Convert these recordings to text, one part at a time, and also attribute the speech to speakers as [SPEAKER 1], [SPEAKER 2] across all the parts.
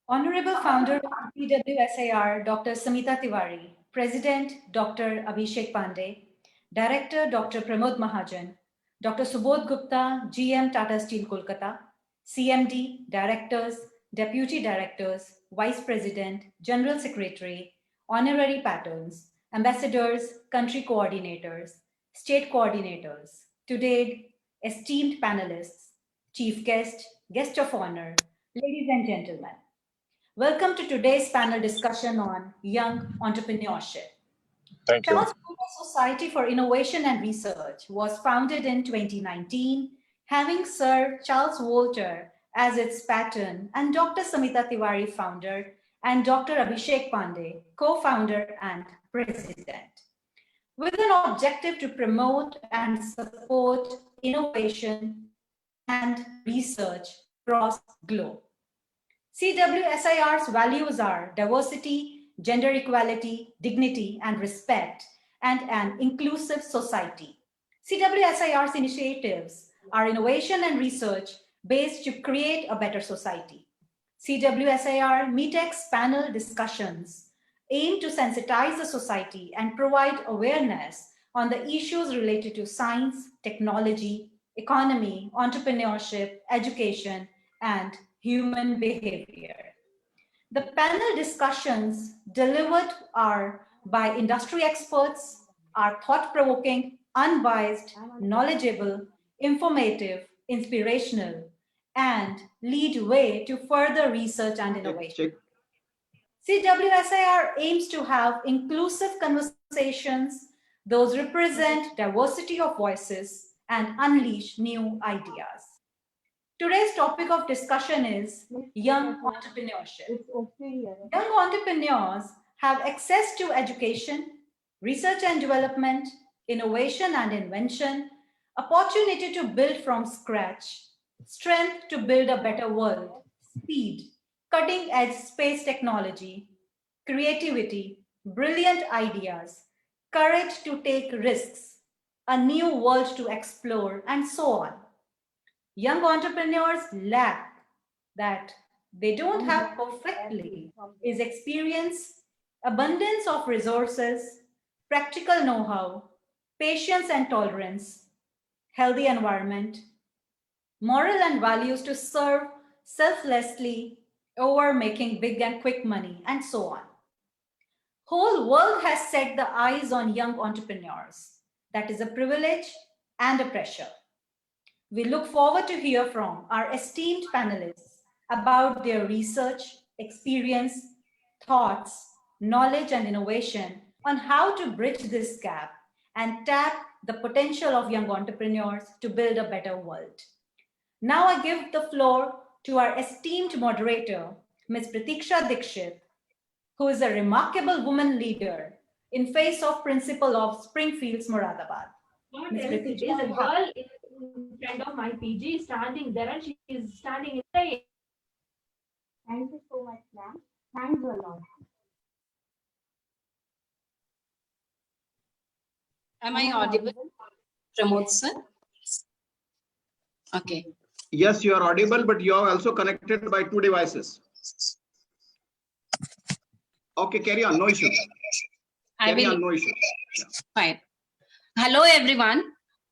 [SPEAKER 1] Honorable Founder of CWSIR, Dr. Samita Tiwari, President, Dr. Abhishek Pandey, Director, Dr. Pramod Mahajan, Dr. Subodh Gupta, GM Tata Steel Kolkata, CMD, Directors, Deputy Directors, Vice President, General Secretary, Honorary Patrons, Ambassadors, Country Coordinators, State Coordinators, today esteemed panelists, Chief Guest, Guest of Honor, ladies and gentlemen. Welcome to today's panel discussion on young entrepreneurship.
[SPEAKER 2] Thank you.
[SPEAKER 1] Charles Munger Society for Innovation and Research was founded in 2019, having served Charles Walter as its patron and Dr. Samita Tiwari, founder, and Dr. Abhishek Pandey, co-founder and president, with an objective to promote and support innovation and research across the globe. CWSIR's values are diversity, gender equality, dignity and respect, and an inclusive society. CWSIR's initiatives are innovation and research based to create a better society. CWSIR MeetX panel discussions aim to sensitize the society and provide awareness on the issues related to science, technology, economy, entrepreneurship, education, and human behavior. The panel discussions delivered are by industry experts, are thought-provoking, unbiased, knowledgeable, informative, inspirational, and lead way to further research and innovation. CWSIR aims to have inclusive conversations, those represent diversity of voices and unleash new ideas. Today's topic of discussion is young entrepreneurship. Young entrepreneurs have access to education, research and development, innovation and invention, opportunity to build from scratch, strength to build a better world, speed, cutting-edge space technology, creativity, brilliant ideas, courage to take risks, a new world to explore, and so on. Young entrepreneurs lack that they don't have perfectly is experience, abundance of resources, practical know-how, patience and tolerance, healthy environment, moral and values to serve selflessly over making big and quick money, and so on. Whole world has set the eyes on young entrepreneurs. That is a privilege and a pressure. We look forward to hear from our esteemed panelists about their research, experience, thoughts, knowledge, and innovation on how to bridge this gap and tap the potential of young entrepreneurs to build a better world. Now I give the floor to our esteemed moderator, Ms. Pratiksha Dikshit, who is a remarkable woman leader in face of principal of Springfields, Moradabad.
[SPEAKER 3] There's a girl in front of my PG standing there and she is standing in the.
[SPEAKER 4] Thank you so much, ma'am. Thanks a lot.
[SPEAKER 5] Am I audible, Pramod sir? Okay.
[SPEAKER 6] Yes, you are audible, but you are also connected by two devices. Okay, carry on, no issue. Carry on, no issue. Yeah.
[SPEAKER 5] Fine. Hello, everyone.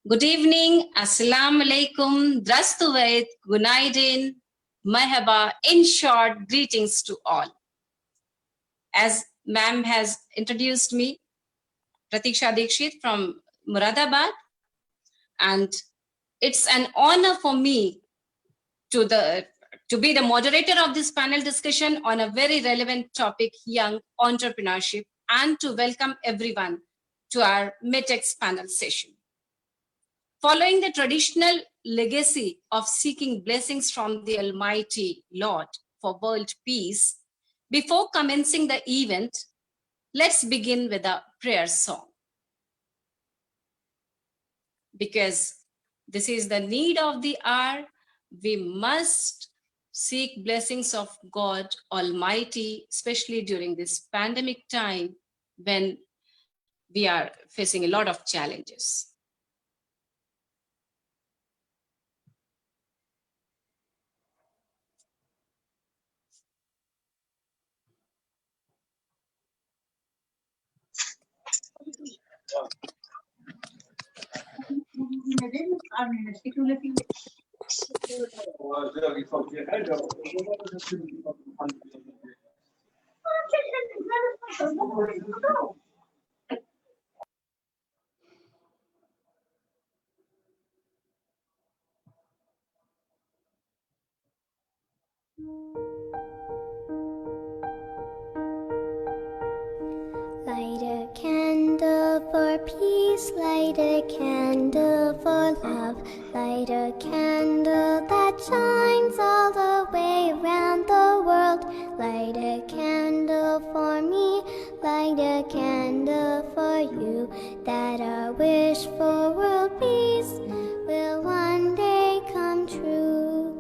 [SPEAKER 5] Good evening. Assalamu alaikum. Drastuvet. Gunaidin. Mahaba. In short, greetings to all. As ma'am has introduced me, Pratiksha Dikshit from Moradabad, and it's an honor for me to be the moderator of this panel discussion on a very relevant topic, young entrepreneurship, and to welcome everyone to our MeetX panel session. Following the traditional legacy of seeking blessings from the Almighty Lord for world peace, before commencing the event, let's begin with a prayer song. Because this is the need of the hour, we must seek blessings of God Almighty, especially during this pandemic time when we are facing a lot of challenges.
[SPEAKER 2] Light a candle for peace, light a candle for love, light a candle that shines all the way around the world. Light a candle for me, light a candle for you, that our wish for world peace will one day come true.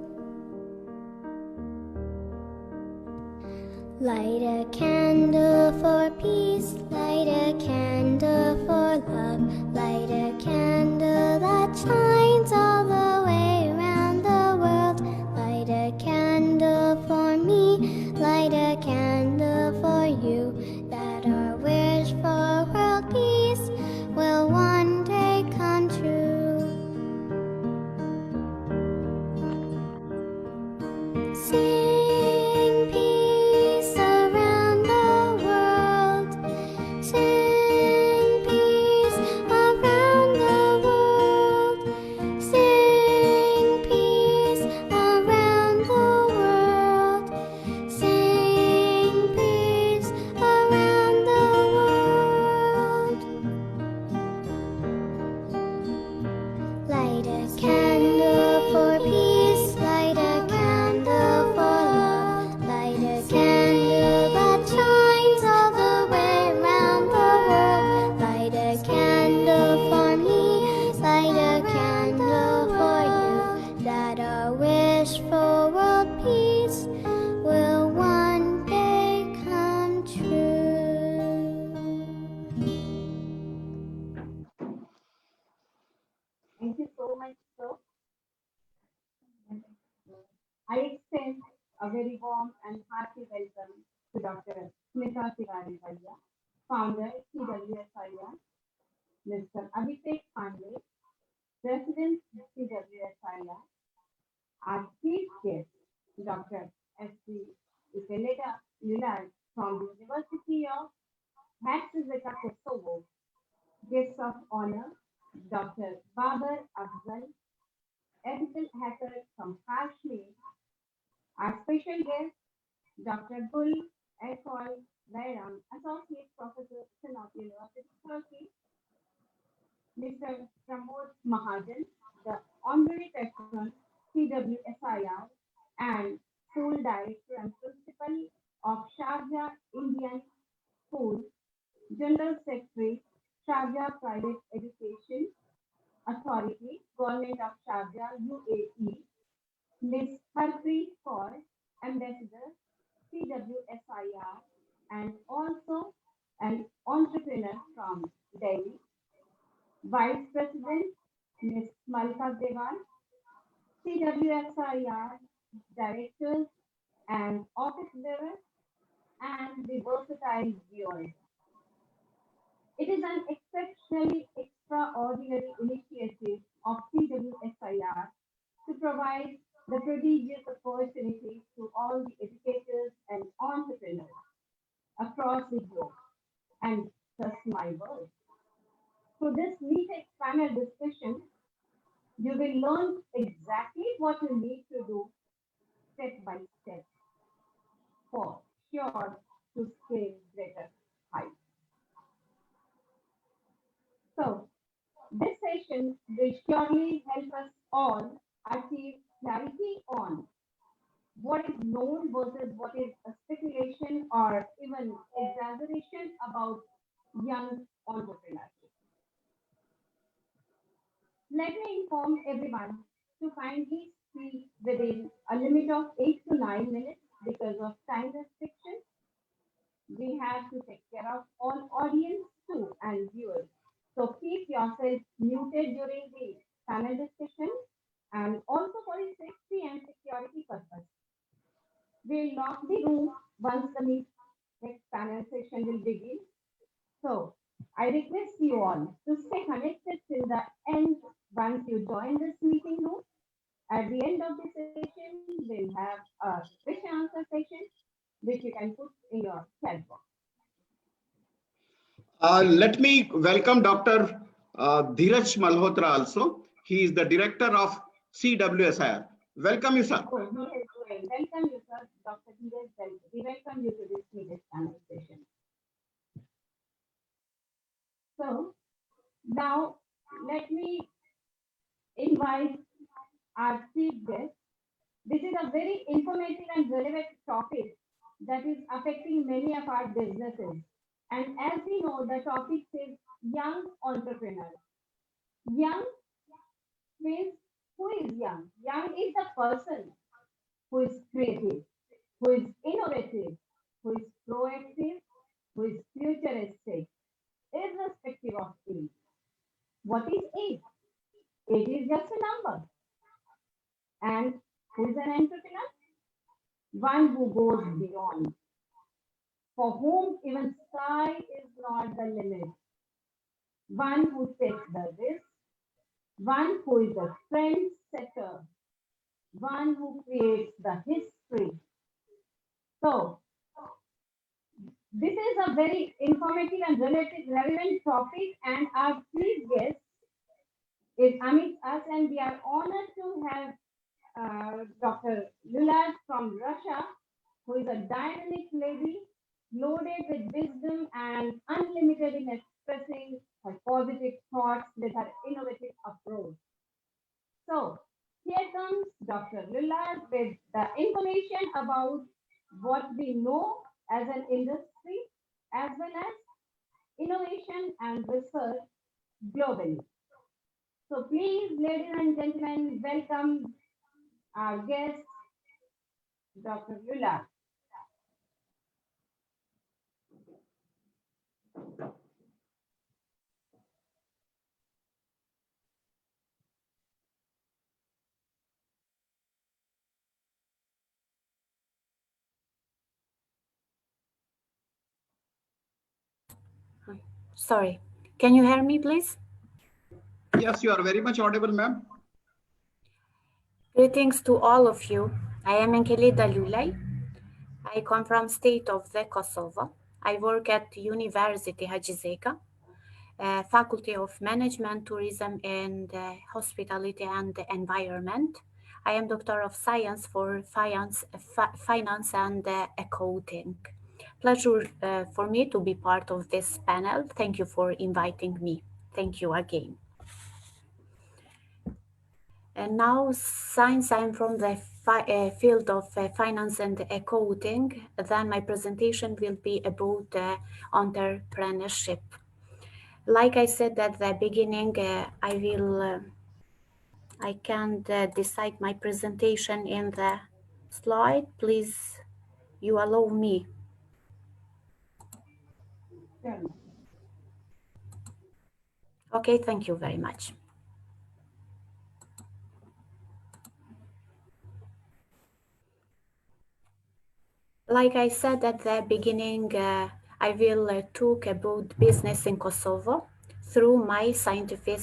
[SPEAKER 2] Light a candle for peace, light a candle for love, light a candle that shines all the way around the world. Light a candle for me, light a candle for you, that our wish for world peace will one day come true. Sing peace around the world. Sing peace around the world. Sing peace around the world. Sing peace around the world. Light a candle for peace, light a candle for love, light a candle that shines all the way around the world. Light a candle for me, light a candle for you, that our wish for world peace will one day come true.
[SPEAKER 4] Thank you so much, sir. I extend a very warm and hearty welcome to Dr. Smita Tiwari Bhaiya, founder CWSIR, Mr. Abhishek Pandey, President CWSIR, our chief guest, Dr. S.C. Ipeleda Lillard from the University of Max-Zeta Kosovo, guests of honor, Dr. Babar Afzal, ethical hacker from Kashmir, our special guest, Dr. Gul Ekol Bayram, Associate Professor of University of Turkey, Mr. Pramod Mahajan, the Honorary Patron, CWSIR, and School Director and Principal of Sharjah Indian School, General Secretary, Sharjah Private Education Authority, Government of Sharjah, UAE, Ms. Harpreet Kaur, Ambassador, CWSIR, and also an entrepreneur from Delhi, Vice President, Ms. Malika Dewan, CWSIR Directors and Office Bearers, and the versatile viewers. It is an exceptionally extraordinary initiative of CWSIR to provide the prodigious opportunities to all the educators and entrepreneurs across the globe, and thus my world. Through this meeting panel discussion, you will learn exactly what you need to do step by step for sure to scale greater heights. So, this session will surely help us all achieve clarity on what is known versus what is a speculation or even exaggeration about young entrepreneurship. Let me inform everyone to kindly speak within a limit of 8 to 9 minutes because of time restriction. We have to take care of all audience too and viewers. So keep yourself muted during the panel discussion and also for the safety and security purpose. We'll lock the room once the next panel session will begin. So I request you all you join this meeting room. At the end of the session, we'll have a question answer session, which you can put in your chat box.
[SPEAKER 6] Let me welcome Dr. Dheeraj Malhotra also. He is the director of CWSIR. Welcome you, sir.
[SPEAKER 4] Oh, he is doing. Welcome you, sir. Dr. Dheeraj, we welcome you to this meeting panel session. So now let me invite our chief guest. This is a very informative and relevant topic that is affecting many of our businesses. And as we know, the topic is young entrepreneurs. Young means who is young? Young is the person who is creative, who is innovative, who is proactive, who is futuristic, irrespective of age. What is age? Age is just a number. And who is an entrepreneur? One who goes beyond, for whom even sky is not the limit. One who takes the risk, one who is a trendsetter, one who creates the history. So, this is a very informative and relevant topic, and our chief guest is Amit Us, and we are honored to have Dr. Lula from Russia, who is a dynamic lady, loaded with wisdom and unlimited in expressing her positive thoughts with her innovative approach. So, here comes Dr. Lula with the information about what we know as an industry, as well as innovation and research globally. So please, ladies and gentlemen, welcome our guest, Dr. Lula.
[SPEAKER 7] Sorry, can you hear me, please?
[SPEAKER 6] Yes, you are very much audible, ma'am.
[SPEAKER 7] Greetings to all of you. I am Enkelida Lulay. I come from state of the Kosovo. I work at University Haji Zeka, Faculty of Management, Tourism and Hospitality and Environment. I am Doctor of Science for Finance and Accounting. Pleasure for me to be part of this panel. Thank you for inviting me. Thank you again. And now, since I'm from the field of finance and accounting, then my presentation will be about entrepreneurship. Like I said at the beginning, I can't decide my presentation in the slide. Please, you allow me. Okay, thank you very much. Like I said at the beginning, I will talk about business in Kosovo through my scientific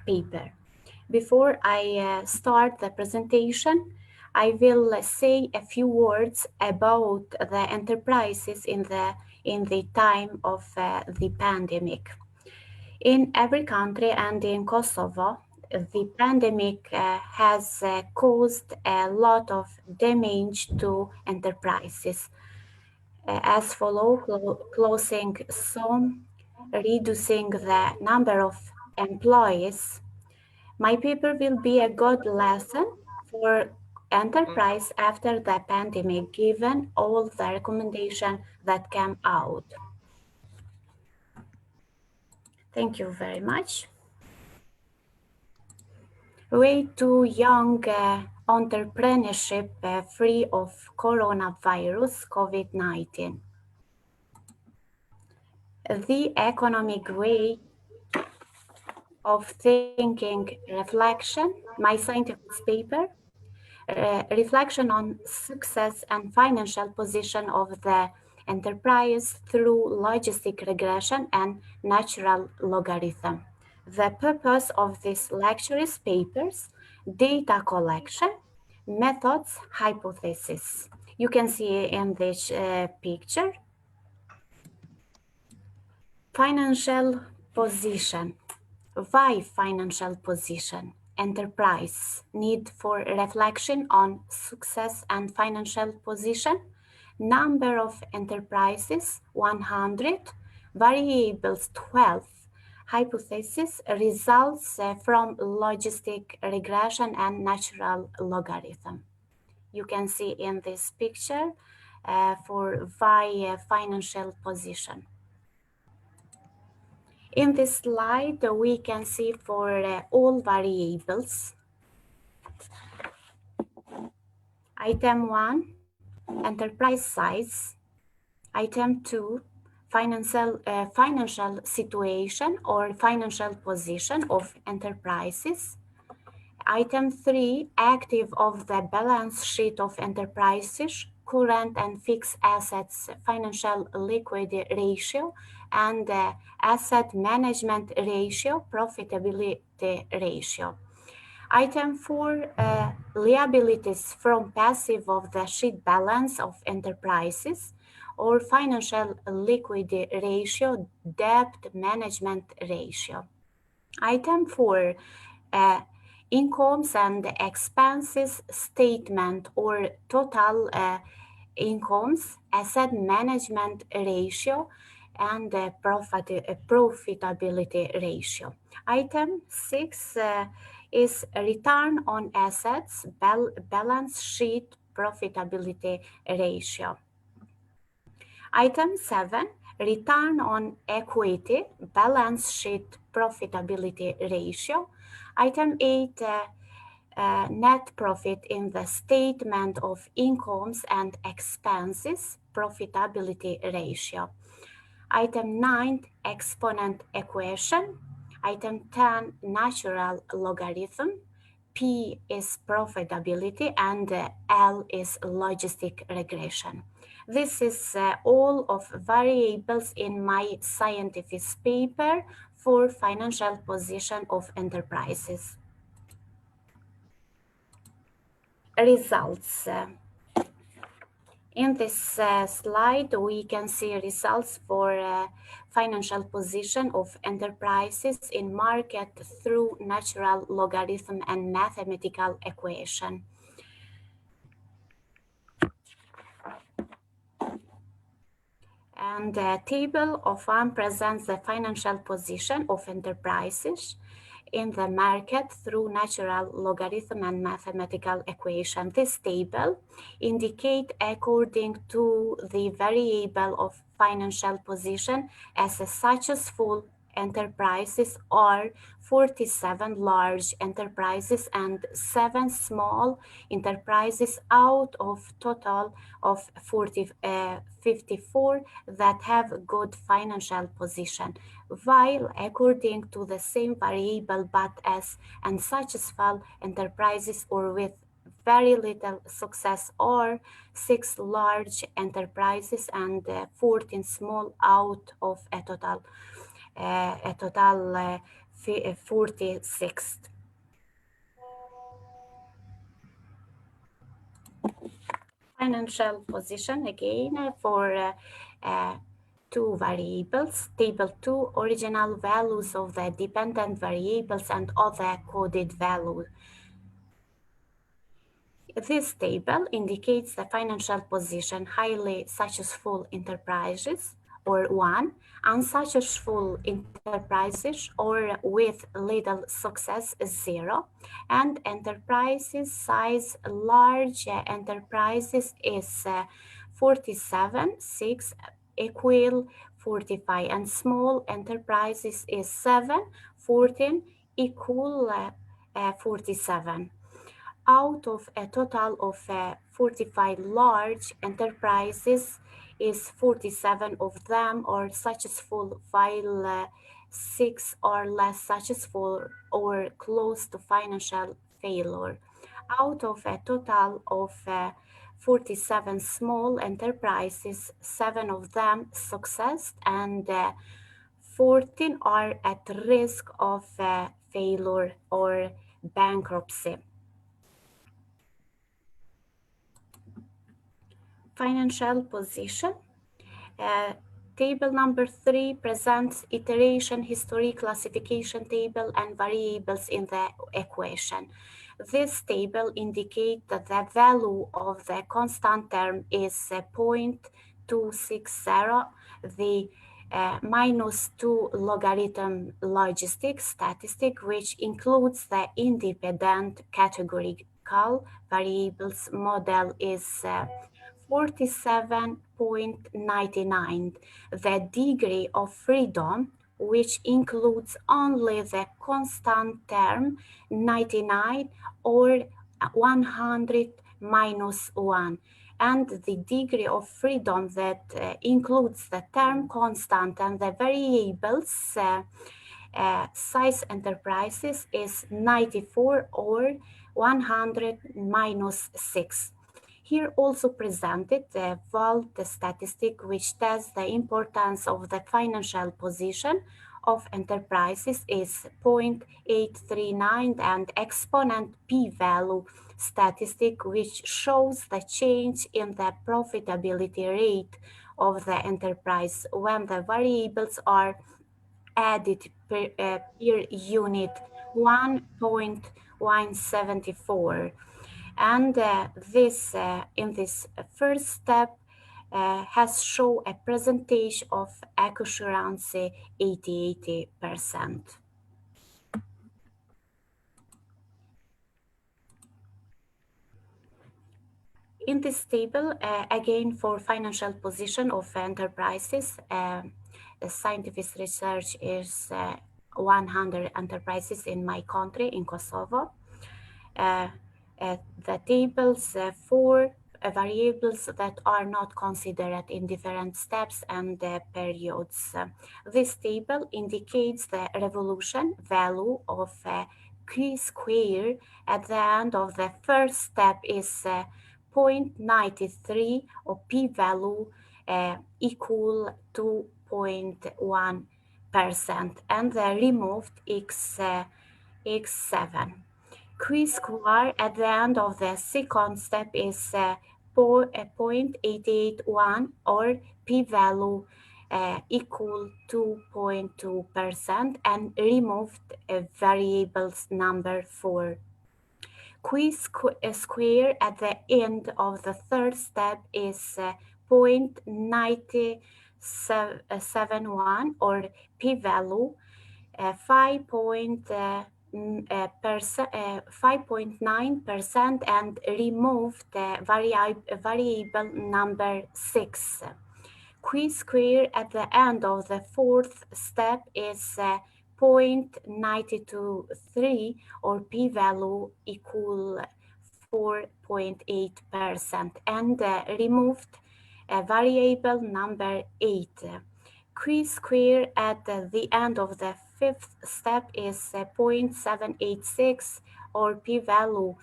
[SPEAKER 7] paper. Before I start the presentation, I will say a few words about the enterprises in the time of the pandemic. In every country and in Kosovo, the pandemic has caused a lot of damage to enterprises. As follow, closing some, reducing the number of employees. My paper will be a good lesson for enterprise after the pandemic, given all the recommendations that came out. Thank you very much. Way to young entrepreneurship free of coronavirus COVID-19. The economic way of thinking reflection, my scientific paper, reflection on success and financial position of the enterprise through logistic regression and natural logarithm. The purpose of this lecture is papers, data collection, methods, hypothesis. You can see in this picture, financial position. Why financial position? Enterprise. Need for reflection on success and financial position. Number of enterprises, 100. Variables, 12. Hypothesis, results from logistic regression and natural logarithm. You can see in this picture for why financial position. In this slide, we can see for all variables. Item 1, enterprise size. Item 2, financial situation or financial position of enterprises. Item 3, active of the balance sheet of enterprises, current and fixed assets, financial liquidity ratio, and asset management ratio, profitability ratio. Item 4, liabilities from passive of the sheet balance of enterprises or financial liquidity ratio, debt management ratio. Item 4, incomes and expenses statement or total incomes, asset management ratio, and profitability ratio. Item 6 is return on assets, balance sheet, profitability ratio. Item 7, return on equity, balance sheet, profitability ratio. Item 8, net profit in the statement of incomes and expenses, profitability ratio. Item 9, exponent equation. Item 10, natural logarithm. P is profitability and L is logistic regression. This is all of variables in my scientific paper for financial position of enterprises. Results. In this slide, we can see results for financial position of enterprises in market through natural logarithm and mathematical equation. And the table of 1 presents the financial position of enterprises in the market through natural logarithm and mathematical equation. This table indicates according to the variable of financial position as a successful enterprises are 47 large enterprises and 7 small enterprises out of total of 54 that have good financial position, while according to the same variable but as unsuccessful enterprises or with very little success are 6 large enterprises and 14 small out of a total 46. Financial position again for 2 variables. Table 2, original values of the dependent variables and other coded values. This table indicates the financial position highly successful enterprises or 1, unsuccessful enterprises or with little success 0, and enterprises size large enterprises is 47, 6 equal 45, and small enterprises is 7, 14 equal 47. Out of a total of 45 large enterprises, is 47 of them are successful, while 6 are less successful or close to financial failure. Out of a total of 47 small enterprises, 7 of them success and 14 are at risk of failure or bankruptcy. Financial position. Table number 3 presents iteration history, classification table, and variables in the equation. This table indicates that the value of the constant term is 0.260. The -2 logarithm logistic statistic, which includes the independent categorical variables model, is 47.99. The degree of freedom, which includes only the constant term 99 or 100 minus 1, and the degree of freedom that includes the term constant and the variables size enterprises is 94 or 100 minus 6. Here also presented the vault statistic, which tests the importance of the financial position of enterprises is 0.839, and exponent p-value statistic, which shows the change in the profitability rate of the enterprise when the variables are added per unit 1.174. And in this first step has shown a percentage of accuracy 80%. In this table, again for financial position of enterprises, the scientific research is 100 enterprises in my country, in Kosovo. The tables for variables that are not considered in different steps and periods. This table indicates the revolution value of Q-square at the end of the first step is 0.93 or p-value equal to 0.1%, and the removed x7. Q-square at the end of the second step is 0.881 or p-value equal to 0.2%, and removed variables number 4. Q-square at the end of the third step is 0.971 or p-value 5.9%, and removed the variable number 6. Q-square at the end of the fourth step is 0.923 or p-value equal 4.8%, and removed variable number 8. Q-square at the end of the fifth step is 0.786 or p-value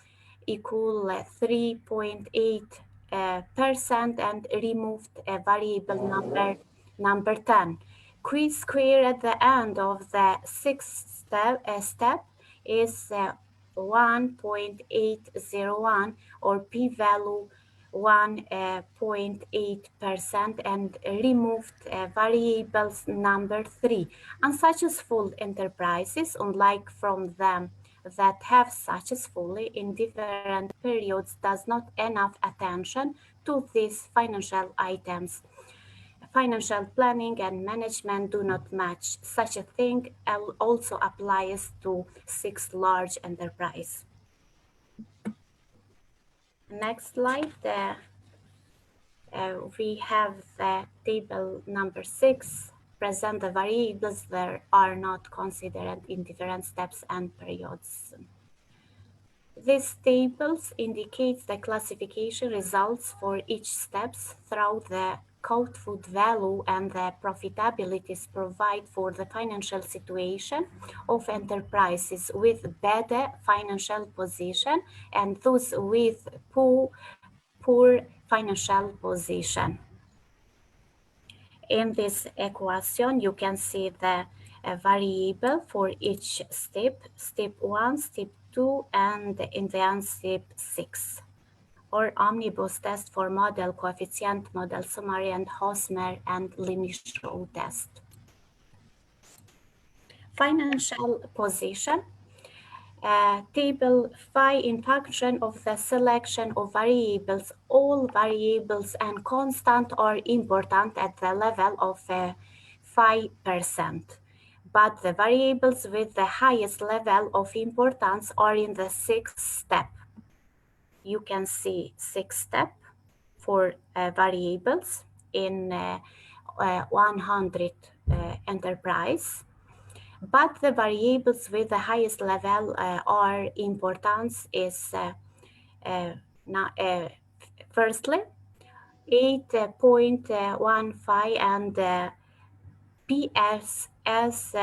[SPEAKER 7] equal 3.8%, and removed variable number 10. Q-square at the end of the sixth step is 1.801 or p-value 1.8%, and removed variables number 3. Unsuccessful enterprises, unlike from them that have successfully in different periods, does not enough attention to these financial items. Financial planning and management do not match. Such a thing also applies to 6 large enterprises. Next slide. We have the table number 6, present the variables that are not considered in different steps and periods. These tables indicate the classification results for each steps through the output value and the profitabilities provide for the financial situation of enterprises with better financial position and those with poor financial position. In this equation, you can see the variable for each step, step 1, step 2, and in the end, step 6. Or omnibus test for model coefficient, model summary, and Hosmer and Lemichaud test. Financial position. Table phi in function of the selection of variables. All variables and constant are important at the level of 5%. But the variables with the highest level of importance are in the 6th step. You can see 6th step for variables in 100 enterprise. But the variables with the highest level are importance is firstly 8.15 and PS as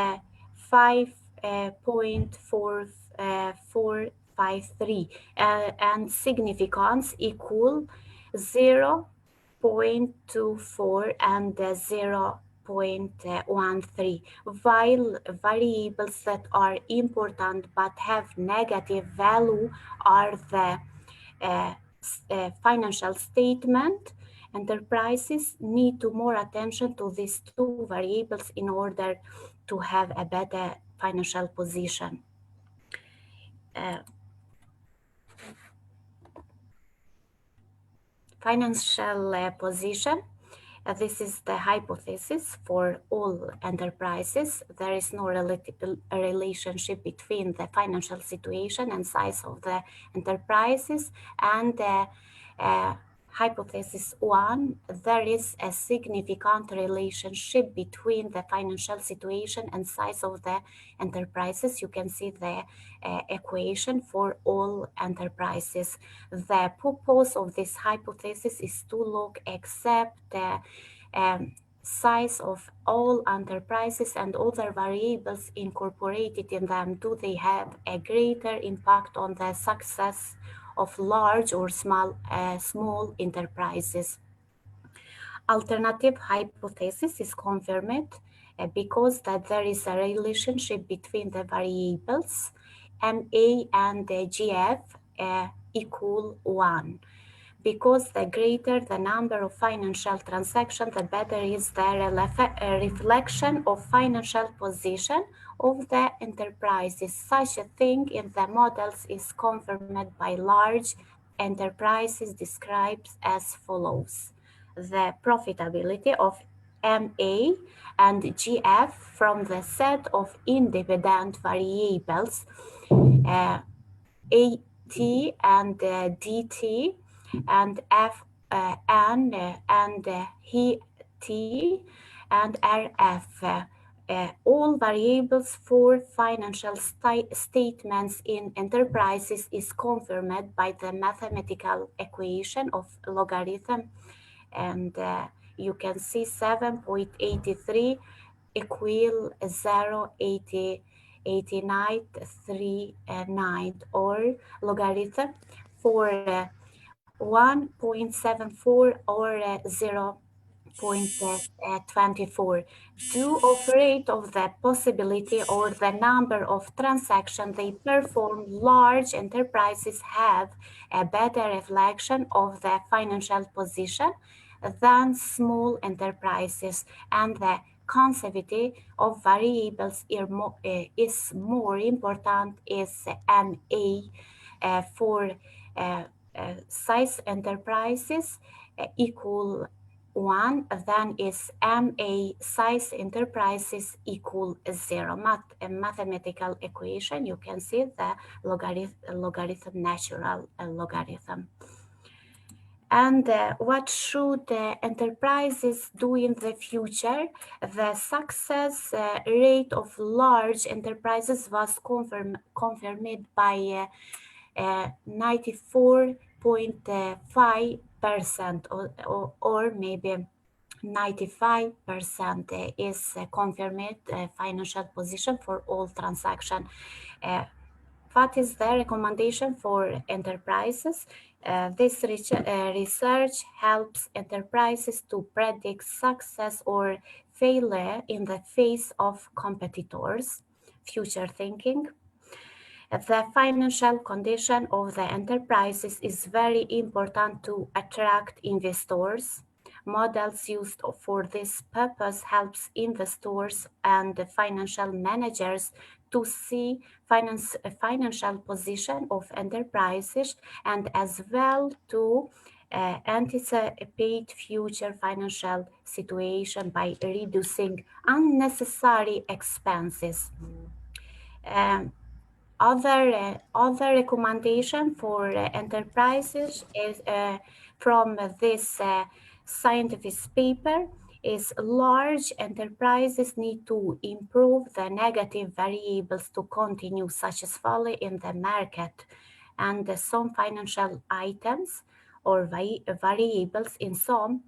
[SPEAKER 7] 5.4453 and significance equal 0.24 and 0.13, while variables that are important but have negative value are the financial statement. Enterprises need to more attention to these two variables in order to have a better financial position. Financial position. This is the hypothesis for all enterprises. There is no relationship between the financial situation and size of the enterprises. And hypothesis 1, there is a significant relationship between the financial situation and size of the enterprises. You can see the equation for all enterprises. The purpose of this hypothesis is to look except the size of all enterprises and other variables incorporated in them. Do they have a greater impact on the success of large or small enterprises? Alternative hypothesis is confirmed because that there is a relationship between the variables MA and GF equal 1. Because the greater the number of financial transactions, the better is the reflection of financial position of the enterprises. Such a thing in the models is confirmed by large enterprises described as follows. The profitability of MA and GF from the set of independent variables AT and DT and FN and HT and RF. All variables for financial statements in enterprises is confirmed by the mathematical equation of logarithm, and you can see 7.83 equal 0.8939 or logarithm for 1.74 or 0.24. Due of rate of the possibility or the number of transactions they perform, large enterprises have a better reflection of the financial position than small enterprises, and the conservative of variables is more important is MA for size enterprises equal 1, then is MA size enterprises equal 0. Mathematical equation, you can see the logarithm, natural logarithm. And what should enterprises do in the future? The success rate of large enterprises was confirmed by 94.5% or maybe 95% is confirmed financial position for all transaction. what is the recommendation for enterprises? This research helps enterprises to predict success or failure in the face of competitors. Future thinking. The financial condition of the enterprises is very important to attract investors. Models used for this purpose helps investors and financial managers to see financial position of enterprises and as well to anticipate future financial situation by reducing unnecessary expenses. Other recommendation for enterprises is from this scientific paper is large enterprises need to improve the negative variables to continue successfully in the market, and some financial items or variables in some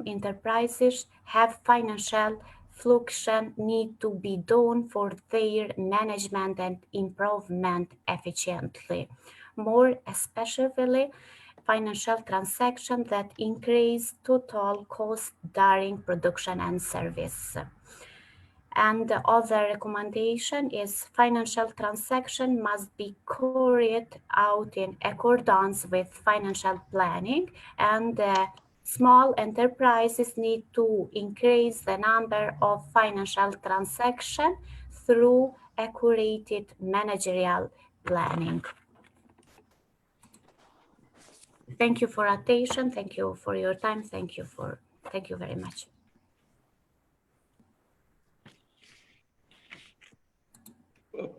[SPEAKER 7] enterprises have financial fluctuation need to be done for their management and improvement efficiently. More especially, financial transactions that increase total cost during production and service. And the other recommendation is financial transaction must be carried out in accordance with financial planning, and small enterprises need to increase the number of financial transactions through accurate managerial planning. Thank you for attention. Thank you for your time. Thank you very much.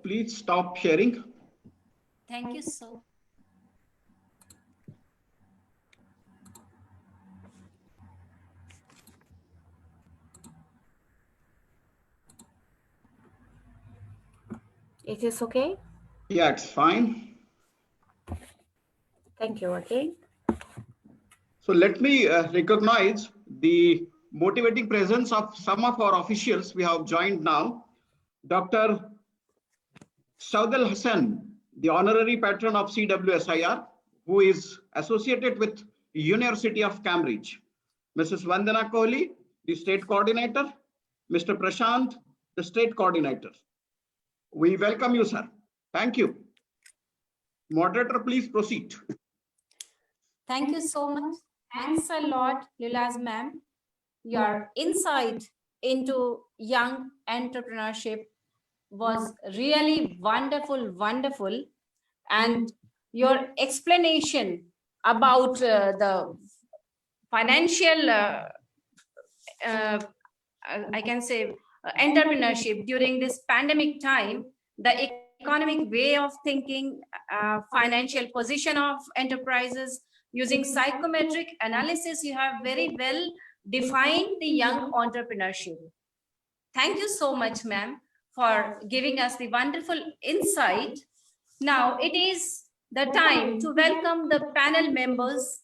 [SPEAKER 6] Please stop sharing.
[SPEAKER 5] Thank you so.
[SPEAKER 7] It is okay?
[SPEAKER 6] Yeah, it's fine.
[SPEAKER 7] Thank you again.
[SPEAKER 6] So let me recognize the motivating presence of some of our officials we have joined now. Dr. Saudal Hassan, the honorary patron of CWSIR, who is associated with University of Cambridge. Mrs. Vandana Kohli, the state coordinator. Mr. Prashant, the state coordinator. We welcome you, sir. Thank you. Moderator, please proceed.
[SPEAKER 8] Thank you so much. Thanks a lot, Lilaz ma'am. Your insight into young entrepreneurship was really wonderful. And your explanation about the financial, I can say, entrepreneurship during this pandemic time, the economic way of thinking, financial position of enterprises, using psychometric analysis, you have very well defined the young entrepreneurship. Thank you so much, ma'am, for giving us the wonderful insight. Now it is the time to welcome the panel members.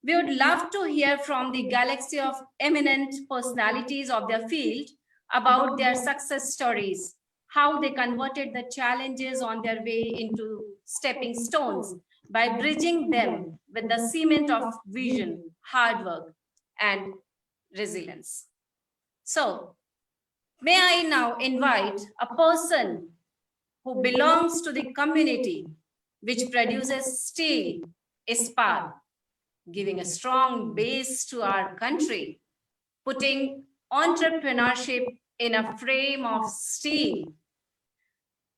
[SPEAKER 8] We would love to hear from the galaxy of eminent personalities of their field about their success stories, how they converted the challenges on their way into stepping stones by bridging them with the cement of vision, hard work, and resilience. So, may I now invite a person who belongs to the community which produces steel, ispat, giving a strong base to our country, putting entrepreneurship in a frame of steel.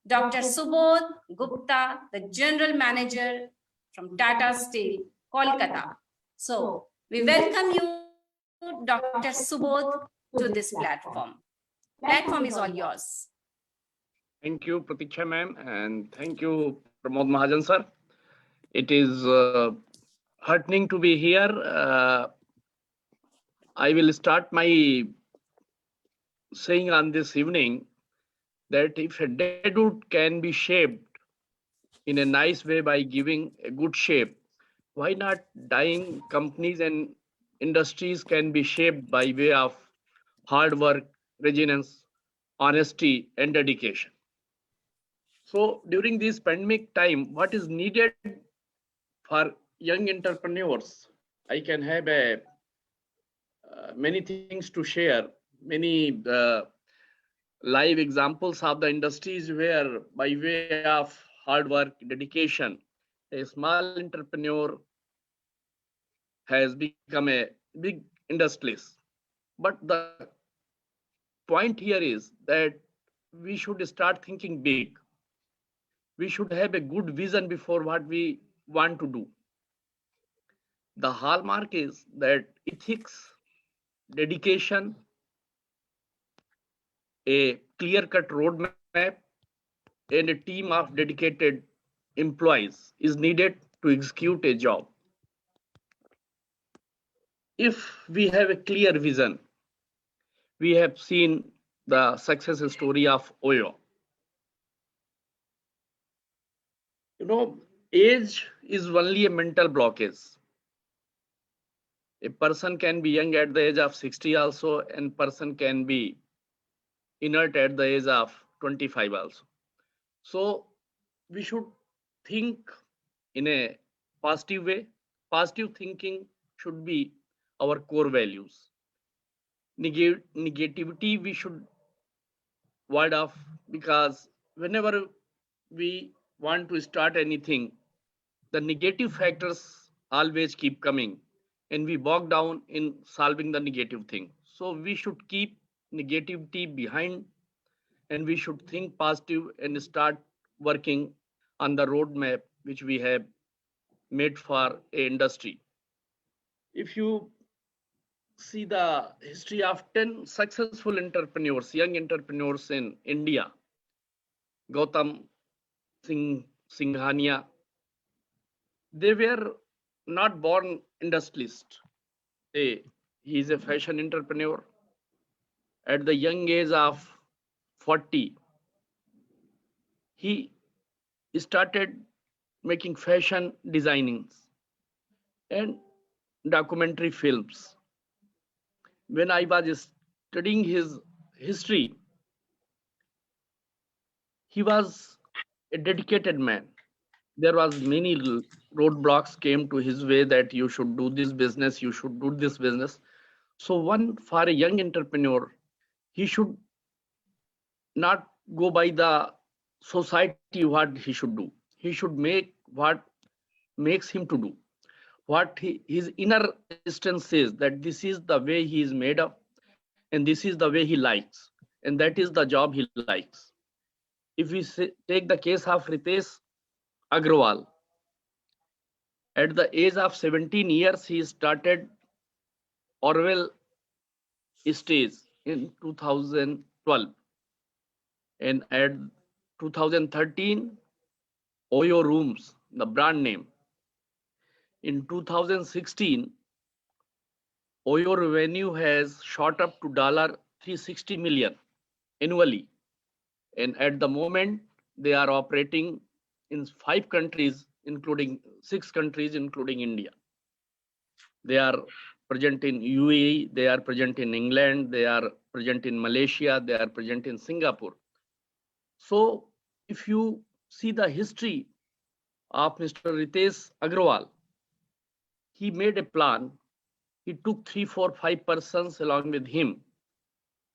[SPEAKER 8] Dr. Subodh Gupta, the General Manager from Tata Steel, Kolkata. So, we welcome you, Dr. Subodh, to this platform. Platform is all yours.
[SPEAKER 9] Thank you, Pratiksha ma'am, and thank you, Pramod Mahajan sir. It is heartening to be here. I will start my saying on this evening that if a dead wood can be shaped in a nice way by giving a good shape, why not dying companies and industries can be shaped by way of hard work, resilience, honesty, and dedication. So during this pandemic time, what is needed for young entrepreneurs? I can have many things to share, many live examples of the industries where by way of hard work, dedication, a small entrepreneur has become a big industrialist. But the point here is that we should start thinking big. We should have a good vision before what we want to do. The hallmark is that ethics, dedication, a clear-cut roadmap, and a team of dedicated employees is needed to execute a job. If we have a clear vision, we have seen the success story of Oyo. You know, age is only a mental blockage. A person can be young at the age of 60 also, and person can be inert at the age of 25 also. So we should think in a positive way. Positive thinking should be our core values. Negativity we should ward off, because whenever we want to start anything, the negative factors always keep coming and we bog down in solving the negative thing. So we should keep negativity behind and we should think positive and start working on the roadmap which we have made for a industry. If you see the history of 10 successful entrepreneurs, young entrepreneurs in India, Gautam Singhania, they were not born industrialists. He is a fashion entrepreneur. At the young age of 40, he started making fashion designings and documentary films. When I was studying his history, he was a dedicated man. There was many roadblocks came to his way that you should do this business, you should do this business. So one, for a young entrepreneur, he should not go by the society what he should do. He should make what makes him to do. What his inner instinct says that this is the way he is made up and this is the way he likes. And that is the job he likes. If we take the case of Ritesh Agrawal, at the age of 17 years, he started Orwell stage in 2012. And at 2013, Oyo Rooms, the brand name. In 2016, Oyo revenue has shot up to $360 million annually. And at the moment, they are operating in 5 countries, including 6 countries, including India. They are present in UAE, they are present in England, they are present in Malaysia, they are present in Singapore. So if you see the history of Mr. Ritesh Agrawal, he made a plan. He took 3, 4, 5 persons along with him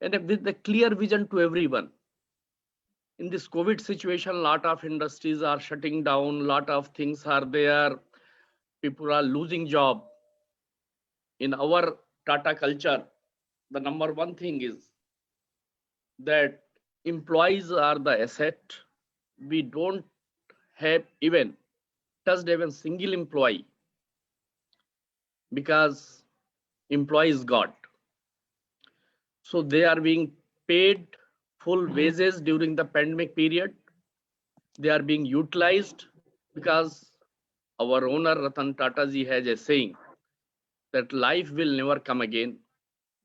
[SPEAKER 9] and with a clear vision to everyone. In this COVID situation, a lot of industries are shutting down, a lot of things are there. People are losing job. In our Tata culture, the number one thing is that employees are the asset. We don't have even touched even single employee because employee is God. So they are being paid full wages during the pandemic period. They are being utilized because our owner Ratan Tata ji has a saying that life will never come again,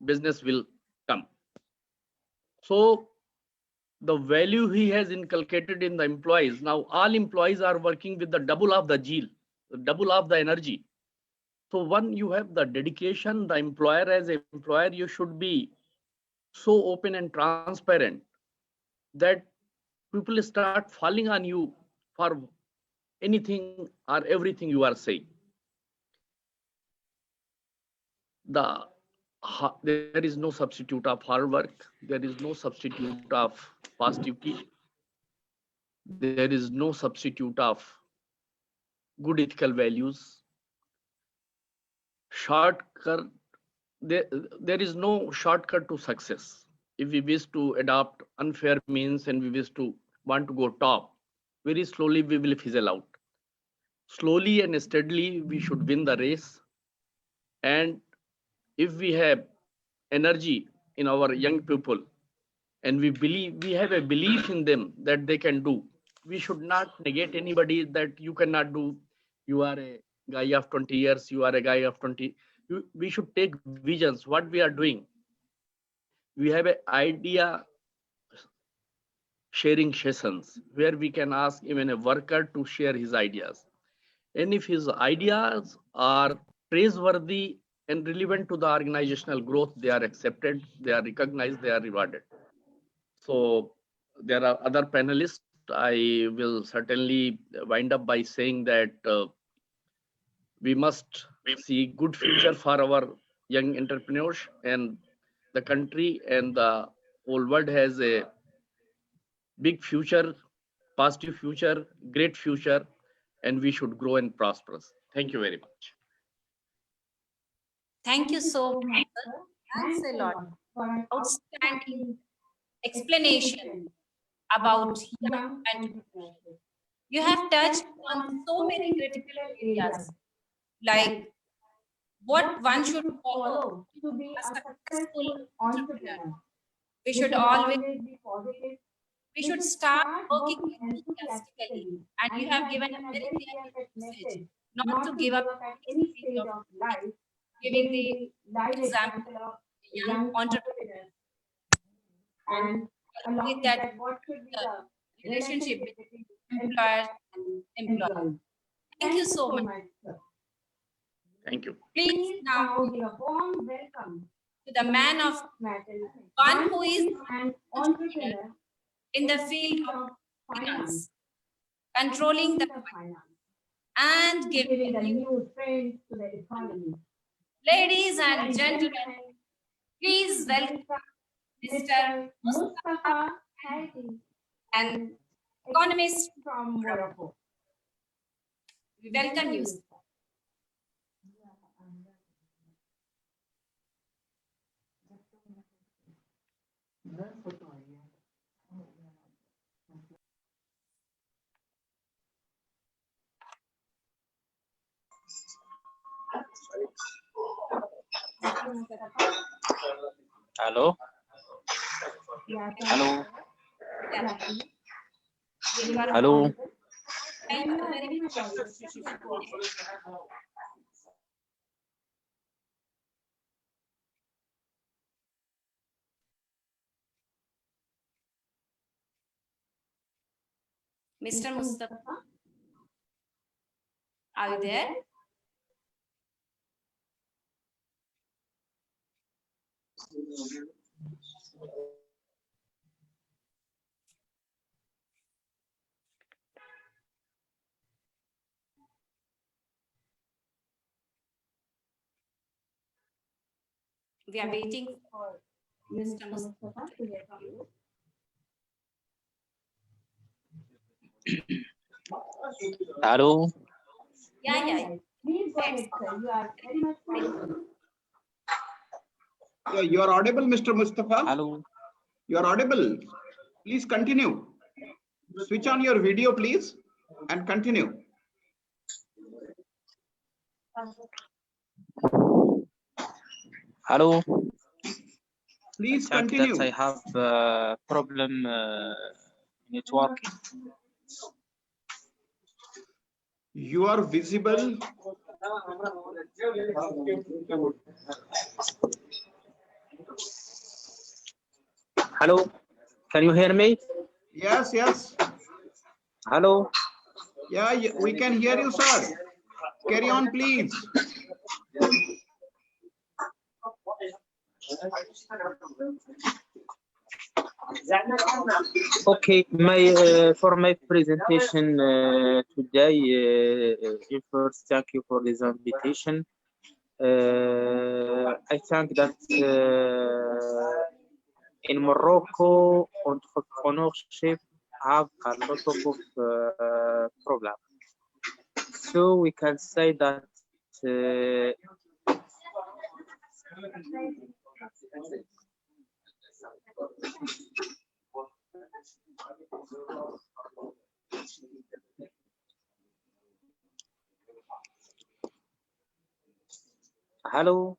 [SPEAKER 9] business will come. So the value he has inculcated in the employees, now all employees are working with the double of the zeal, the double of the energy. So one, you have the dedication, the employer as an employer, you should be so open and transparent that people start falling on you for anything or everything you are saying. There is no substitute of hard work. There is no substitute of positivity. There is no substitute of good ethical values. Shortcut. There is no shortcut to success. If we wish to adopt unfair means and we wish to want to go top, very slowly we will fizzle out. Slowly and steadily we should win the race. And if we have energy in our young people and we have a belief in them that they can do, we should not negate anybody that you cannot do. You are a guy of 20 years, you are a guy of 20. We should take visions, what we are doing. We have an idea sharing sessions where we can ask even a worker to share his ideas. And if his ideas are praiseworthy and relevant to the organizational growth, they are accepted, they are recognized, they are rewarded. So there are other panelists. I will certainly wind up by saying that we must see good future for our young entrepreneurs, and the country and the whole world has a big future, positive future, great future, and we should grow and prosper. Thank you very much.
[SPEAKER 8] Thank you so much. Thanks a lot for an outstanding explanation about young entrepreneurship. You have touched on so many critical areas, like what one should follow
[SPEAKER 4] to be
[SPEAKER 8] a
[SPEAKER 4] a
[SPEAKER 8] successful entrepreneur.
[SPEAKER 4] entrepreneur.
[SPEAKER 8] We should always,
[SPEAKER 4] be positive.
[SPEAKER 8] we should start working enthusiastically. And you have given a very clear message, not to give up
[SPEAKER 4] at any stage of life,
[SPEAKER 8] giving the
[SPEAKER 4] live
[SPEAKER 8] example
[SPEAKER 4] example of
[SPEAKER 8] young entrepreneurs.
[SPEAKER 4] and along with
[SPEAKER 8] that,
[SPEAKER 4] that, what should be the
[SPEAKER 8] relationship
[SPEAKER 4] between
[SPEAKER 8] between employer and employee.
[SPEAKER 4] employees.
[SPEAKER 8] Thank you so much.
[SPEAKER 4] sir.
[SPEAKER 9] Thank you.
[SPEAKER 8] Please now
[SPEAKER 4] give a warm welcome
[SPEAKER 8] to the man of
[SPEAKER 4] Matter,
[SPEAKER 8] one who is
[SPEAKER 4] an entrepreneur
[SPEAKER 8] in the field of
[SPEAKER 4] finance,
[SPEAKER 8] finance, controlling the
[SPEAKER 4] finance,
[SPEAKER 8] and
[SPEAKER 4] giving the
[SPEAKER 8] giving.
[SPEAKER 4] new trends to the economy.
[SPEAKER 8] Ladies and gentlemen, please welcome Mr.
[SPEAKER 4] Mustafa Haiti,
[SPEAKER 8] and economist.
[SPEAKER 4] from Morocco.
[SPEAKER 8] We welcome you.
[SPEAKER 10] Hello.
[SPEAKER 4] Yeah,
[SPEAKER 10] Hello.
[SPEAKER 8] Yeah.
[SPEAKER 10] Hello.
[SPEAKER 8] Thank you very much. Mr. Mustafa, are you there? We are waiting for Mr. Mustafa to hear from you.
[SPEAKER 10] Hello.
[SPEAKER 8] Yeah.
[SPEAKER 4] Please go ahead, sir. You are very much welcome.
[SPEAKER 6] Yeah, you are audible, Mr. Mustafa.
[SPEAKER 10] Hello.
[SPEAKER 6] You are audible. Please continue. Switch on your video, please, and continue.
[SPEAKER 10] Hello.
[SPEAKER 6] Please
[SPEAKER 10] Check
[SPEAKER 6] continue.
[SPEAKER 10] that I have problem networking.
[SPEAKER 6] You are visible.
[SPEAKER 10] Hello. Can you hear me?
[SPEAKER 6] Yes, yes.
[SPEAKER 10] Hello.
[SPEAKER 6] Yeah, we can hear you, sir. Carry on, please.
[SPEAKER 10] Okay, for my presentation today, first thank you for this invitation. I think that in Morocco, entrepreneurship have a lot of problems. So we can say that hello.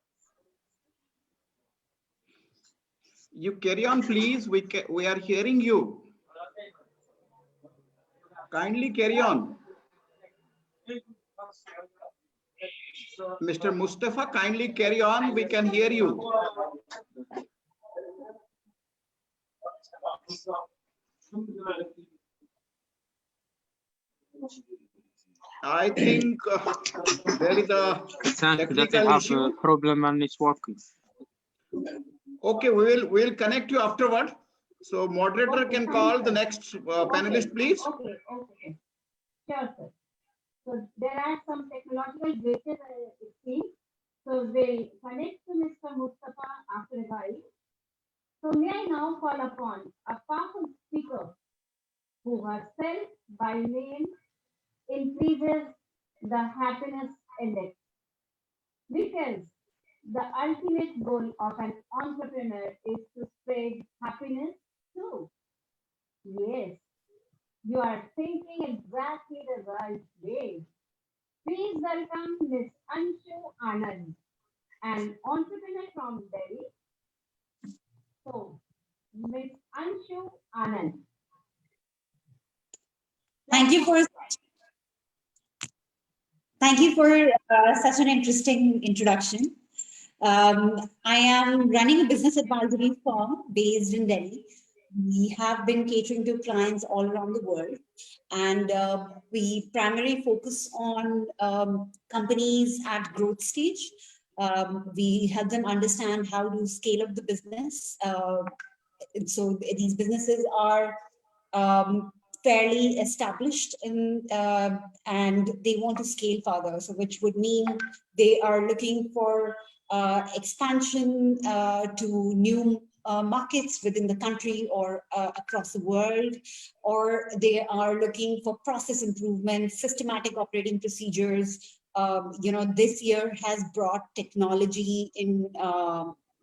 [SPEAKER 6] You carry on, please. We are hearing you. Kindly carry on. Mr. Mustafa, kindly carry on. We can hear you. I think there is a technical issue.
[SPEAKER 10] Problem and it's working.
[SPEAKER 6] Okay, we'll connect you afterward. So moderator can call the next panelist, please.
[SPEAKER 4] Okay. Sure, sir. So there are some technological glitches, it seems. So we'll connect to Mr. Mustafa after a while. So may I now call upon a powerful speaker who herself by name increases the happiness index. Because the ultimate goal of an entrepreneur is to spread happiness too. Yes, you are thinking exactly the right way. Please welcome Ms. Anshu Anand, an entrepreneur from Delhi. So, Ms. Anshu Anand.
[SPEAKER 11] Thank you for such an interesting introduction. I am running a business advisory firm based in Delhi. We have been catering to clients all around the world, and we primarily focus on companies at growth stage. We help them understand how to scale up the business. So these businesses are fairly established in, and they want to scale further. So which would mean they are looking for expansion to new markets within the country or across the world, or they are looking for process improvement, systematic operating procedures. This year has brought technology in,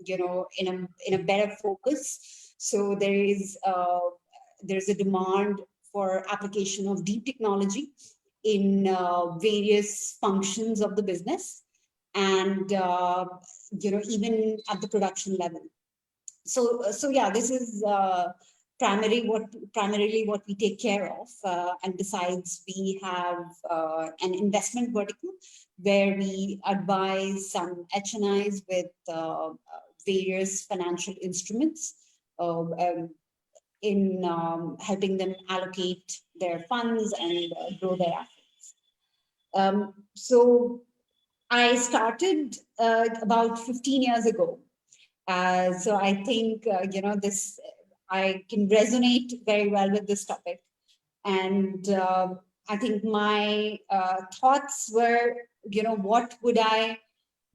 [SPEAKER 11] in a better focus. So there's a demand for application of deep technology in various functions of the business, and even at the production level. So yeah, this is primarily what we take care of. And besides, we have an investment vertical where we advise some HNIs with various financial instruments in helping them allocate their funds and grow their assets. So I started about 15 years ago. So I think, I can resonate very well with this topic. And I think my thoughts were, what would I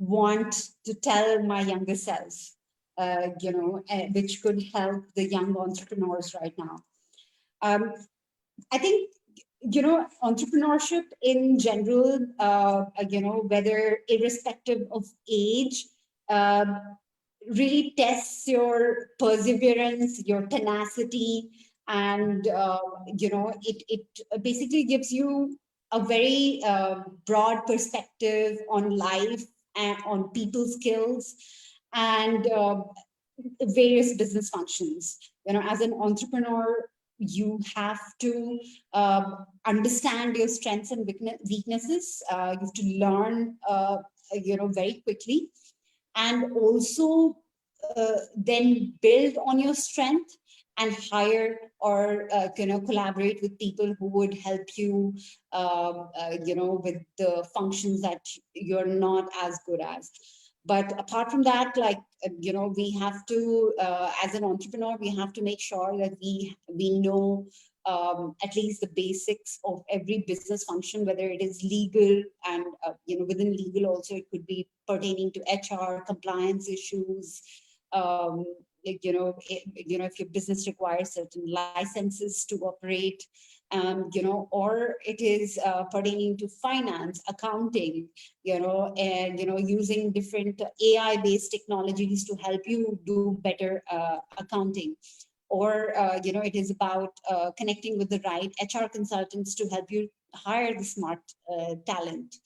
[SPEAKER 11] want to tell my younger self, which could help the young entrepreneurs right now. I think, entrepreneurship in general, whether irrespective of age, really tests your perseverance, your tenacity, and it basically gives you a very broad perspective on life and on people skills and various business functions. As an entrepreneur, you have to understand your strengths and weaknesses. You have to learn, very quickly, and also then build on your strength and hire or collaborate with people who would help you, with the functions that you're not as good as. But apart from that, like, we have to, as an entrepreneur, we have to make sure that we know at least the basics of every business function, whether it is legal and, within legal also, it could be pertaining to HR, compliance issues, if your business requires certain licenses to operate, or it is pertaining to finance, accounting, and, using different AI-based technologies to help you do better accounting. Or, it is about connecting with the right HR consultants to help you hire the smart talent.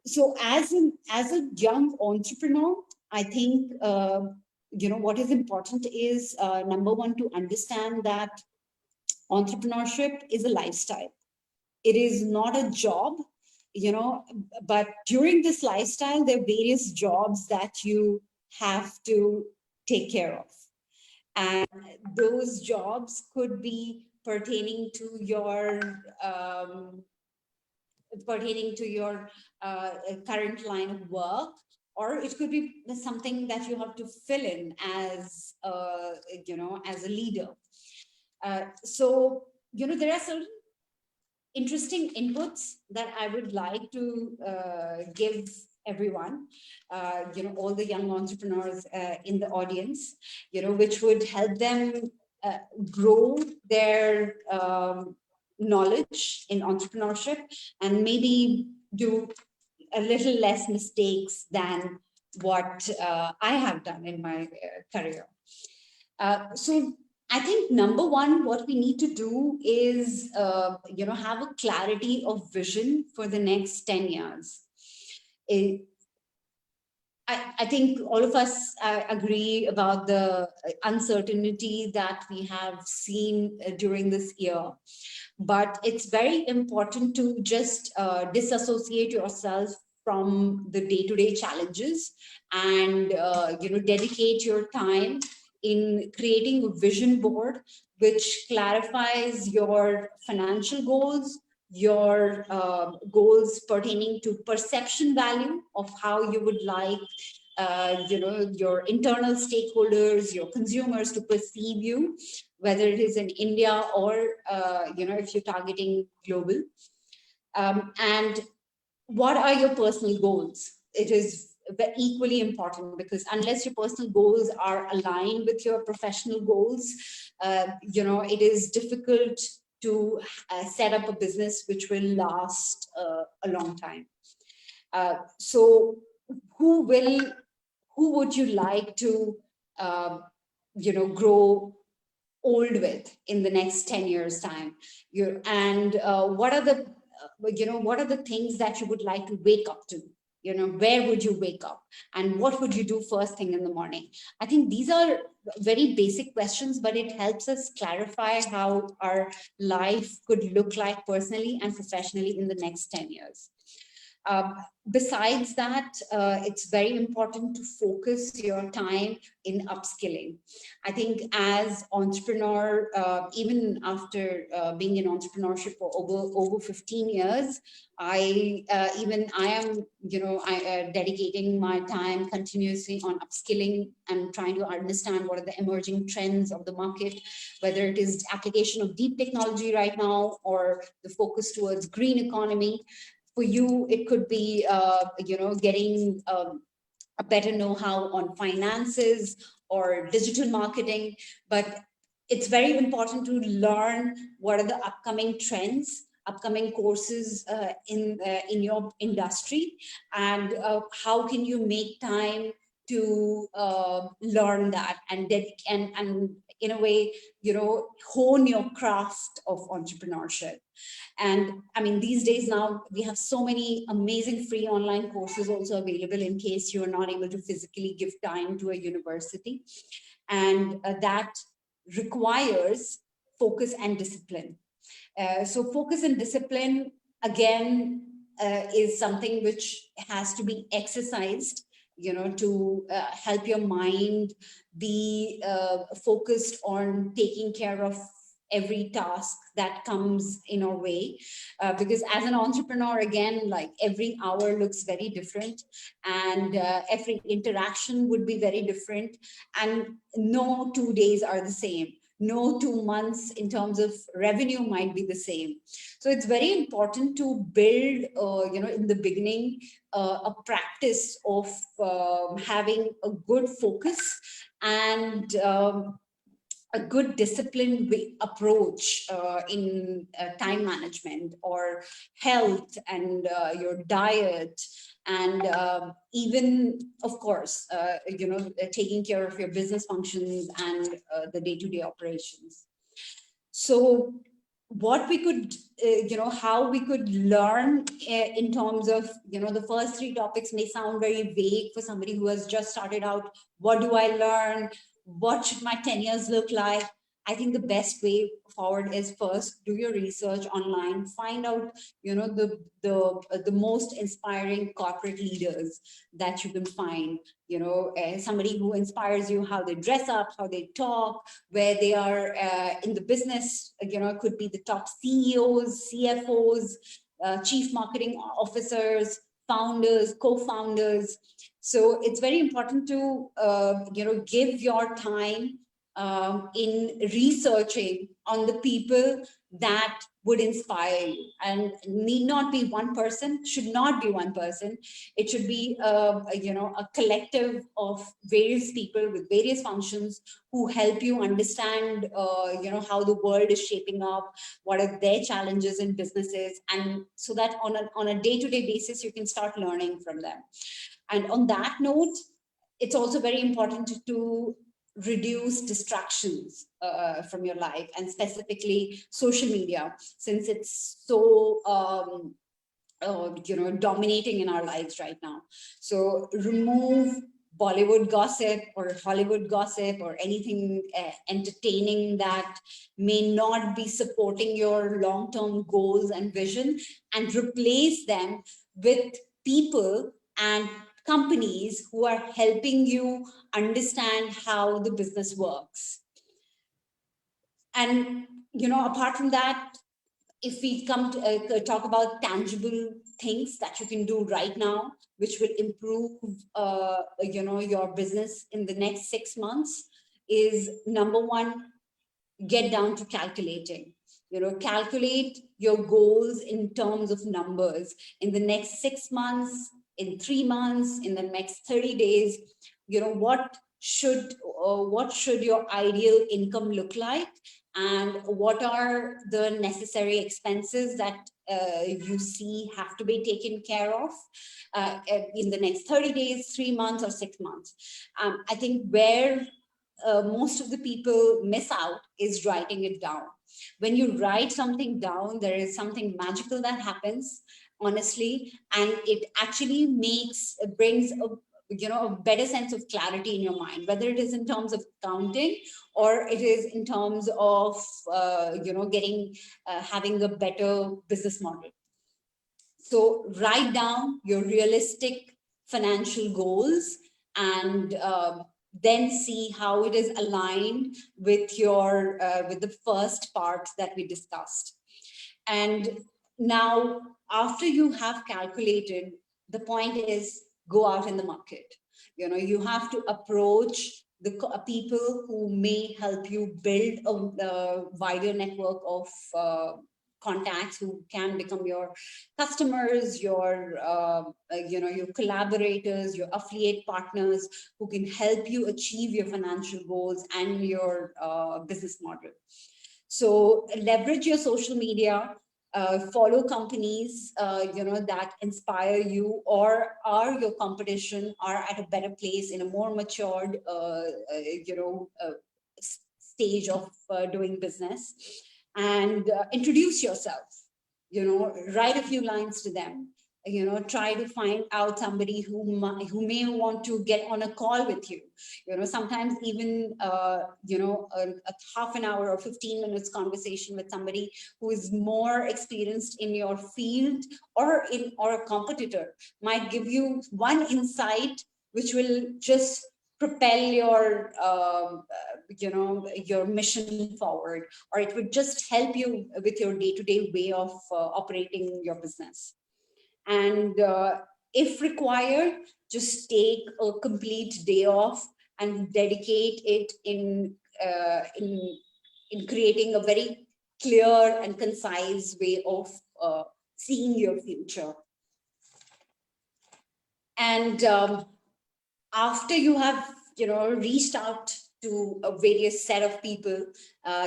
[SPEAKER 11] So as a young entrepreneur, I think, what is important is, number one, to understand that entrepreneurship is a lifestyle. It is not a job, but during this lifestyle, there are various jobs that you have to take care of. And those jobs could be pertaining to your current line of work, or it could be something that you have to fill in as as a leader. So there are certain interesting inputs that I would like to give everyone, all the young entrepreneurs in the audience, which would help them grow their knowledge in entrepreneurship and maybe do a little less mistakes than what I have done in my career. So I think number one, what we need to do is, have a clarity of vision for the next 10 years. I think all of us agree about the uncertainty that we have seen during this year. But it's very important to just disassociate yourself from the day-to-day challenges and, dedicate your time in creating a vision board which clarifies your financial goals, your goals pertaining to perception value of how you would like your internal stakeholders, your consumers to perceive you, whether it is in India or if you're targeting global. And what are your personal goals? It is equally important, because unless your personal goals are aligned with your professional goals, it is difficult to set up a business which will last a long time. So who would you like to grow old with in the next 10 years time? What are the things that you would like to wake up to? Where would you wake up and what would you do first thing in the morning? I think these are very basic questions, but it helps us clarify how our life could look like personally and professionally in the next 10 years. Besides that, it's very important to focus your time in upskilling. I think as entrepreneur, even after being in entrepreneurship for over 15 years, I am dedicating my time continuously on upskilling and trying to understand what are the emerging trends of the market, whether it is application of deep technology right now or the focus towards green economy. For you, it could be, getting a better know-how on finances or digital marketing. But it's very important to learn what are the upcoming trends, upcoming courses in your industry, and how can you make time to learn that and in a way, hone your craft of entrepreneurship. And I mean, these days now, we have so many amazing free online courses also available in case you're not able to physically give time to a university. And that requires focus and discipline. So focus and discipline, again, is something which has to be exercised, to help your mind be focused on taking care of every task that comes in our way, because as an entrepreneur, again, like every hour looks very different, and every interaction would be very different, and no 2 days are the same. No 2 months in terms of revenue might be the same. So it's very important to build, in the beginning, a practice of having a good focus and a good disciplined approach in time management or health and your diet, and even, of course, taking care of your business functions and the day-to-day operations. So what we could, how we could learn in terms of, the first 3 topics may sound very vague for somebody who has just started out. What do I learn? What should my 10 years look like? I think the best way forward is first do your research online, find out, the most inspiring corporate leaders that you can find, somebody who inspires you, how they dress up, how they talk, where they are in the business, it could be the top CEOs, CFOs, chief marketing officers, founders, co-founders. So it's very important to, give your time in researching on the people that would inspire you, and need not be one person, should not be one person. It should be a collective of various people with various functions who help you understand how the world is shaping up, what are their challenges in businesses, and so that on a day-to-day basis you can start learning from them. And on that note, it's also very important to reduce distractions from your life, and specifically social media, since it's so dominating in our lives right now. So remove Bollywood gossip or Hollywood gossip or anything entertaining that may not be supporting your long-term goals and vision, and replace them with people and companies who are helping you understand how the business works. And, apart from that, if we come to talk about tangible things that you can do right now, which will improve, your business in the next 6 months, is number 1, get down to calculating. Calculate your goals in terms of numbers in the next 6 months, in 3 months, in the next 30 days. What should your ideal income look like, and what are the necessary expenses that you see have to be taken care of in the next 30 days, 3 months, or 6 months. I think where most of the people miss out is writing it down. When you write something down, there is something magical that happens, honestly, and it actually brings a better sense of clarity in your mind, whether it is in terms of counting or it is in terms of having a better business model. So write down your realistic financial goals, and then see how it is aligned with your with the first part that we discussed. And now, after you have calculated, the point is go out in the market. You have to approach the people who may help you build a wider network of contacts who can become your customers, your collaborators, your affiliate partners, who can help you achieve your financial goals and your business model. So leverage your social media, follow companies, that inspire you or are your competition, are at a better place in a more matured, stage of doing business. And introduce yourself, write a few lines to them, try to find out somebody who may want to get on a call with you. Sometimes even, a half an hour or 15 minutes conversation with somebody who is more experienced in your field or a competitor might give you one insight, which will just propel your your mission forward, or it would just help you with your day-to-day way of operating your business. And if required, just take a complete day off and dedicate it in creating a very clear and concise way of seeing your future. And after you have reached out to a various set of people,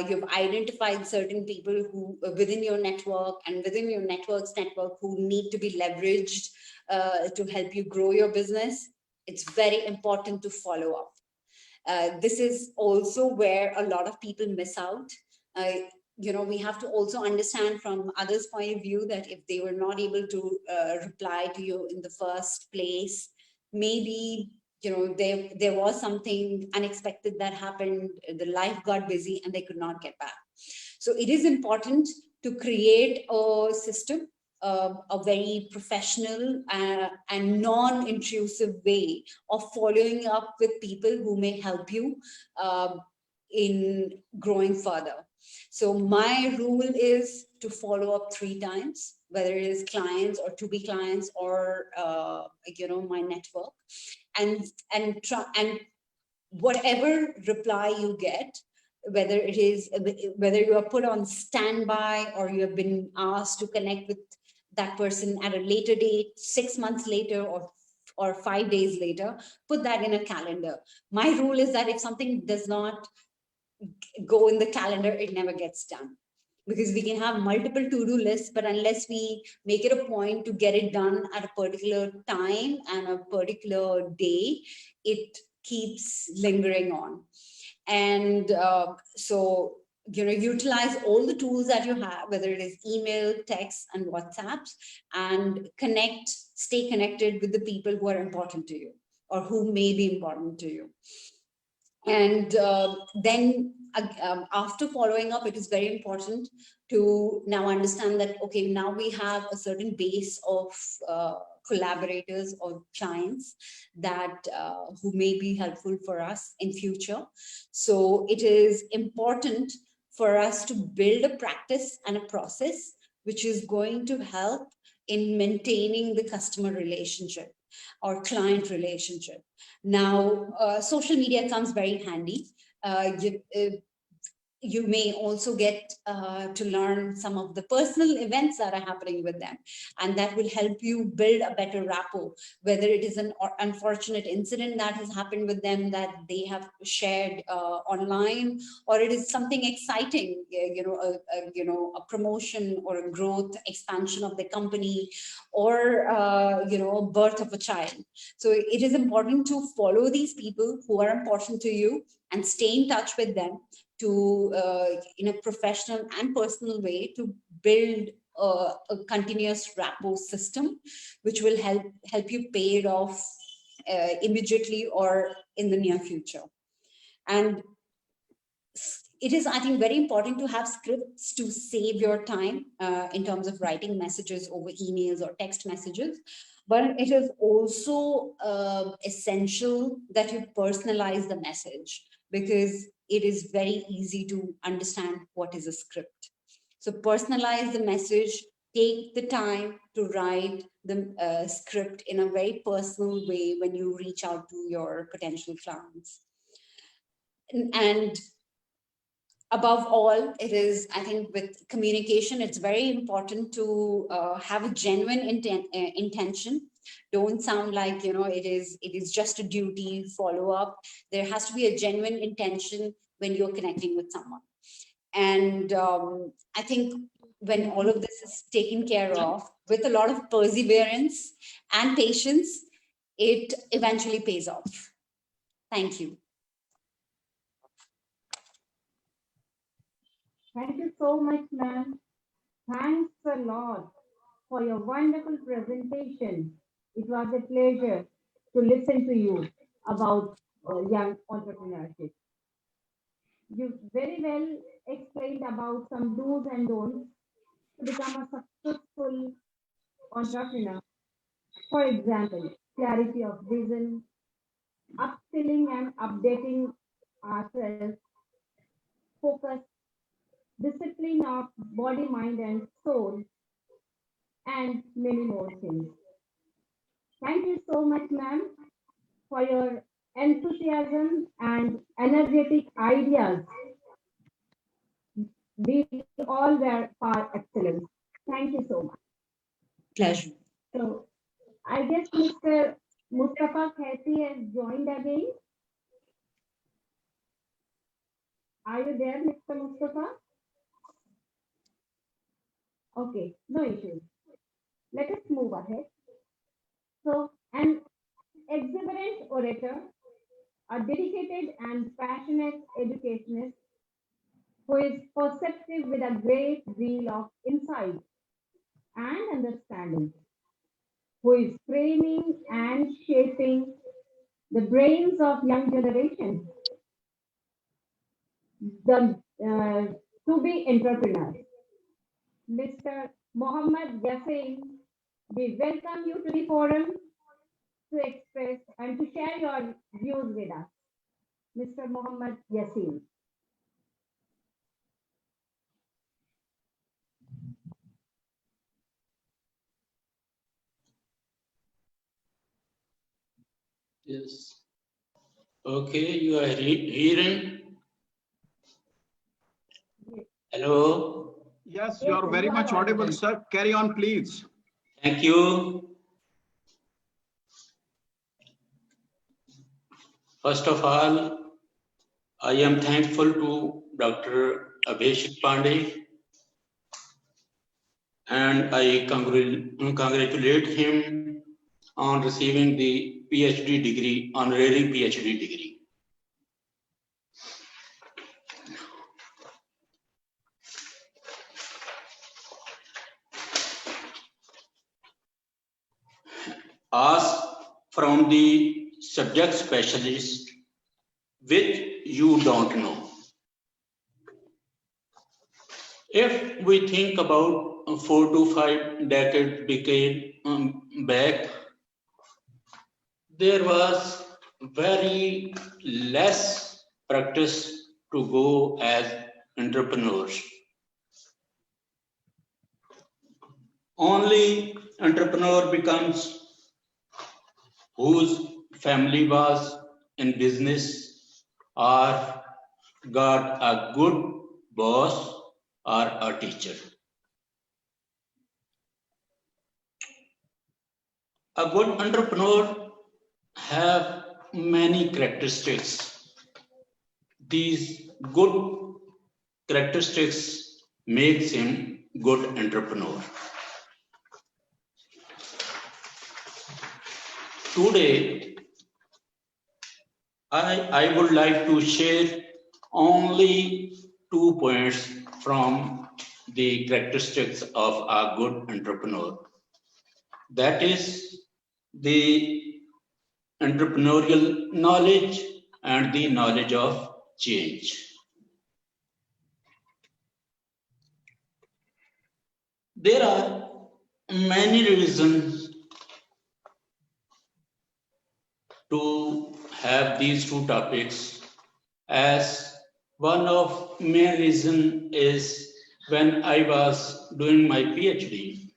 [SPEAKER 11] you've identified certain people who within your network and within your network who need to be leveraged to help you grow your business, it's very important to follow up. This is also where a lot of people miss out. We have to also understand from others' point of view that if they were not able to reply to you in the first place, maybe there was something unexpected that happened, the life got busy and they could not get back. So it is important to create a system, a very professional and non-intrusive way of following up with people who may help you in growing further. So my rule is to follow up 3 times, whether it is clients or to be clients or my network, and whatever reply you get, whether you are put on standby or you have been asked to connect with that person at a later date, 6 months later or 5 days later, put that in a calendar. My rule is that if something does not go in the calendar, it never gets done. Because we can have multiple to-do lists, but unless we make it a point to get it done at a particular time and a particular day, it keeps lingering on. And so, utilize all the tools that you have, whether it is email, text, and WhatsApps, and stay connected with the people who are important to you or who may be important to you. And then after following up, it is very important to now understand that, okay, now we have a certain base of collaborators or clients that who may be helpful for us in future. So it is important for us to build a practice and a process which is going to help in maintaining the customer relationship or client relationship. Now, social media comes very handy. You may also get to learn some of the personal events that are happening with them, and that will help you build a better rapport, whether it is an unfortunate incident that has happened with them that they have shared online, or it is something exciting, a promotion or a growth expansion of the company, or birth of a child. So it is important to follow these people who are important to you and stay in touch with them to in a professional and personal way to build a continuous rapport system, which will help you pay it off immediately or in the near future. And it is, I think, very important to have scripts to save your time in terms of writing messages over emails or text messages. But it is also essential that you personalize the message, because it is very easy to understand what is a script. So personalize the message, take the time to write the script in a very personal way when you reach out to your potential clients. And above all, it is, I think, with communication, it's very important to have a genuine intention. Don't sound like, it is just a duty follow up. There has to be a genuine intention when you're connecting with someone. And I think when all of this is taken care of with a lot of perseverance and patience, it eventually pays off. Thank you.
[SPEAKER 4] Thank you so much, ma'am. Thanks a lot for your wonderful presentation. It was a pleasure to listen to you about young entrepreneurship. You very well explained about some do's and don'ts to become a successful entrepreneur. For example, clarity of vision, upskilling and updating ourselves, focus, discipline of body, mind, and soul, and many more things. Thank you so much, ma'am, for your enthusiasm and energetic ideas. These all were par excellence. Thank you so much.
[SPEAKER 11] Pleasure.
[SPEAKER 4] So I guess Mr. Mustafa Khaiti has joined again. Are you there, Mr. Mustafa? Okay, no issues. Let us move ahead. So, an exuberant orator, a dedicated and passionate educationist who is perceptive with a great deal of insight and understanding, who is framing and shaping the brains of young generation, the to-be entrepreneurs. Mr. Mohammad Yassin, we welcome you to the forum to express and to share your views with us. Mr. Mohammad Yassin.
[SPEAKER 12] Yes. Okay, you are hearing? Hello?
[SPEAKER 6] Yes, you are very much audible, sir. Carry on, please.
[SPEAKER 12] Thank you. First of all, I am thankful to Dr. Abhishek Pandey, and I congratulate him on receiving the PhD degree, honorary PhD degree. Ask from the subject specialist which you don't know. If we think about 4 to 5 decade back, there was very less practice to go as entrepreneurs. Only entrepreneur becomes whose family was in business or got a good boss or a teacher. A good entrepreneur have many characteristics. These good characteristics makes him good entrepreneur. Today, I would like to share only 2 points from the characteristics of a good entrepreneur. That is the entrepreneurial knowledge and the knowledge of change. There are many reasons to have these two topics, as one of main reason is when I was doing my PhD,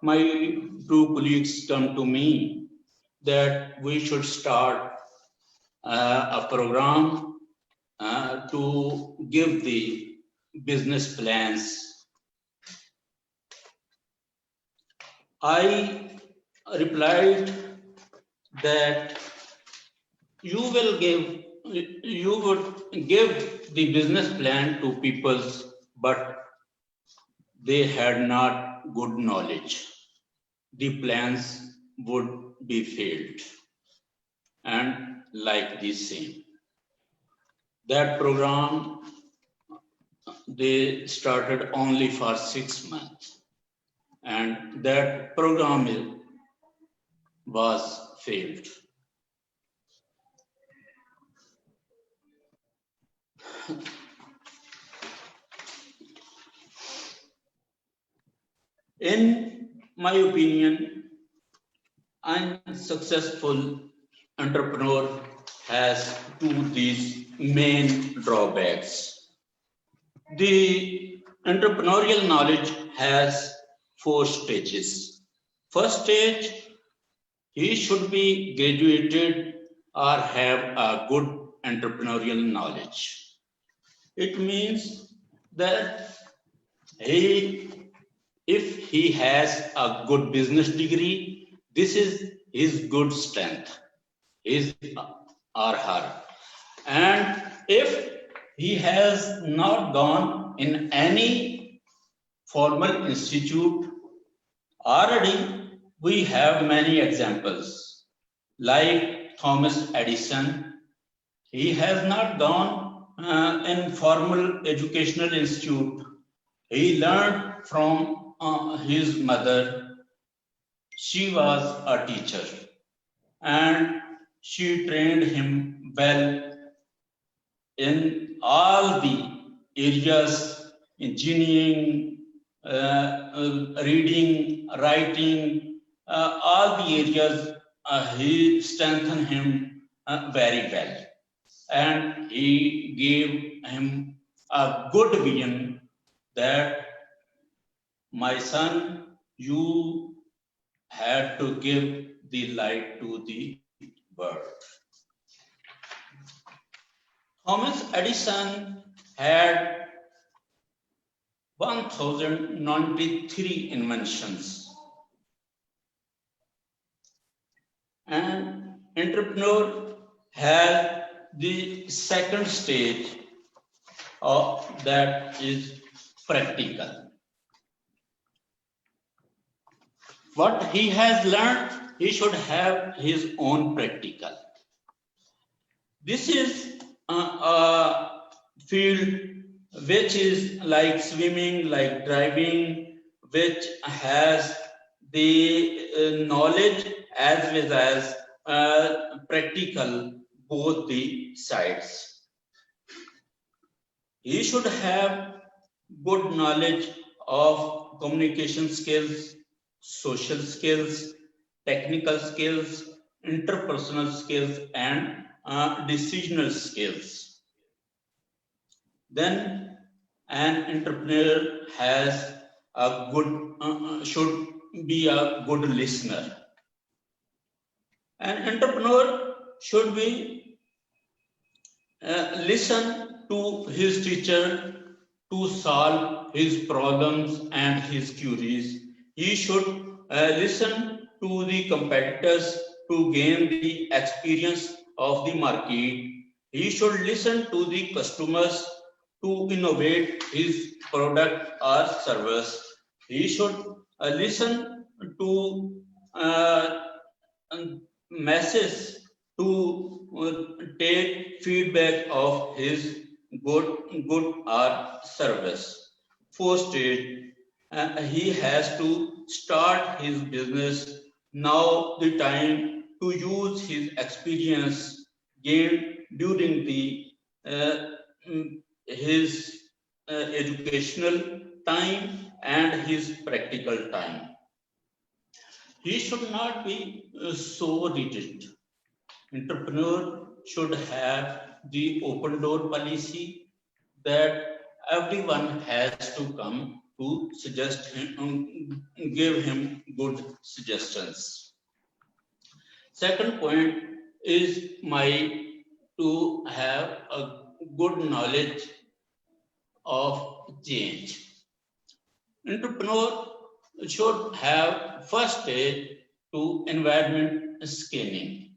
[SPEAKER 12] my 2 colleagues come to me that we should start a program to give the business plans. I replied that you would give the business plan to people, but they had not good knowledge. The plans would be failed. And like the same. That program, they started only for 6 months. And that program was failed. In my opinion, unsuccessful entrepreneur has these main drawbacks. The entrepreneurial knowledge has 4 stages. First stage, he should be graduated or have a good entrepreneurial knowledge. It means that if he has a good business degree, this is his good strength, his or her. And if he has not gone in any formal institute, already we have many examples, like Thomas Edison. He has not gone in formal educational institute. He learned from his mother. She was a teacher and she trained him well in all the areas, engineering, reading, writing, all the areas. He strengthened him very well, and he gave him a good vision that, my son, you had to give the light to the world. Thomas Edison had 1093 inventions. And entrepreneur has the second stage that is practical. What he has learned, he should have his own practical. This is a field which is like swimming, like driving, which has the knowledge as well as practical, both the sides. He should have good knowledge of communication skills, social skills, technical skills, interpersonal skills, and decisional skills. Then an entrepreneur has a good, should be a good listener. An entrepreneur should be listen to his teacher to solve his problems and his queries. He should listen to the competitors to gain the experience of the market. He should listen to the customers to innovate his product or service. He should listen to messages to take feedback of his good or service. Fourth stage, he has to start his business. Now the time to use his experience gained during the his educational time and his practical time. He should not be so rigid. Entrepreneur should have the open door policy that everyone has to come to suggest him, give him good suggestions. Second point is to have a good knowledge of change. Entrepreneur should have first stage to environment scanning.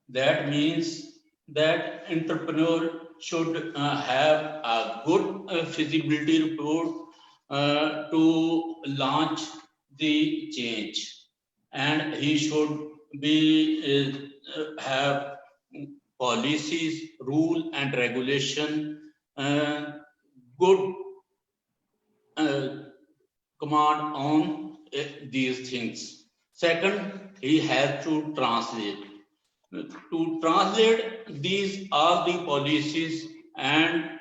[SPEAKER 12] That means that entrepreneur should have a good feasibility report to launch the change, and he should be have policies, rule and regulation, good command on these things. Second, he has to translate. To translate these are the policies and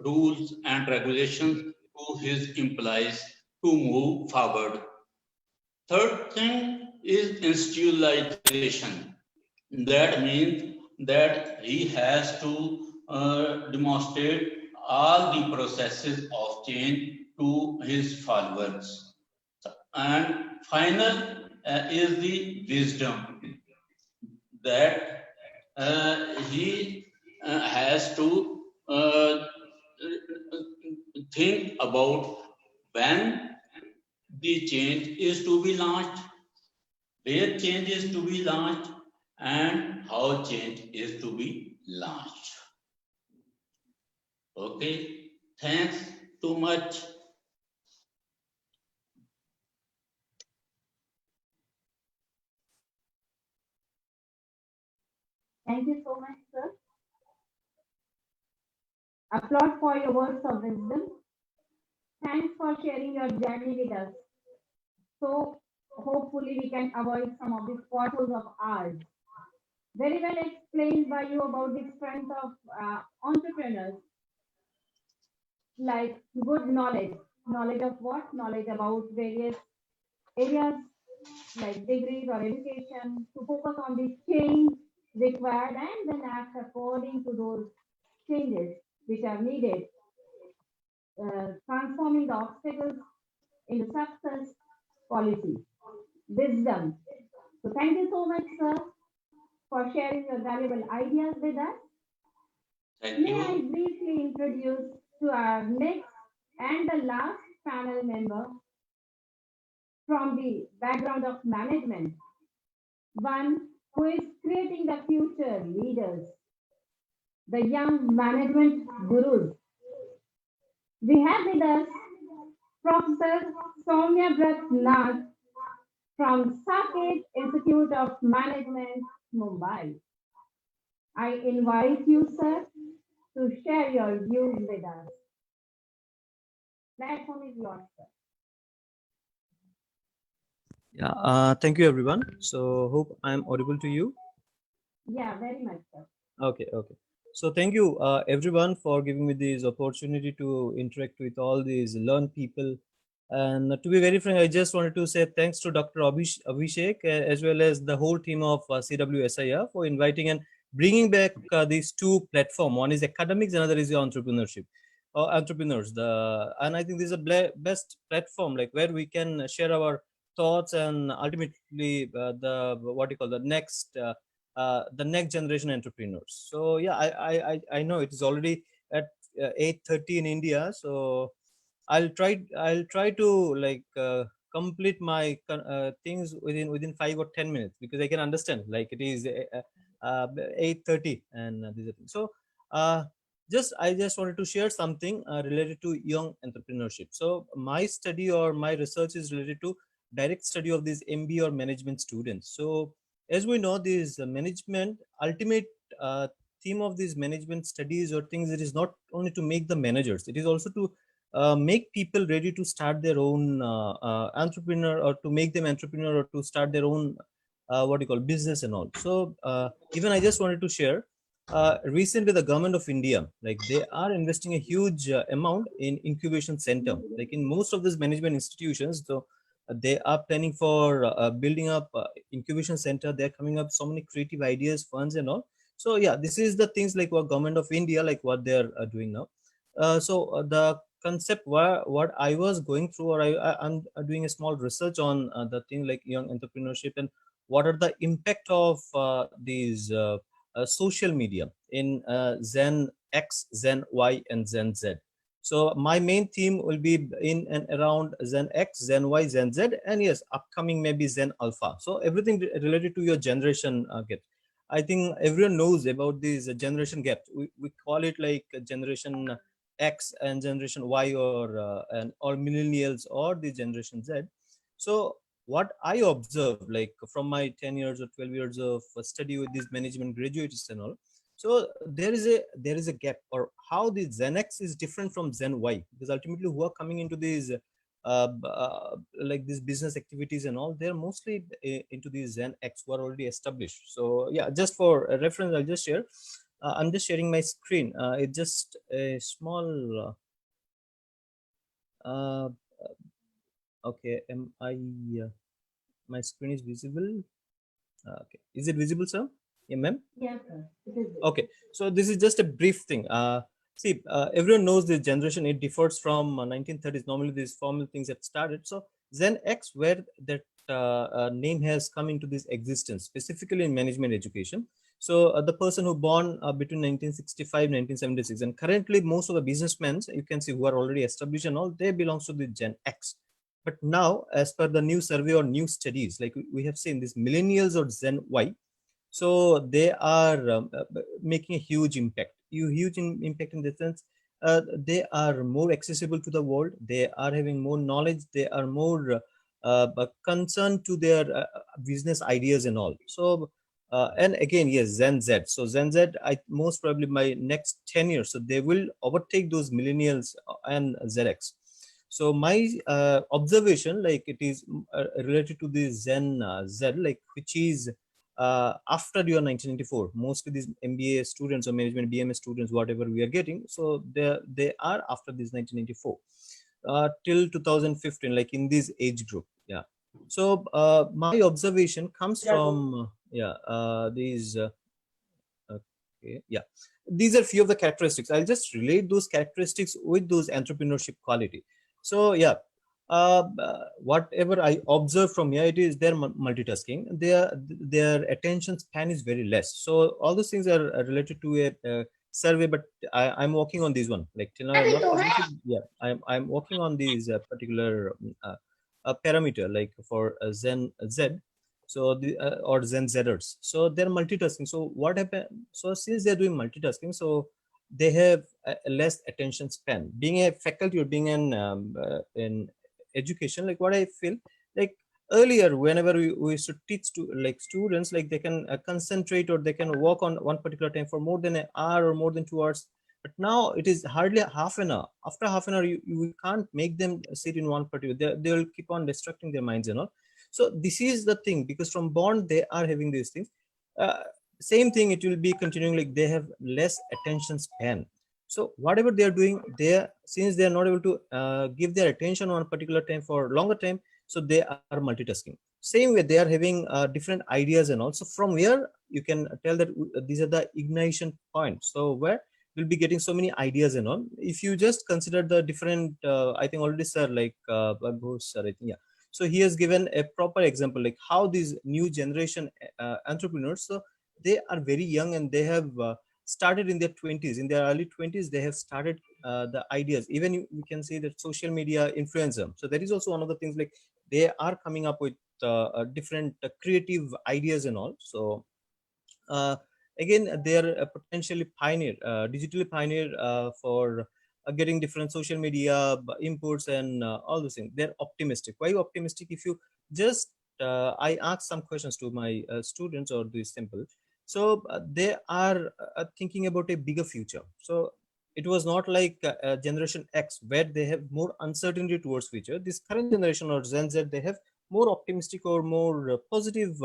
[SPEAKER 12] rules and regulations to his employees to move forward. Third thing is institutionalization. That means that he has to demonstrate all the processes of change to his followers. And final is the wisdom that he has to think about when the change is to be launched, where change is to be launched, and how change is to be launched. Okay, thanks too much.
[SPEAKER 4] Thank you so much, sir. Applaud for your words of wisdom. Thanks for sharing your journey with us. So hopefully we can avoid some of these potholes of ours. Very well explained by you about the strength of entrepreneurs, like good knowledge. Knowledge of what? Knowledge about various areas like degrees or education to focus on the change required and then act according to those changes which are needed, transforming the obstacles into success policy. Wisdom. So thank you so much, sir, for sharing your valuable ideas with us.
[SPEAKER 12] Thank
[SPEAKER 4] May I
[SPEAKER 12] you.
[SPEAKER 4] briefly introduce to our next and the last panel member from the background of management, one who is creating the future leaders, the young management gurus. We have with us Professor Soumya Brat Nath from Saket Institute of Management, Mumbai. I invite you, sir, to share your views with us. Platform is yours, sir.
[SPEAKER 13] Yeah, thank you everyone. So hope I'm audible to you.
[SPEAKER 4] Yeah, very much, sir.
[SPEAKER 13] Okay. So thank you everyone for giving me this opportunity to interact with all these learn people. And to be very frank, I just wanted to say thanks to Dr. Abhishek as well as the whole team of CWSIR for inviting and bringing back these two platforms. One is academics, another is the entrepreneurship. Entrepreneurs. And I think this is a best platform, like where we can share our thoughts and ultimately the next generation entrepreneurs. So yeah, I know it is already at 8:30 in India, so I'll try to like complete my things within 5 or 10 minutes, because I can understand like it is 8:30 and these are things. So I just wanted to share something related to young entrepreneurship. So my study or my research is related to direct study of these MBA or management students. So as we know, this management ultimate theme of these management studies or things, it is not only to make the managers, it is also to make people ready to start their own entrepreneur, or to make them entrepreneur, or to start their own business and all. So even I just wanted to share recently the government of India, like they are investing a huge amount in incubation center, like in most of these management institutions. So they are planning for building up incubation center. They're coming up so many creative ideas, funds and all. So yeah, this is the things like what government of India, like what they're doing now. So the concept what I was going through, or I'm doing a small research on the thing like young entrepreneurship, and what are the impact of these social media in Zen X, Zen Y, and Zen Z. So my main theme will be in and around Zen X, Zen Y, Zen Z, and yes, upcoming maybe Zen Alpha. So everything related to your generation gap. I think everyone knows about this generation gap. We call it like generation X and generation Y, or millennials, or the generation Z. So what I observe, like from my 10 years or 12 years of study with these management graduates and all, so there is a gap, or how the Zen X is different from Zen Y, because ultimately who are coming into these like these business activities and all, they're mostly into these Zen X who are already established. So yeah, just for a reference, I'll just share. I'm just sharing my screen. It's just a small. Okay, am I? My screen is visible. Okay, is it visible, sir? Yeah, ma'am?
[SPEAKER 4] Yes, sir. It is.
[SPEAKER 13] Okay, so this is just a brief thing. See, everyone knows this generation, it differs from 1930s. Normally these formal things have started. So Gen X, where that name has come into this existence, specifically in management education. So the person who born between 1965, 1976, and currently most of the businessmen, you can see, who are already established and all, they belongs to the Gen X. But now, as per the new survey or new studies, like we have seen, these millennials or Gen Y, so they are making a huge impact. Impact in the sense they are more accessible to the world. They are having more knowledge. They are more concerned to their business ideas and all. So and again, yes, Gen Z. So Gen Z, most probably by next 10 years, so they will overtake those millennials and ZX. So my observation, like it is related to the Gen Z, like which is after your 1994, mostly these MBA students or management BMS students, whatever we are getting, so they are after this 1994 till 2015, like in this age group. Yeah. So my observation comes from these. Okay, yeah, these are few of the characteristics. I'll just relate those characteristics with those entrepreneurship quality. So yeah, whatever I observe from here, it is their multitasking. Their attention span is very less. So all those things are related to a survey, but I'm working on this one. Like till now, I'm not able to, yeah, I'm working on these particular parameter, like for Gen Z. So the or Gen Zers. So they're multitasking. So what happened? So since they're doing multitasking, so they have a less attention span. Being a faculty or being in education, like what I feel, like earlier whenever we used to teach to like students, like they can concentrate or they can work on one particular time for more than an hour or more than 2 hours. But now it is hardly half an hour. After half an hour, you can't make them sit in one particular. They will keep on distracting their minds and all. So this is the thing, because from born they are having these things. Same thing, it will be continuing, like they have less attention span. So whatever they are doing, since they are not able to give their attention on a particular time for longer time, so they are multitasking. Same way, they are having different ideas and also from where you can tell that these are the ignition points. So where we'll be getting so many ideas and all. If you just consider the different, I think already sir, like Ghosh sir, I think, yeah. So he has given a proper example, like how these new generation entrepreneurs, so they are very young and they have started in their 20s, in their early 20s, they have started the ideas. Even you can say that social media influencer. So that is also one of the things, like they are coming up with different creative ideas and all. So again, they are potentially pioneer, digitally pioneer for getting different social media inputs and all those things. They're optimistic. Why optimistic? If you just I ask some questions to my students or this simple. So they are thinking about a bigger future. So it was not like generation X where they have more uncertainty towards future. This current generation or Gen Z, they have more optimistic or more positive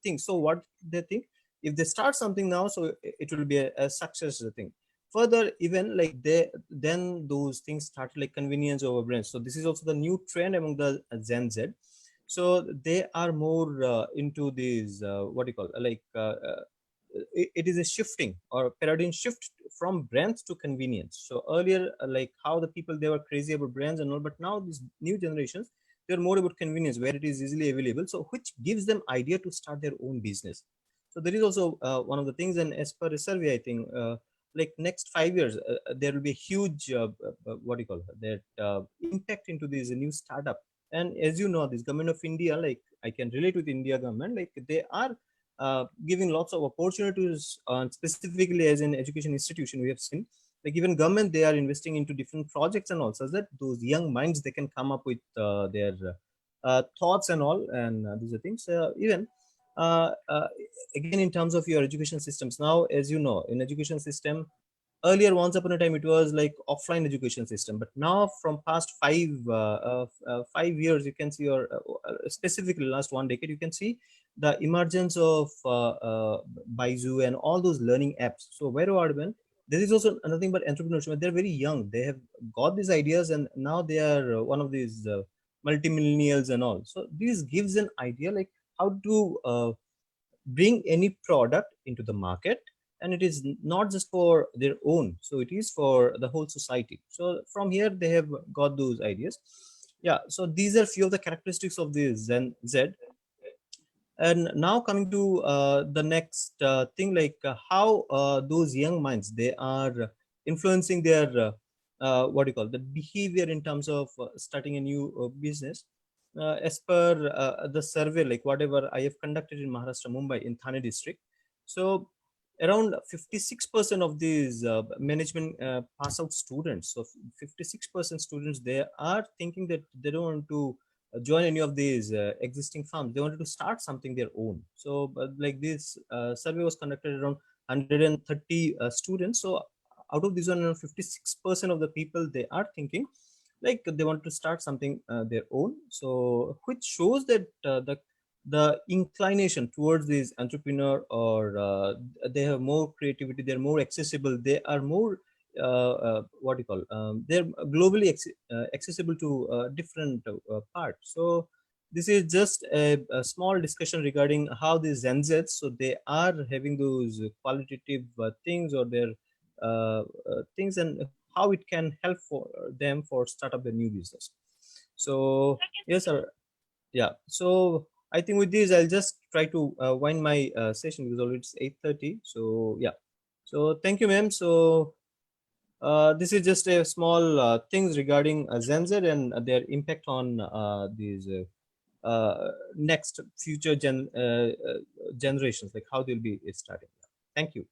[SPEAKER 13] things. So what they think, if they start something now, so it will be a success thing. Further, even like then those things started like convenience over brands. So this is also the new trend among the Gen Z. So they are more into these what do you call like it is a shifting or paradigm shift from brands to convenience. So earlier, like how the people, they were crazy about brands and all, but now these new generations, they're more about convenience, where it is easily available. So which gives them idea to start their own business. So there is also one of the things, and as per a survey, I think like next 5 years, there will be a huge what do you call that impact into this new startup. And as you know, this government of India, like I can relate with India government, like they are giving lots of opportunities, specifically as an education institution. We have seen, like even government, they are investing into different projects and all, so that those young minds, they can come up with their thoughts and all, and these are things. Even again, in terms of your education systems, now, as you know, in education system, earlier, once upon a time, it was like offline education system, but now from past 5 years, you can see, or specifically last 1 decade, you can see the emergence of Baizu and all those learning apps. So where are when there is also nothing but entrepreneurship. They're very young, they have got these ideas, and now they are one of these multimillennials and all. So this gives an idea like how to bring any product into the market, and it is not just for their own, so it is for the whole society. So from here they have got those ideas. Yeah, so these are few of the characteristics of the Gen Z. And now coming to the next thing, like how those young minds, they are influencing their what do you call, the behavior in terms of starting a new business. As per the survey, like whatever I have conducted in Maharashtra, Mumbai, in Thane district, so around 56% of these management pass out students, so 56% students, they are thinking that they don't want to join any of these existing firms. They wanted to start something their own. So like this survey was conducted around 130 students. So out of these 156% of the people, they are thinking like they want to start something their own. So which shows that the inclination towards this entrepreneur, or they have more creativity, they're more accessible, they are more what do you call, they're globally accessible to different parts. So this is just a small discussion regarding how these Gen Zs, so they are having those qualitative things, or their things, and how it can help for them for start up a new business. So yes sir. Yeah, so I think with this I'll just try to wind my session, because already it's 8:30. So yeah, so thank you ma'am. So this is just a small things regarding Gen Z and their impact on these next future generations, like how they'll be starting. Thank you.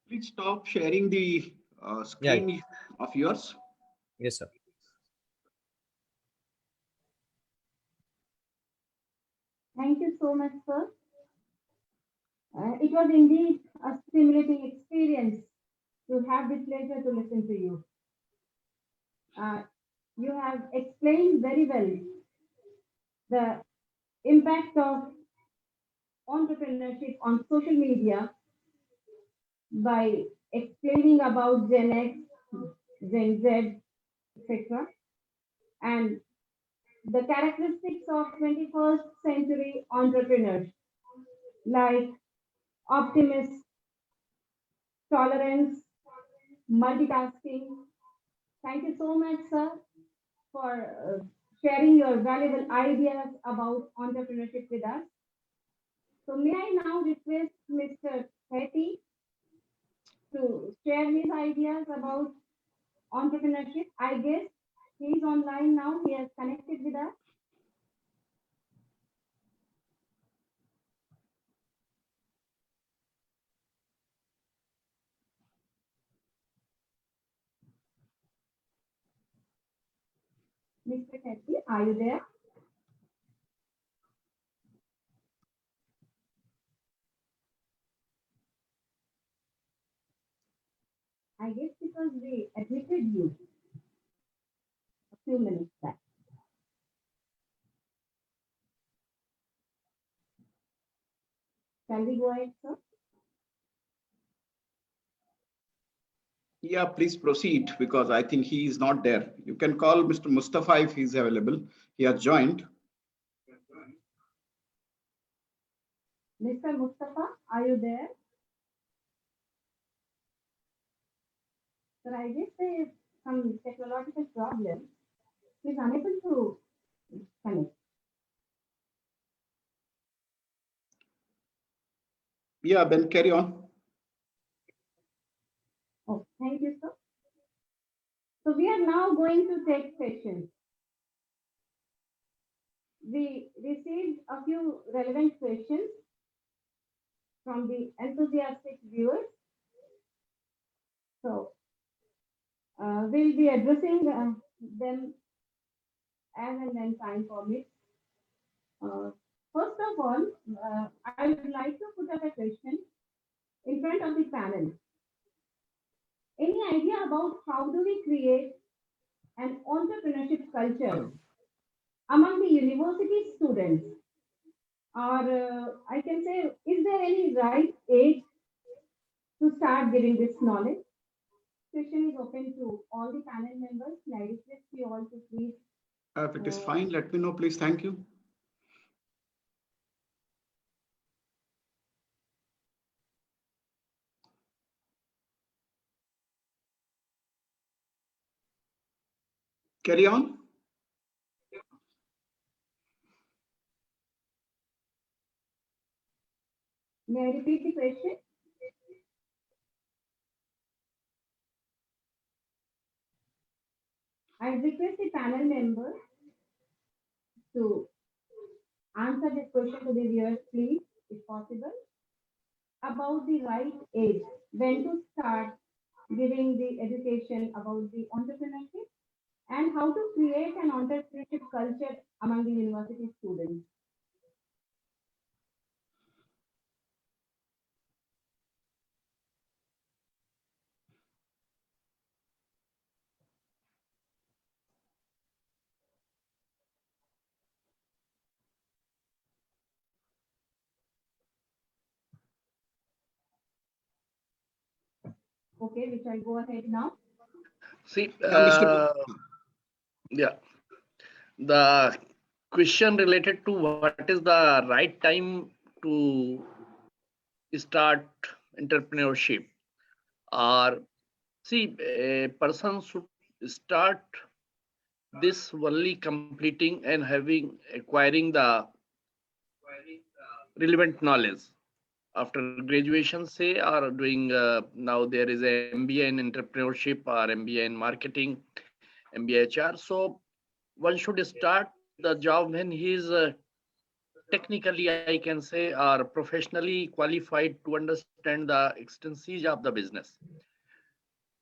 [SPEAKER 6] Please stop sharing the screen of yours.
[SPEAKER 13] Yes, sir.
[SPEAKER 4] Thank you so much, sir. It was indeed a stimulating experience to have the pleasure to listen to you. You have explained very well the impact of entrepreneurship on social media by explaining about Gen X, Gen Z, etc., and the characteristics of 21st century entrepreneurs, like optimism, tolerance, multitasking. Thank you so much, sir, for sharing your valuable ideas about entrepreneurship with us. So may I now request Mr. Hetty to share his ideas about entrepreneurship. I guess he's online now. He has connected with us. Mr. Hetty, are you there? I guess because we admitted you a few minutes back. Shall we go ahead, sir?
[SPEAKER 6] Yeah, please proceed, because I think he is not there. You can call Mr. Mustafa if he's available. He has joined.
[SPEAKER 4] Mr. Mustafa, are you there? Sir, I guess there is some technological problem. He's unable to connect.
[SPEAKER 6] Yeah, then carry on.
[SPEAKER 4] Oh, thank you, sir. So we are now going to take questions. We received a few relevant questions from the enthusiastic viewers. So we'll be addressing them as and when time permits. First of all, I would like to put up a question in front of the panel. Any idea about how do we create an entrepreneurship culture among the university students? Or I can say, is there any right age to start giving this knowledge? Question is open to all the panel members. I request you all to please.
[SPEAKER 6] If it is fine, let me know, please. Thank you. Carry on.
[SPEAKER 4] May I repeat the question? I request the panel members to answer this question to the viewers, please, if possible, about the right age, when to start giving the education about the entrepreneurship and how to create an entrepreneurship culture among the university students. Okay, which I'll go ahead now.
[SPEAKER 9] See,
[SPEAKER 6] Mr.
[SPEAKER 9] yeah, the question related to what is the right time to start entrepreneurship, or see, a person should start this only completing and acquiring the relevant knowledge after graduation, say, or doing now there is a MBA in entrepreneurship or MBA in marketing, MBA HR. So one should start the job when he is technically, I can say, or professionally qualified to understand the extensive of the business.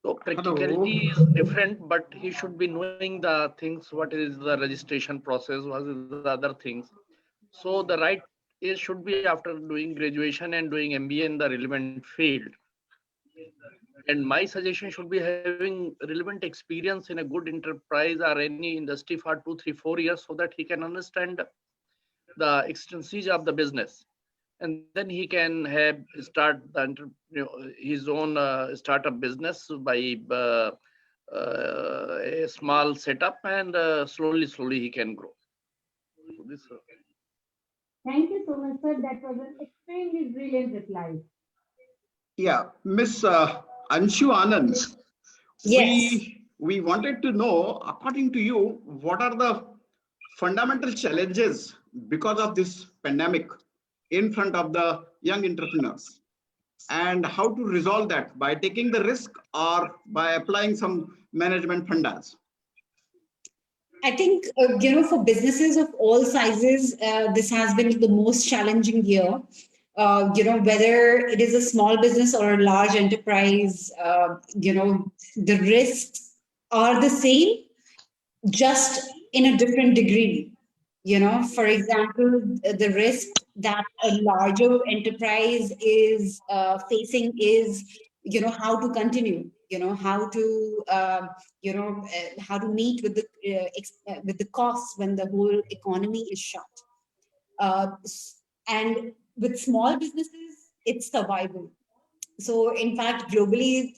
[SPEAKER 9] So practicality is different, but he should be knowing the things, what is the registration process, what is the other things. So the right age should be after doing graduation and doing MBA in the relevant field. And my suggestion should be having relevant experience in a good enterprise or any industry for 2, 3, 4 years, so that he can understand the extensive of the business. And then he can start his own startup business by a small setup, and slowly he can grow. So this,
[SPEAKER 4] Thank you so much, sir. That was an extremely brilliant reply.
[SPEAKER 6] Yeah, Miss Anshu Anand.
[SPEAKER 11] Yes.
[SPEAKER 6] We wanted to know, according to you, what are the fundamental challenges because of this pandemic in front of the young entrepreneurs, and how to resolve that by taking the risk or by applying some management fundas?
[SPEAKER 11] I think, for businesses of all sizes, this has been the most challenging year. Whether it is a small business or a large enterprise, the risks are the same, just in a different degree. For example, the risk that a larger enterprise is facing is, how to continue, how to, how to meet with the costs when the whole economy is shut. And with small businesses, it's survival. So in fact, globally,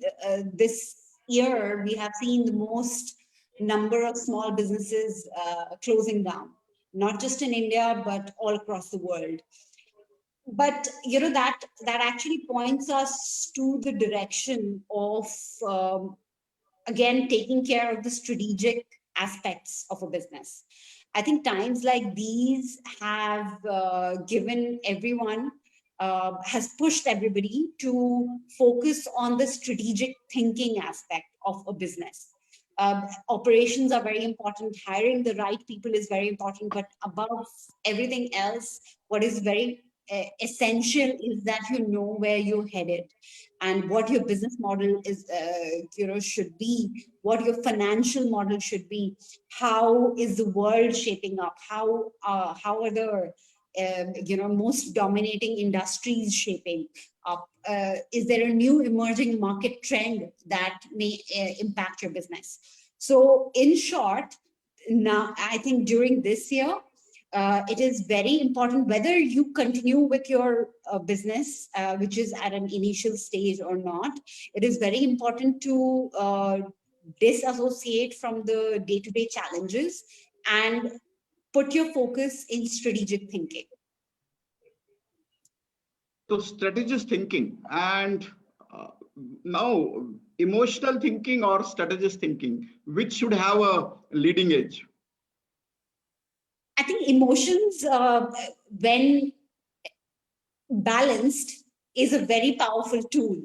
[SPEAKER 11] this year, we have seen the most number of small businesses closing down, not just in India, but all across the world. But that actually points us to the direction of again taking care of the strategic aspects of a business. I think times like these have given everyone, has pushed everybody to focus on the strategic thinking aspect of a business. Operations are very important. Hiring the right people is very important. But above everything else, what is very essential is that you know where you're headed and what your business model is, should be, what your financial model should be, how is the world shaping up, how are the most dominating industries shaping up, is there a new emerging market trend that may impact your business. So in short, now I think during this year, it is very important whether you continue with your business, which is at an initial stage or not. It is very important to disassociate from the day-to-day challenges and put your focus in strategic thinking.
[SPEAKER 6] So strategic thinking, and now emotional thinking or strategist thinking, which should have a leading edge?
[SPEAKER 11] I think emotions, when balanced, is a very powerful tool.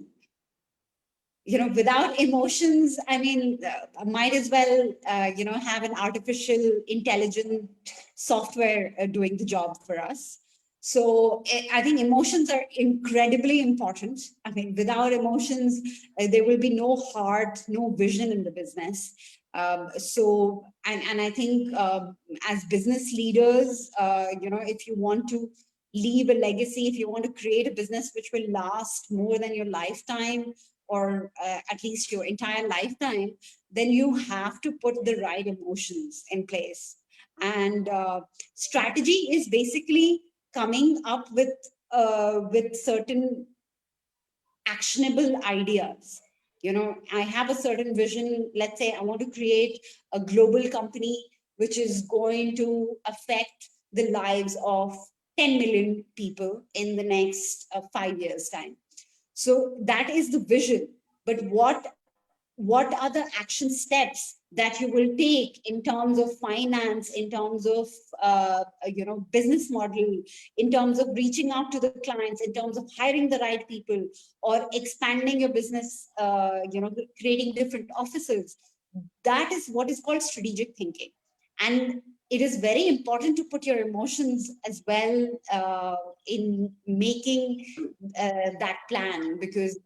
[SPEAKER 11] You know, without emotions, I mean, might as well, you know, have an artificial intelligent software doing the job for us. So I think emotions are incredibly important. I mean, without emotions, there will be no heart, no vision in the business. And I think as business leaders, you know, if you want to leave a legacy, if you want to create a business which will last more than your lifetime, or at least your entire lifetime, then you have to put the right emotions in place. And strategy is basically coming up with certain actionable ideas. You know, I have a certain vision. Let's say I want to create a global company which is going to affect the lives of 10 million people in the next 5 years' time. So that is the vision. But what are the action steps that you will take in terms of finance, in terms of you know, business model, in terms of reaching out to the clients, in terms of hiring the right people, or expanding your business, you know, creating different offices? That is what is called strategic thinking. And it is very important to put your emotions as well in making that plan, because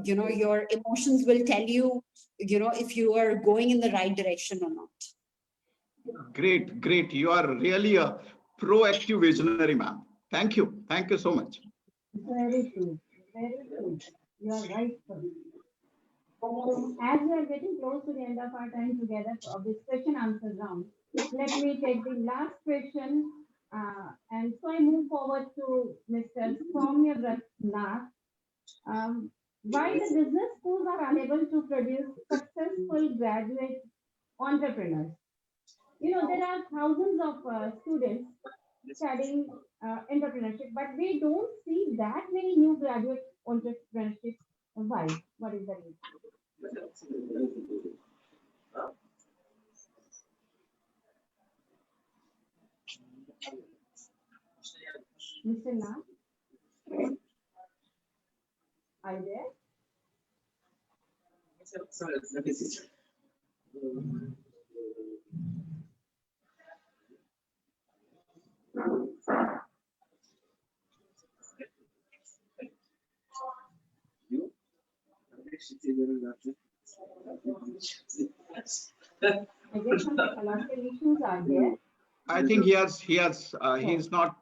[SPEAKER 11] you know, your emotions will tell you, you know, if you are going in the right direction or not.
[SPEAKER 6] Great, great. You are really a proactive visionary, ma'am. Thank you. Thank you so much.
[SPEAKER 4] Very true. Very true. You are right, sir. So as we are getting close to the end of our time together of this question answer round, let me take the last question. And so I move forward to Mr. Soumya Nath. Why the business schools are unable to produce successful graduate entrepreneurs? You know, there are thousands of students studying entrepreneurship, but we don't see that many new graduate entrepreneurship. Why? What is the reason? Mr. Nath? Are you there? I guess some technological issues are there.
[SPEAKER 6] I think he's not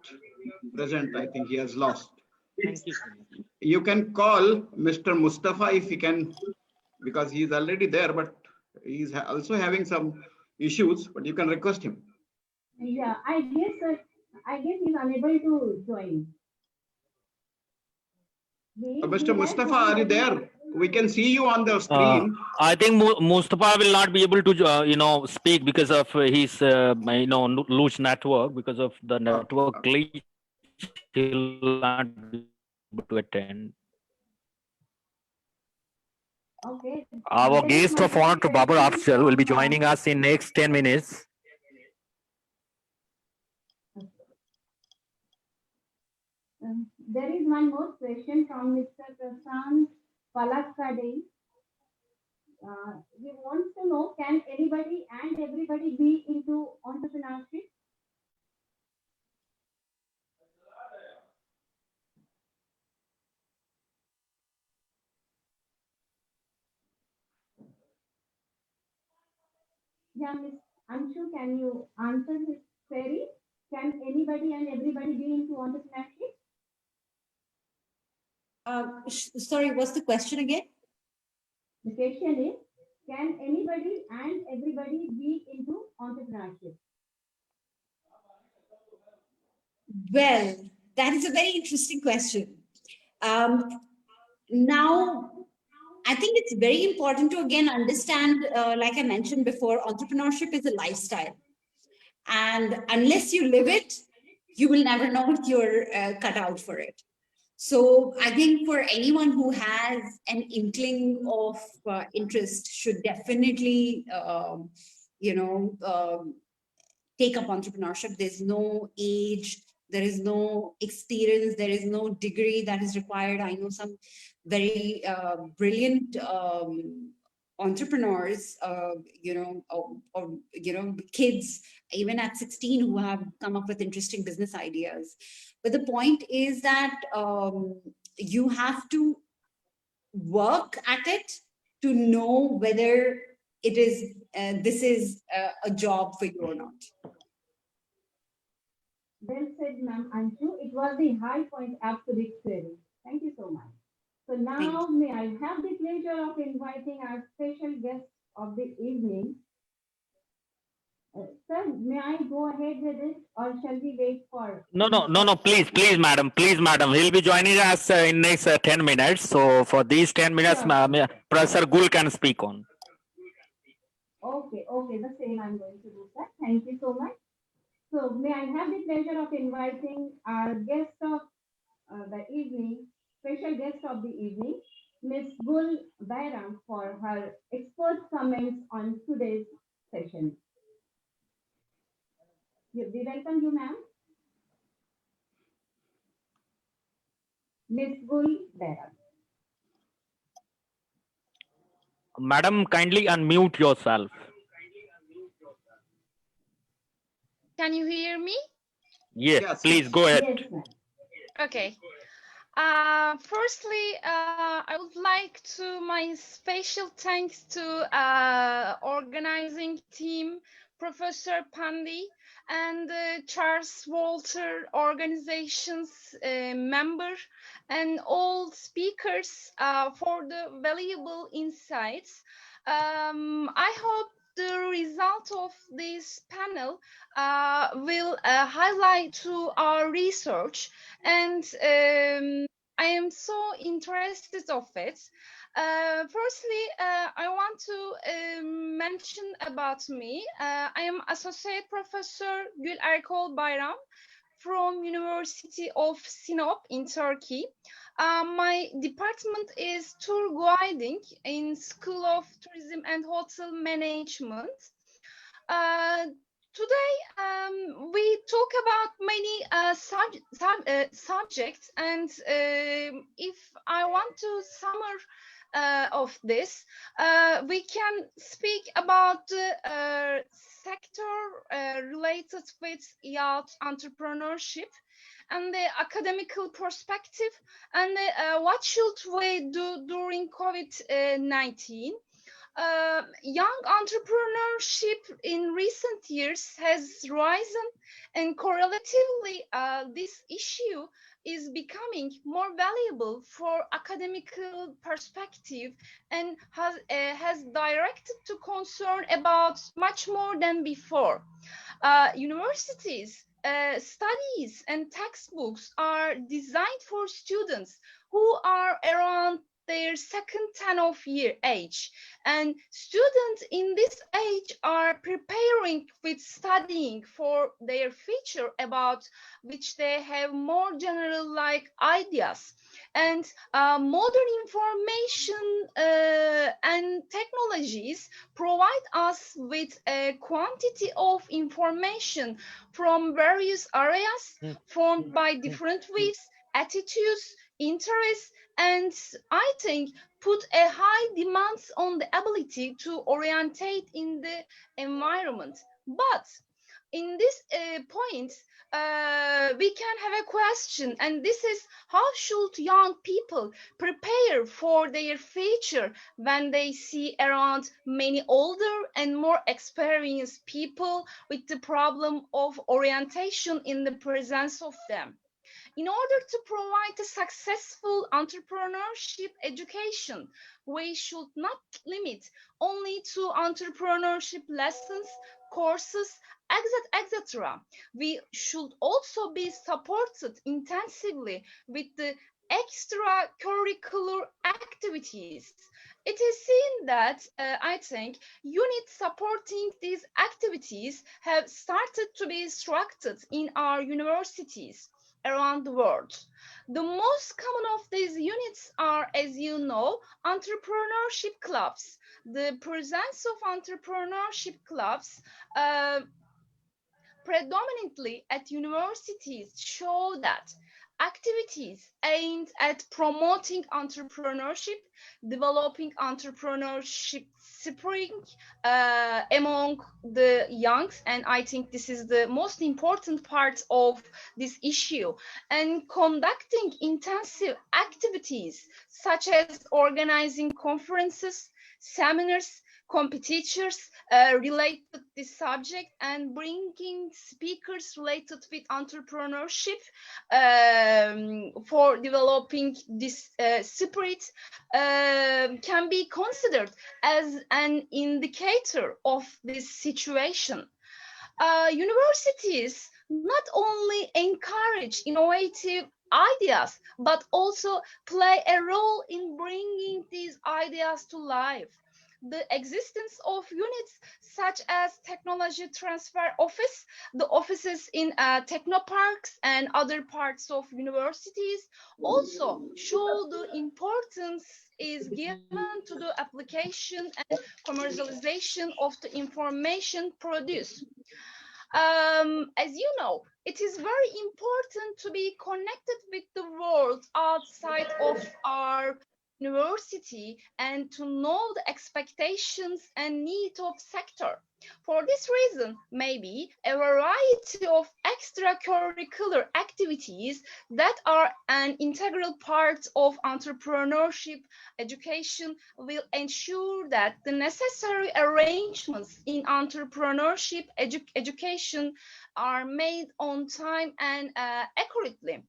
[SPEAKER 6] present. I think he has lost.
[SPEAKER 10] Thank you.
[SPEAKER 6] You can call Mr. Mustafa if he can, because he's already there, but he's also having some issues, but you can request him.
[SPEAKER 4] Yeah, I guess he's unable to join.
[SPEAKER 6] Mr. Mustafa, are you there? We can see you on the screen.
[SPEAKER 10] I think Mustafa will not be able to, you know, speak because of his, you know, loose network. Because of the network glitch, he'll not be able to attend.
[SPEAKER 4] Okay.
[SPEAKER 10] Our guest of honor, Babar Afzal, will be joining us in next 10 minutes.
[SPEAKER 4] There is one more question from Mr. Prashant Palakkade. He wants to know, can anybody and everybody be into entrepreneurship? Yeah, Ms. Anshu, can you answer this query? Can anybody and everybody be into entrepreneurship?
[SPEAKER 11] Sorry, what's the question again?
[SPEAKER 4] The question is, can anybody and everybody be into entrepreneurship?
[SPEAKER 11] Well, that is a very interesting question. Now, I think it's very important to again understand, like I mentioned before, entrepreneurship is a lifestyle. And unless you live it, you will never know if you're cut out for it. So I think for anyone who has an inkling of interest should definitely, take up entrepreneurship. There's no age, there is no experience, there is no degree that is required. I know some very brilliant entrepreneurs, kids even at 16 who have come up with interesting business ideas. But the point is that you have to work at it to know whether it is this is a job for you or not.
[SPEAKER 4] Well said, ma'am Anshu. It was the high point after the query. Thank you so much. So now may I have the pleasure of inviting our special guest of the evening. Sir, may I go ahead with it or shall we wait for?
[SPEAKER 10] No, please, madam. He'll be joining us in next 10 minutes. So for these 10 minutes,
[SPEAKER 4] Sure.
[SPEAKER 10] Professor Gul can speak on.
[SPEAKER 4] Okay, the same I'm going to do, sir. Thank you so much. So may I have the pleasure of inviting our guest of the evening, special guest of the evening, Ms. Gul Bairam for her expert comments on today's session. We welcome you, ma'am. Ms. Gul Bairam.
[SPEAKER 10] Madam, kindly unmute yourself.
[SPEAKER 14] Can you hear me?
[SPEAKER 10] Yes, please go ahead.
[SPEAKER 4] Yes, ma'am.
[SPEAKER 14] Okay. Firstly, I would like to my special thanks to organizing team, Professor Pandey, and Charles Walter organizations member, and all speakers for the valuable insights. I hope the result of this panel will highlight to our research, and I am so interested of it. Firstly, I want to mention about me. I am Associate Professor Gül Erkol Bayram from University of Sinop in Turkey. My department is tour guiding in School of Tourism and Hotel Management. Today, we talk about many subjects, and if I want to summarize of this, we can speak about the sector related with youth entrepreneurship and the academical perspective, and what should we do during COVID-19. Young entrepreneurship in recent years has risen, and correlatively, this issue is becoming more valuable for academical perspective, and has directed to concern about much more than before. Universities, studies and textbooks are designed for students who are around their second 10 of year age, and students in this age are preparing with studying for their future, about which they have more general like ideas. And modern information and technologies provide us with a quantity of information from various areas formed by different ways, attitudes, interests, and I think put a high demands on the ability to orientate in the environment. But in this point, we can have a question, and this is: how should young people prepare for their future when they see around many older and more experienced people with the problem of orientation in the presence of them? In order to provide a successful entrepreneurship education, we should not limit only to entrepreneurship lessons, courses, etc. We should also be supported intensively with the extracurricular activities. It is seen that I think units supporting these activities have started to be structured in our universities. around the world. The most common of these units are, as you know, entrepreneurship clubs. The presence of entrepreneurship clubs predominantly at universities show that activities aimed at promoting entrepreneurship, developing entrepreneurship spirit among the youngs, and I think this is the most important part of this issue, and conducting intensive activities such as organizing conferences, seminars, competitors related to this subject, and bringing speakers related with entrepreneurship for developing this spirit can be considered as an indicator of this situation. Universities not only encourage innovative ideas, but also play a role in bringing these ideas to life. The existence of units such as Technology Transfer Office, the offices in technoparks and other parts of universities also show the importance is given to the application and commercialization of the information produced. As you know, it is very important to be connected with the world outside of our university and to know the expectations and needs of sector. For this reason, maybe a variety of extracurricular activities that are an integral part of entrepreneurship education will ensure that the necessary arrangements in entrepreneurship education are made on time and accurately.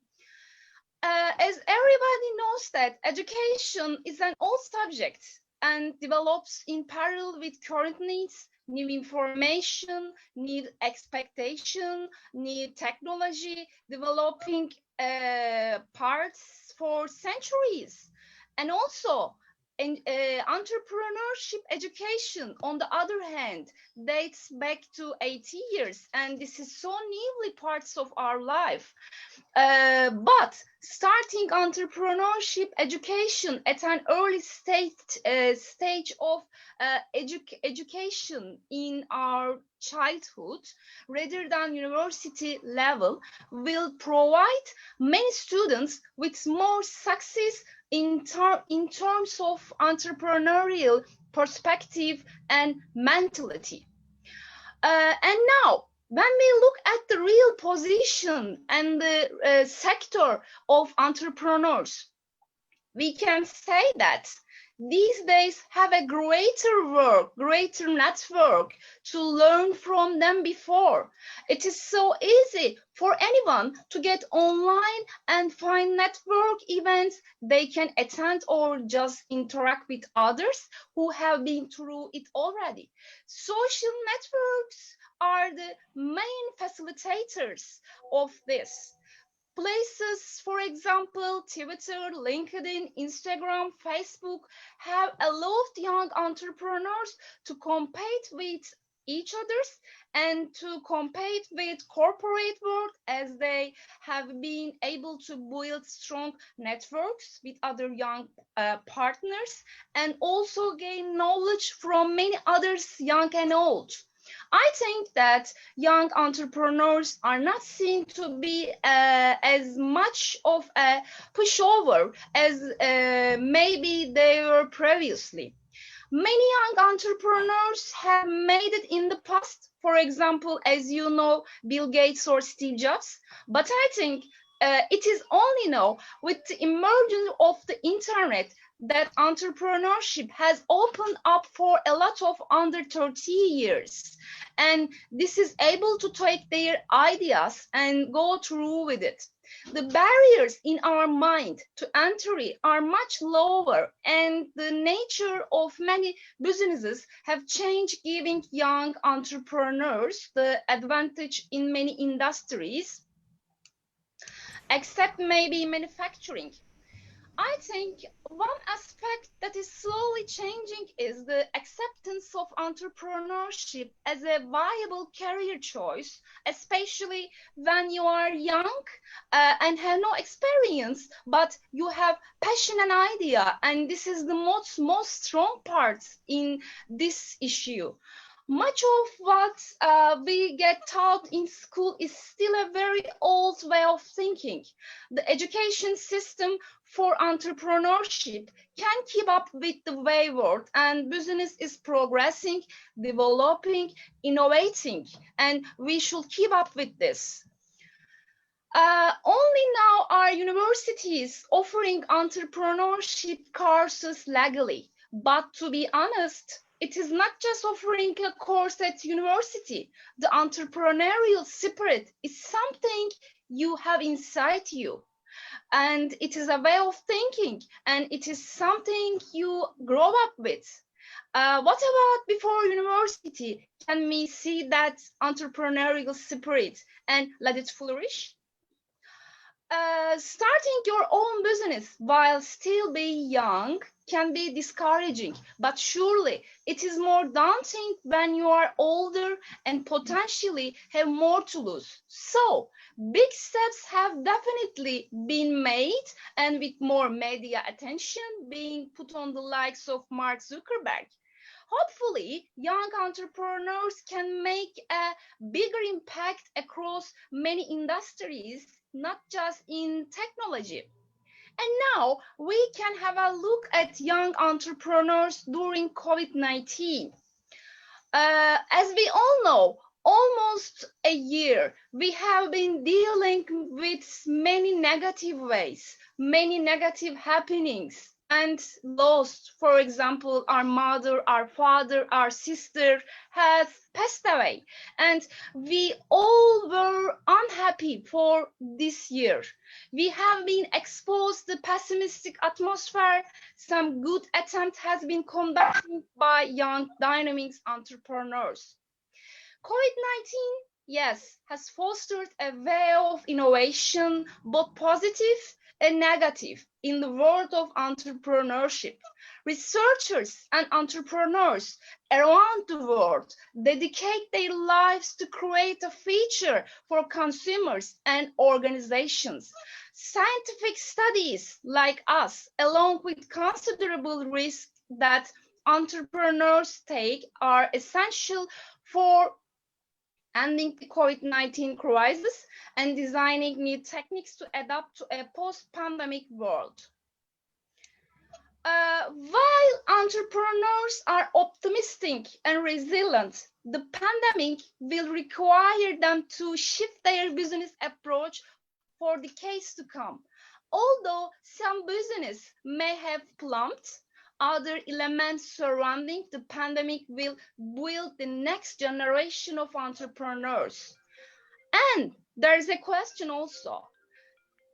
[SPEAKER 14] As everybody knows that education is an old subject and develops in parallel with current needs, new information, need expectation, need technology, developing parts for centuries. And also, entrepreneurship education, on the other hand, dates back to 80 years, and this is so newly parts of our life. But starting entrepreneurship education at an early stage of education in our childhood, rather than university level, will provide many students with more success in terms of entrepreneurial perspective and mentality. And now, when we look at the real position and the sector of entrepreneurs, we can say that these days have a greater network to learn from them before. It is so easy for anyone to get online and find network events they can attend or just interact with others who have been through it already. Social networks are the main facilitators of this. Places, for example, Twitter, LinkedIn, Instagram, Facebook, have allowed young entrepreneurs to compete with each other and to compete with corporate world, as they have been able to build strong networks with other young partners and also gain knowledge from many others, young and old. I think that young entrepreneurs are not seen to be as much of a pushover as maybe they were previously. Many young entrepreneurs have made it in the past, for example, as you know, Bill Gates or Steve Jobs, but I think it is only now with the emergence of the internet that entrepreneurship has opened up for a lot of under 30 years, and this is able to take their ideas and go through with it. The barriers in our mind to entry are much lower, and the nature of many businesses have changed, giving young entrepreneurs the advantage in many industries, except maybe manufacturing. I think one aspect that is slowly changing is the acceptance of entrepreneurship as a viable career choice, especially when you are young and have no experience, but you have passion and idea, and this is the most strong part in this issue. Much of what we get taught in school is still a very old way of thinking. The education system for entrepreneurship can keep up with the way world and business is progressing, developing, innovating, and we should keep up with this. Only now are universities offering entrepreneurship courses legally, but to be honest, it is not just offering a course at university. The entrepreneurial spirit is something you have inside you. And it is a way of thinking, and it is something you grow up with. What about before university? Can we see that entrepreneurial spirit and let it flourish? Starting your own business while still being young can be discouraging, but surely it is more daunting when you are older and potentially have more to lose. So big steps have definitely been made, and with more media attention being put on the likes of Mark Zuckerberg. Hopefully, young entrepreneurs can make a bigger impact across many industries, not just in technology. And now we can have a look at young entrepreneurs during COVID-19. As we all know, almost a year, we have been dealing with many negative ways, many negative happenings and lost. For example, our mother, our father, our sister has passed away, and we all were unhappy for this year. We have been exposed to pessimistic atmosphere. Some good attempt has been conducted by young dynamics entrepreneurs. COVID-19, yes, has fostered a way of innovation, both positive and negative, in the world of entrepreneurship. Researchers and entrepreneurs around the world dedicate their lives to create a feature for consumers and organizations. Scientific studies like us, along with considerable risk that entrepreneurs take, are essential for ending the COVID-19 crisis and designing new techniques to adapt to a post-pandemic world. While entrepreneurs are optimistic and resilient, the pandemic will require them to shift their business approach for decades to come. Although some business may have plumbed, other elements surrounding the pandemic will build the next generation of entrepreneurs. And there's a question also.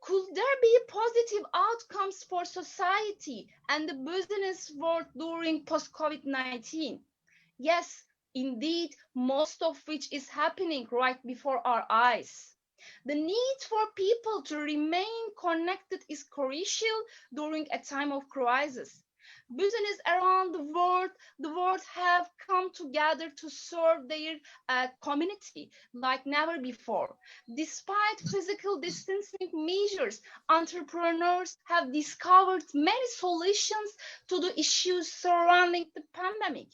[SPEAKER 14] Could there be positive outcomes for society and the business world during post-COVID-19? Yes, indeed, most of which is happening right before our eyes. The need for people to remain connected is crucial during a time of crisis. Business around the world have come together to serve their community like never before. Despite physical distancing measures, entrepreneurs have discovered many solutions to the issues surrounding the pandemic.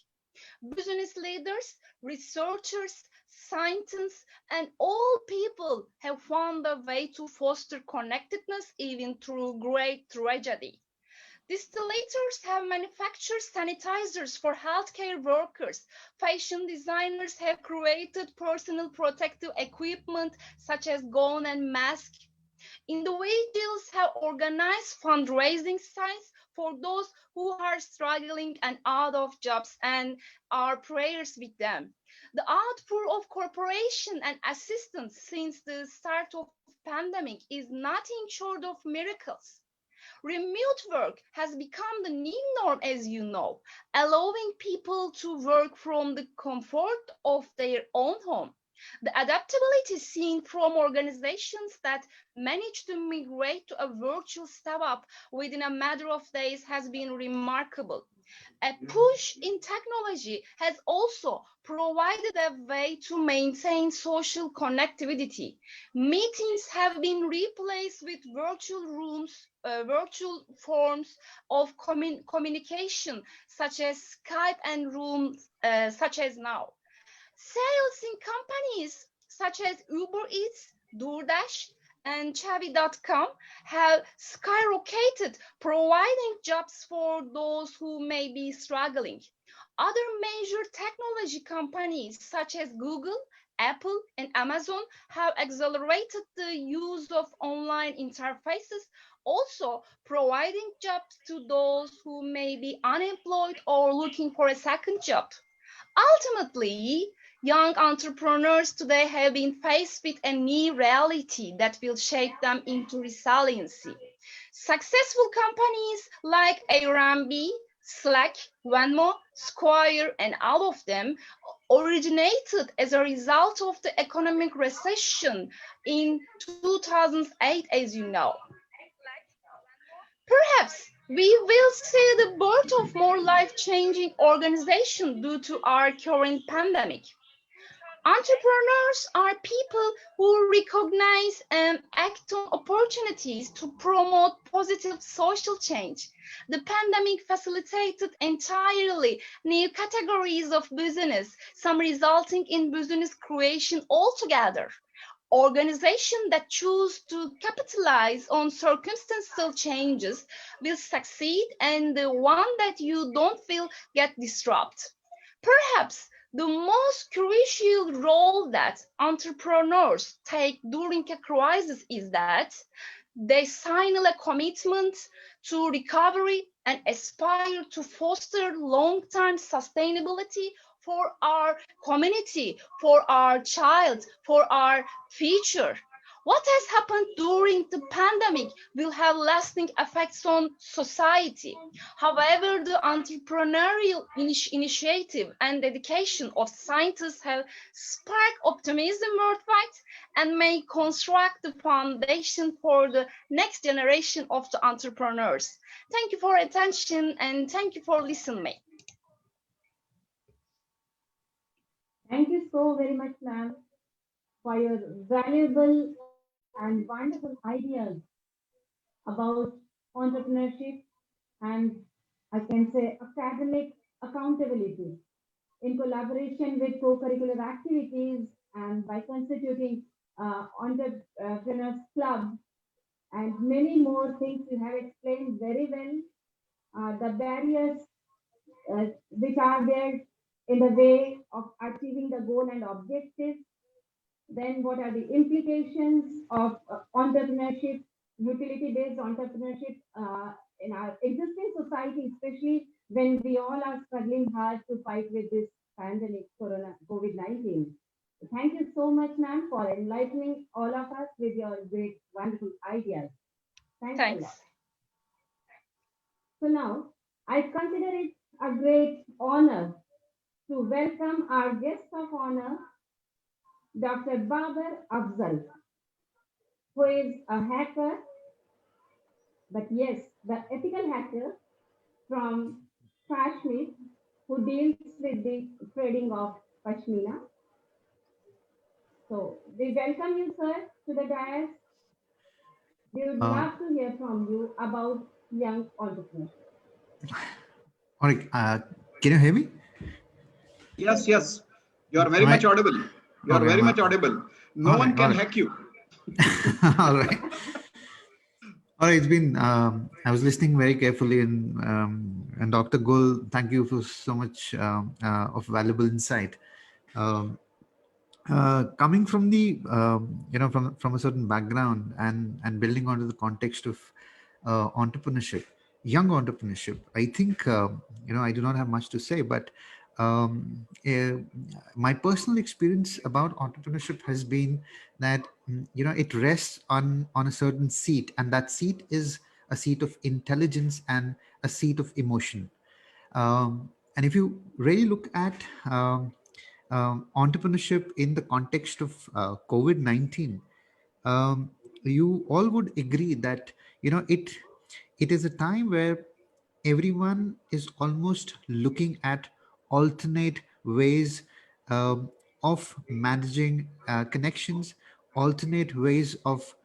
[SPEAKER 14] Business leaders, researchers, scientists, and all people have found a way to foster connectedness even through great tragedy. Distillators have manufactured sanitizers for healthcare workers. Fashion designers have created personal protective equipment such as gown and mask. Individuals have organized fundraising sites for those who are struggling and out of jobs, and our prayers with them. The outpour of cooperation and assistance since the start of the pandemic is nothing short of miracles. Remote work has become the new norm, as you know, allowing people to work from the comfort of their own home. The adaptability seen from organizations that manage to migrate to a virtual setup within a matter of days has been remarkable. A push in technology has also provided a way to maintain social connectivity. Meetings have been replaced with virtual rooms, virtual forms of communication, such as Skype and rooms such as now. Sales in companies such as Uber Eats, DoorDash, and Chavi.com have skyrocketed, providing jobs for those who may be struggling. Other major technology companies such as Google, Apple, and Amazon have accelerated the use of online interfaces, also providing jobs to those who may be unemployed or looking for a second job. Ultimately, young entrepreneurs today have been faced with a new reality that will shape them into resiliency. Successful companies like Airbnb, Slack, Venmo, Square, and all of them originated as a result of the economic recession in 2008, as you know. Perhaps we will see the birth of more life-changing organizations due to our current pandemic. Entrepreneurs are people who recognize and act on opportunities to promote positive social change. The pandemic facilitated entirely new categories of business, some resulting in business creation altogether. Organizations that choose to capitalize on circumstantial changes will succeed, and the one that you don't feel get disrupted. Perhaps the most crucial role that entrepreneurs take during a crisis is that they signal a commitment to recovery and aspire to foster long-term sustainability for our community, for our child, for our future. What has happened during the pandemic will have lasting effects on society. However, the entrepreneurial initiative and dedication of scientists have sparked optimism worldwide and may construct the foundation for the next generation of the entrepreneurs. Thank you for attention and thank you for listening.
[SPEAKER 4] Thank you so very much, ma'am, for your valuable and wonderful ideas about entrepreneurship and, I can say, academic accountability in collaboration with co-curricular activities and by constituting entrepreneurs club and many more things you have explained very well. The barriers which are there in the way of achieving the goal and objective. Then what are the implications of entrepreneurship, utility-based entrepreneurship in our existing society, especially when we all are struggling hard to fight with this pandemic, COVID-19. Thank you so much, ma'am, for enlightening all of us with your great, wonderful ideas. Thanks a lot. So now, I consider it a great honor to welcome our guest of honor, Dr. Babar Afzal, who is a hacker, but yes, the ethical hacker from Kashmir, who deals with the trading of Pashmina. So we welcome you, sir, to the dais. We would love to hear from you about young entrepreneurs.
[SPEAKER 15] All right, can you hear me?
[SPEAKER 6] Yes, yes. You are very much audible. You are very much audible. No one can hack you.
[SPEAKER 15] All right. All right. It's been. I was listening very carefully, and Dr. Gul, thank you for so much of valuable insight. Coming from the from a certain background and building onto the context of entrepreneurship, young entrepreneurship, I think I do not have much to say, but my personal experience about entrepreneurship has been that it rests on a certain seat, and that seat is a seat of intelligence and a seat of emotion. And if you really look at entrepreneurship in the context of COVID-19, you all would agree that it is a time where everyone is almost looking at alternate ways of managing connections, alternate ways of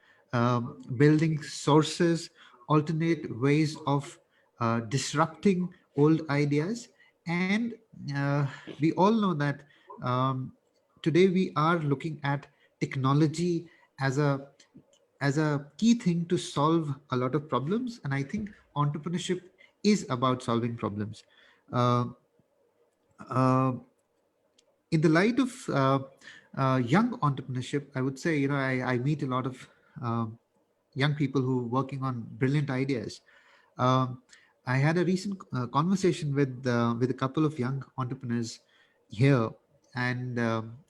[SPEAKER 15] building sources, alternate ways of disrupting old ideas. And we all know that today we are looking at technology as a key thing to solve a lot of problems. And I think entrepreneurship is about solving problems. Uh, uh, in the light of young entrepreneurship, I would say, I meet a lot of young people who are working on brilliant ideas. Um, I had a recent conversation with a couple of young entrepreneurs here, and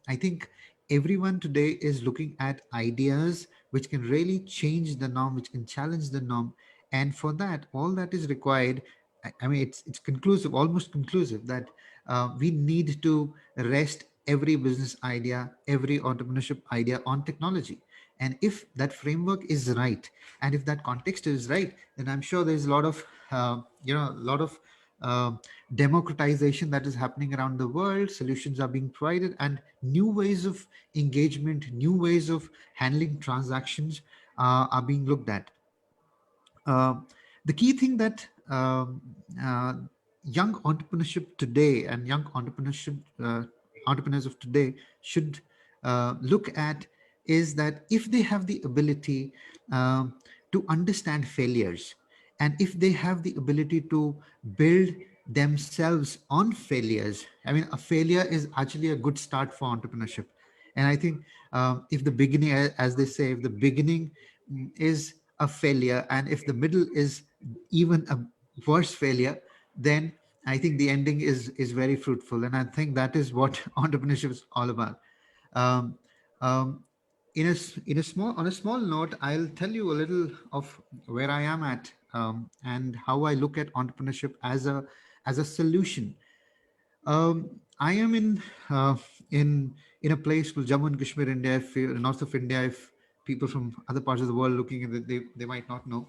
[SPEAKER 15] I think everyone today is looking at ideas which can really change the norm, which can challenge the norm, and for that, all that is required. I mean, it's conclusive, almost conclusive, that we need to rest every business idea, every entrepreneurship idea on technology. And if that framework is right, and if that context is right, then I'm sure there's a lot of, democratization that is happening around the world. Solutions are being provided, and new ways of engagement, new ways of handling transactions are being looked at. The key thing that young entrepreneurship today and young entrepreneurs of today should look at is that if they have the ability to understand failures, and if they have the ability to build themselves on failures, I mean, a failure is actually a good start for entrepreneurship. And I think if the beginning, as they say, if the beginning is a failure, and if the middle is even a worse failure, then I think the ending is very fruitful. And I think that is what entrepreneurship is all about. On a small note, I'll tell you a little of where I am at, and how I look at entrepreneurship as a solution. I am in a place called Jammu and Kashmir, India. If north of India, if people from other parts of the world looking at it, they might not know.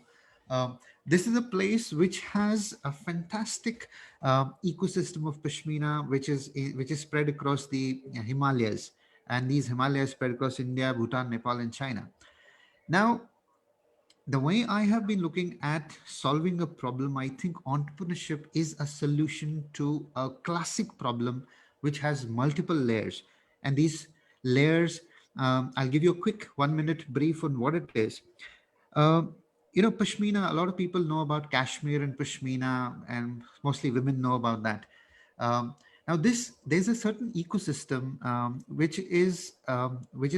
[SPEAKER 15] This is a place which has a fantastic ecosystem of Pashmina, which is spread across the Himalayas, and these Himalayas spread across India, Bhutan, Nepal, and China. Now, the way I have been looking at solving a problem, I think entrepreneurship is a solution to a classic problem which has multiple layers. And these layers, I'll give you a quick 1-minute brief on what it is. Pashmina, a lot of people know about Kashmir and Pashmina, and mostly women know about that. Now, there's a certain ecosystem which is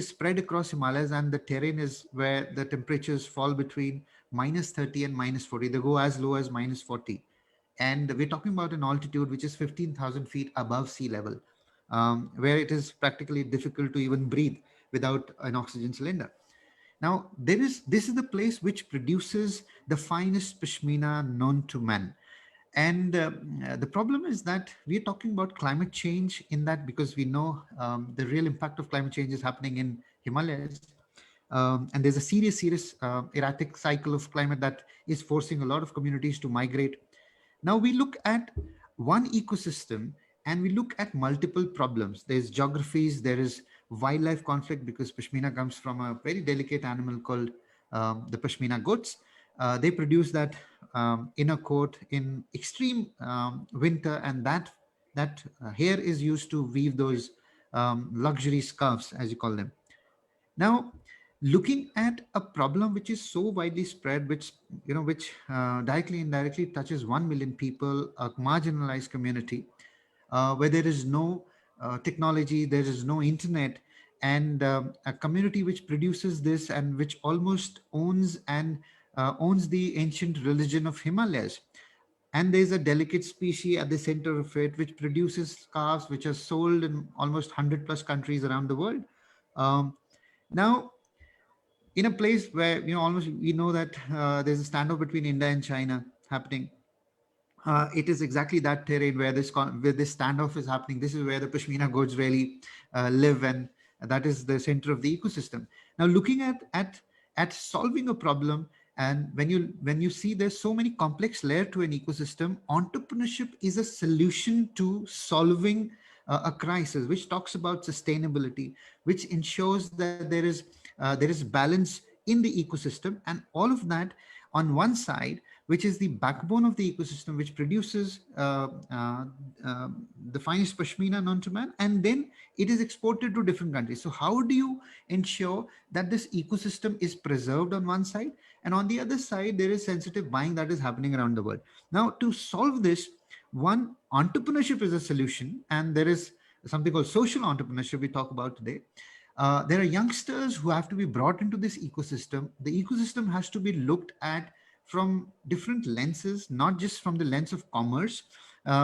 [SPEAKER 15] spread across Himalayas, and the terrain is where the temperatures fall between -30 and -40. They go as low as -40, and we're talking about an altitude which is 15,000 feet above sea level, where it is practically difficult to even breathe without an oxygen cylinder. Now, this is the place which produces the finest Pashmina known to man. And the problem is that we're talking about climate change in that, because we know the real impact of climate change is happening in Himalayas. And there's a serious erratic cycle of climate that is forcing a lot of communities to migrate. Now we look at one ecosystem and we look at multiple problems. There's geographies, there is wildlife conflict, because Pashmina comes from a very delicate animal called the Pashmina goats. They produce that inner coat in extreme winter, and that hair is used to weave those luxury scarves, as you call them. Now, looking at a problem which is so widely spread, which directly and indirectly touches 1 million people, a marginalized community, where there is no technology, there is no internet, and a community which produces this and which almost owns the ancient religion of Himalayas. And there's a delicate species at the center of it, which produces scarves which are sold in almost 100+ countries around the world. Now, in a place where almost we know that there's a standoff between India and China happening, it is exactly that terrain where this standoff is happening. This is where the Pashmina goats really live, and that is the center of the ecosystem. Now, looking at solving a problem, And when you see there's so many complex layers to an ecosystem, entrepreneurship is a solution to solving a crisis, which talks about sustainability, which ensures that there is balance in the ecosystem, and all of that on one side, which is the backbone of the ecosystem, which produces the finest pashmina known to man, and then it is exported to different countries. So how do you ensure that this ecosystem is preserved on one side, and on the other side there is sensitive buying that is happening around the world? Now, to solve this, one, entrepreneurship is a solution, and there is something called social entrepreneurship we talk about today. There are youngsters who have to be brought into this ecosystem. The ecosystem has to be looked at from different lenses, not just from the lens of commerce,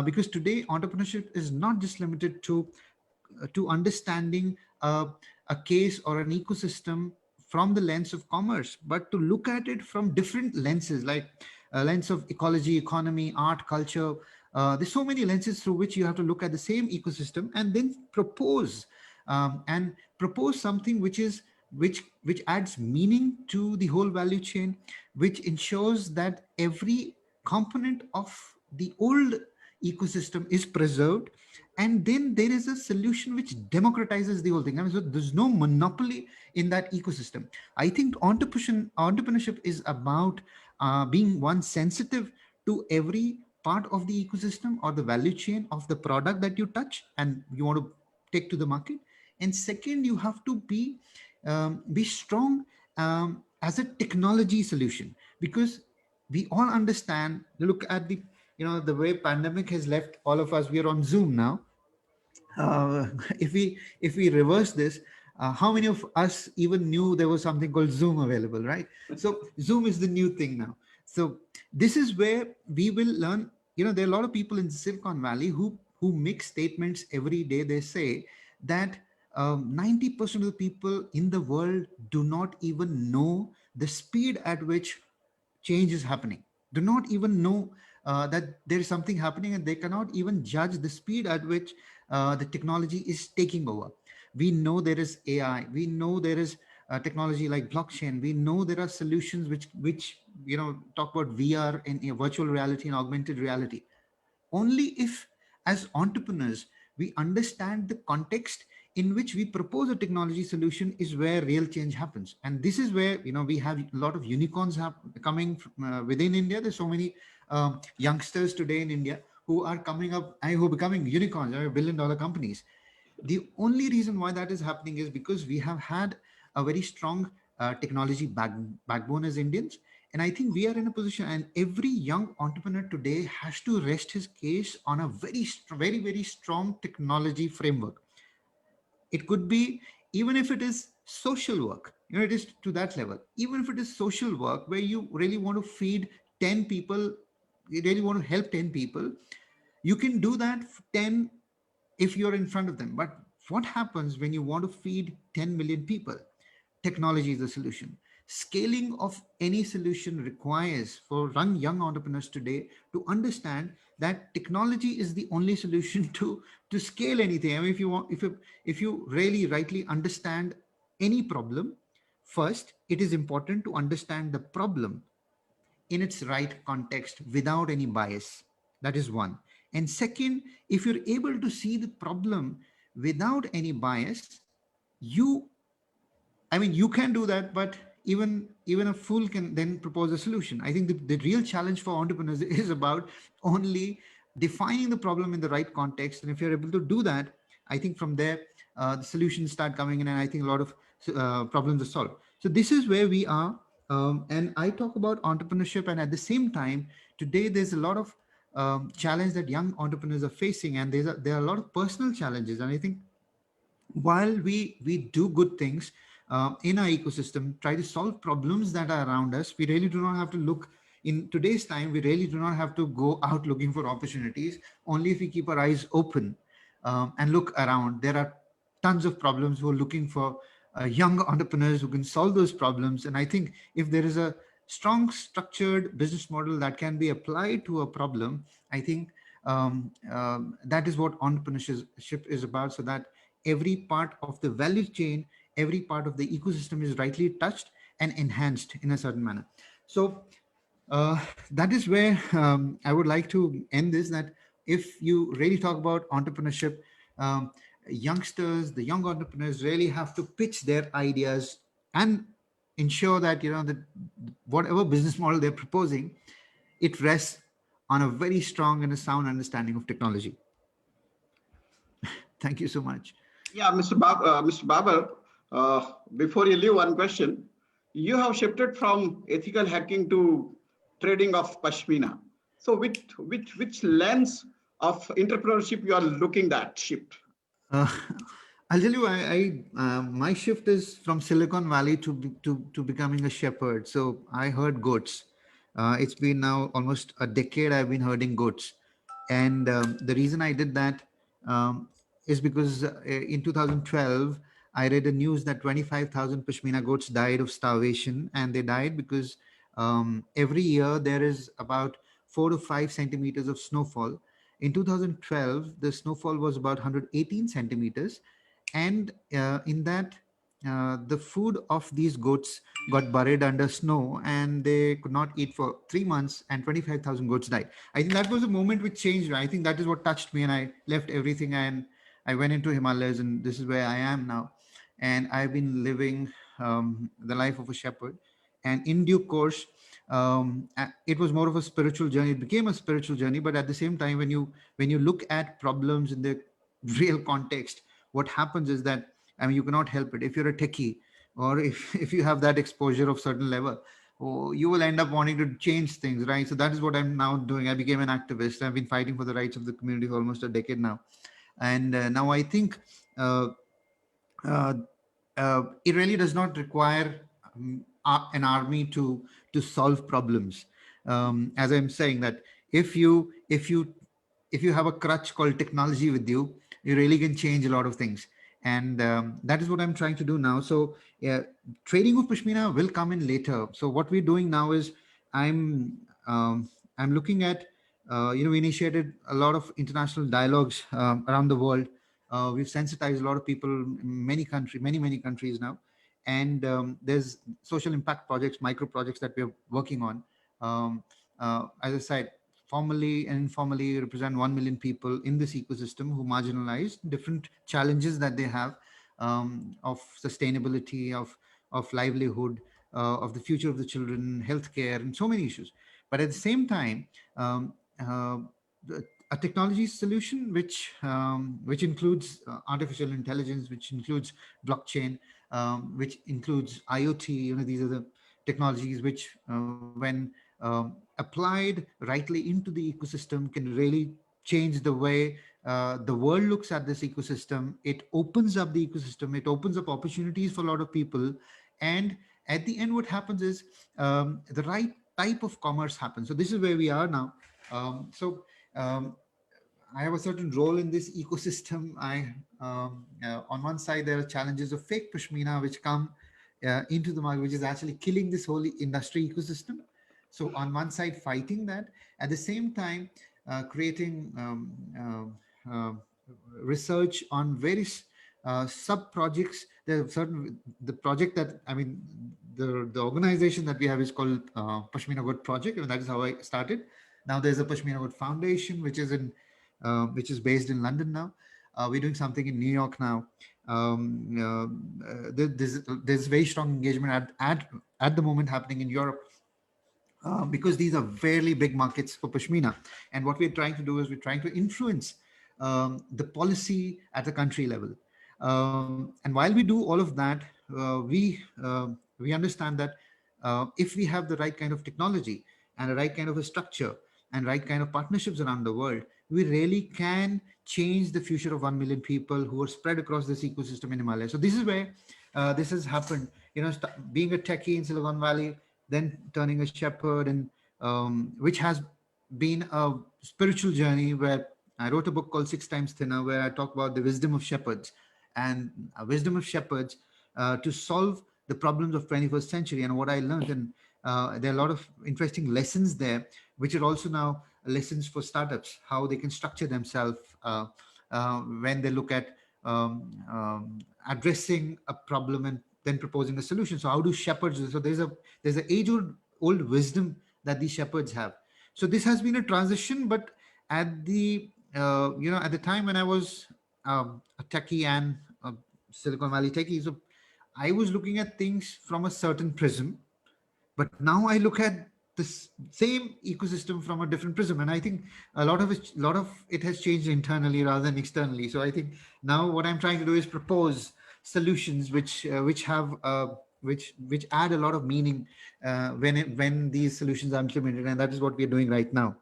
[SPEAKER 15] because today entrepreneurship is not just limited to understanding a case or an ecosystem from the lens of commerce, but to look at it from different lenses, like a lens of ecology, economy, art, culture. There's so many lenses through which you have to look at the same ecosystem and then propose something which adds meaning to the whole value chain, which ensures that every component of the old ecosystem is preserved, and then there is a solution which democratizes the whole thing. I mean, so there's no monopoly in that ecosystem. I think entrepreneurship is about being one sensitive to every part of the ecosystem or the value chain of the product that you touch and you want to take to the market. And second, you have to be strong as a technology solution, because we all understand, look at the way pandemic has left all of us. We are on Zoom now. If we reverse this, how many of us even knew there was something called Zoom available, right? So Zoom is the new thing now. So this is where we will learn. There are a lot of people in Silicon Valley who make statements every day. They say that 90% of the people in the world do not even know the speed at which change is happening, do not even know that there is something happening, and they cannot even judge the speed at which the technology is taking over. We know there is AI, we know there is technology like blockchain, we know there are solutions which talk about VR and virtual reality and augmented reality. Only if, as entrepreneurs, we understand the context in which we propose a technology solution is where real change happens. And this is where we have a lot of unicorns coming from, within India. There's so many youngsters today in India who are coming up and who are becoming unicorns, billion-dollar companies. The only reason why that is happening is because we have had a very strong technology backbone as Indians. And I think we are in a position, and every young entrepreneur today has to rest his case on a very, very strong technology framework. It could be, even if it is social work, it is to that level. Even if it is social work where you really want to feed 10 people, you really want to help 10 people, you can do that 10 if you're in front of them. But what happens when you want to feed 10 million people? Technology is the solution. Scaling of any solution requires for young entrepreneurs today to understand that technology is the only solution to scale anything. I mean, if you really rightly understand any problem, first, it is important to understand the problem in its right context without any bias. That is one. And second, if you're able to see the problem without any bias, you can do that, but even a fool can then propose a solution. I think the real challenge for entrepreneurs is about only defining the problem in the right context. And if you're able to do that, I think from there, the solutions start coming in, and I think a lot of problems are solved. So this is where we are. And I talk about entrepreneurship, and at the same time, today there's a lot of challenge that young entrepreneurs are facing, and there are a lot of personal challenges. And I think while we do good things in our ecosystem, try to solve problems that are around us, we really do not have to look, in today's time, we really do not have to go out looking for opportunities. Only if we keep our eyes open and look around. There are tons of problems who are looking for young entrepreneurs who can solve those problems. And I think if there is a strong structured business model that can be applied to a problem, I think that is what entrepreneurship is about, so that every part of the value chain, every part of the ecosystem is rightly touched and enhanced in a certain manner. So that is where I would like to end this, that if you really talk about entrepreneurship, youngsters, the young entrepreneurs really have to pitch their ideas and ensure that, that whatever business model they're proposing, it rests on a very strong and a sound understanding of technology. Thank you so much.
[SPEAKER 6] Yeah, Mr. Babar, before you leave, one question. You have shifted from ethical hacking to trading of Pashmina. So which lens of entrepreneurship you are looking at shift?
[SPEAKER 15] I'll tell you, my shift is from Silicon Valley to becoming a shepherd. So I herd goats. It's been now almost a decade I've been herding goats. And the reason I did that is because in 2012, I read the news that 25,000 Pashmina goats died of starvation. And they died because every year there is about 4 to 5 centimeters of snowfall. In 2012, the snowfall was about 118 centimeters. And in that, the food of these goats got buried under snow and they could not eat for 3 months, and 25,000 goats died. I think that was a moment which changed. I think that is what touched me, and I left everything and I went into Himalayas, and this is where I am now. And I've been living the life of a shepherd. And in due course, it was more of a spiritual journey. It became a spiritual journey, but at the same time, when you look at problems in the real context, what happens is that, I mean, you cannot help it. If you're a techie, or if you have that exposure of certain level, you will end up wanting to change things, right? So that is what I'm now doing. I became an activist. I've been fighting for the rights of the community for almost a decade now. And now I think it really does not require an army to solve problems. As I'm saying, that if you have a crutch called technology with you, you really can change a lot of things. And that is what I'm trying to do now. So trading of Pashmina will come in later. So what we're doing now is I'm looking at, we initiated a lot of international dialogues around the world. We've sensitized a lot of people in many countries now. And there's social impact projects, micro projects that we're working on. As I said, formally and informally represent 1 million people in this ecosystem who marginalized different challenges that they have of sustainability, of livelihood, of the future of the children, healthcare, and so many issues. But at the same time, a technology solution which includes artificial intelligence, which includes blockchain, which includes IoT. These are the technologies which, when applied rightly into the ecosystem, can really change the way the world looks at this ecosystem. It opens up the ecosystem. It opens up opportunities for a lot of people. And at the end, what happens is the right type of commerce happens. So this is where we are now. I have a certain role in this ecosystem. On one side, there are challenges of fake Pashmina which come into the market, which is actually killing this whole industry ecosystem. So on one side, fighting that, at the same time, creating research on various sub projects. There are the project that, I mean, the organization that we have is called Pashmina Goat Project, and that is how I started. Now there's a Pashmina Goat Foundation, which is based in London now. We're doing something in New York now. There's very strong engagement at the moment happening in Europe. Because these are fairly big markets for Pashmina. And what we're trying to do is we're trying to influence the policy at the country level. And while we do all of that, we understand that if we have the right kind of technology and the right kind of a structure and right kind of partnerships around the world, we really can change the future of 1 million people who are spread across this ecosystem in Himalaya. So this is where this has happened. Being a techie in Silicon Valley, then turning a shepherd, and which has been a spiritual journey, where I wrote a book called 6 Times Thinner, where I talk about the wisdom of shepherds and wisdom of shepherds to solve the problems of 21st century and what I learned. And there are a lot of interesting lessons there, which are also now lessons for startups, how they can structure themselves when they look at addressing a problem and then proposing a solution. So how do shepherds? So there's an age-old old wisdom that these shepherds have. So this has been a transition, but at the at the time when I was a techie and a Silicon Valley techie, so I was looking at things from a certain prism, but now I look at this same ecosystem from a different prism, and I think a lot of it has changed internally rather than externally. So I think now what I'm trying to do is propose solutions which have which add a lot of meaning when these solutions are implemented, and that is what we are doing right now.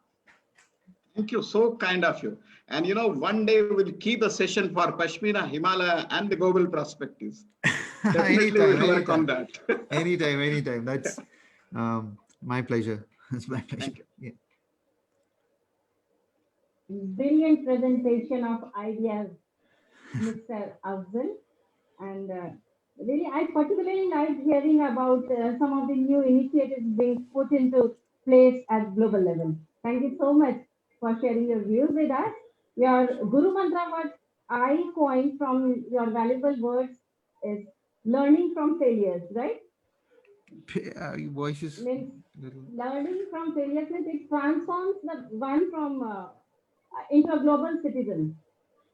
[SPEAKER 6] Thank you. So kind of you. And one day we'll keep a session for Pashmina, Himalaya, and the global perspectives. Definitely we'll work on that.
[SPEAKER 15] anytime. That's my pleasure. It's my pleasure.
[SPEAKER 6] Thank you.
[SPEAKER 15] Yeah.
[SPEAKER 4] Brilliant presentation of ideas, Mr. Afzal. And really, I particularly like hearing about some of the new initiatives being put into place at global level. Thank you so much for sharing your views with us. Your Guru Mantra, what I coined from your valuable words is learning from failures, right?
[SPEAKER 15] Your voice is
[SPEAKER 4] Learning from failures means it transforms the one from into a global citizen,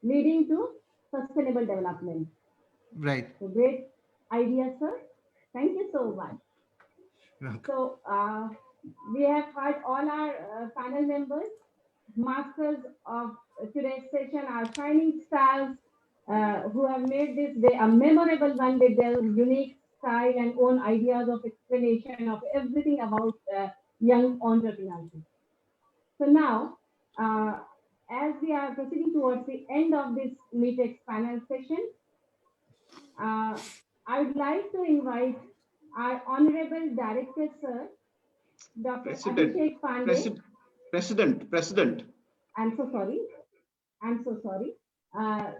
[SPEAKER 4] leading to sustainable development.
[SPEAKER 15] Right.
[SPEAKER 4] So great idea, sir. Thank you so much.
[SPEAKER 15] Welcome.
[SPEAKER 4] So we have had all our panel members, masters of today's session, our shining stars who have made this day a memorable one with their unique style and own ideas of explanation of everything about young entrepreneurship. So now, as we are proceeding towards the end of this MeetX panel session, I would like to invite our Honorable Director, Sir, Dr. Abhishek Pandey.
[SPEAKER 6] President.
[SPEAKER 4] I'm so sorry.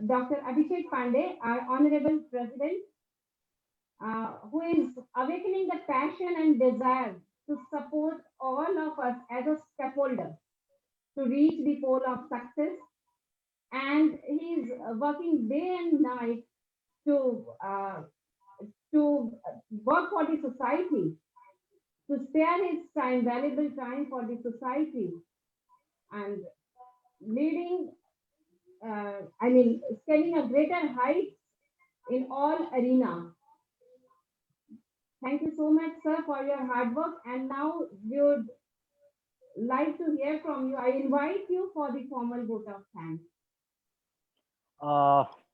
[SPEAKER 4] Dr. Abhishek Pandey, our Honorable President, who is awakening the passion and desire to support all of us as a stakeholder to reach the pole of success. And he is working day and night to work for the society, to spare his time, valuable time for the society, and leading, scaling a greater height in all arenas. Thank you so much, sir, for your hard work. And now we would like to hear from you. I invite you for the formal vote of thanks.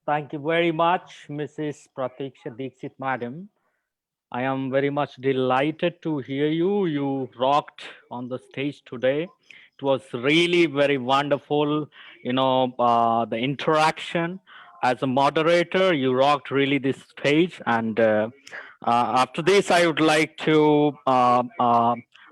[SPEAKER 10] Thank you very much, Mrs. Pratiksha Dixit, madam. I am very much delighted to hear you. You rocked on the stage today. It was really very wonderful, the interaction. As a moderator, you rocked really this stage. And after this, I would like to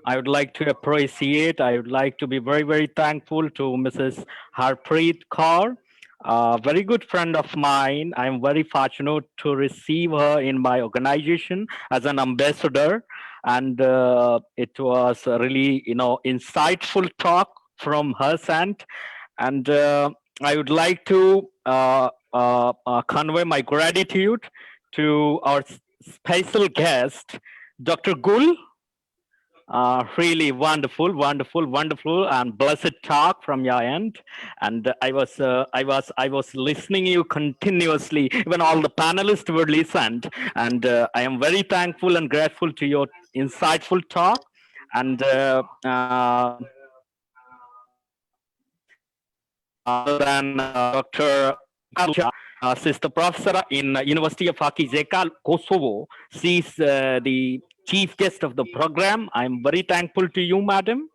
[SPEAKER 10] appreciate, I would like to be very, very thankful to Mrs. Harpreet Kaur, a very good friend of mine. I'm very fortunate to receive her in my organization as an ambassador. And it was a really, insightful talk from her end. And I would like to convey my gratitude to our special guest, Dr. Gul. Really wonderful, and blessed talk from your end. And I was listening you continuously. Even all the panelists were listened, and I am very thankful and grateful to your insightful talk. And other than Dr. Sister Professor in University of Akizeka, Kosovo. She's the chief guest of the program. I'm very thankful to you, madam.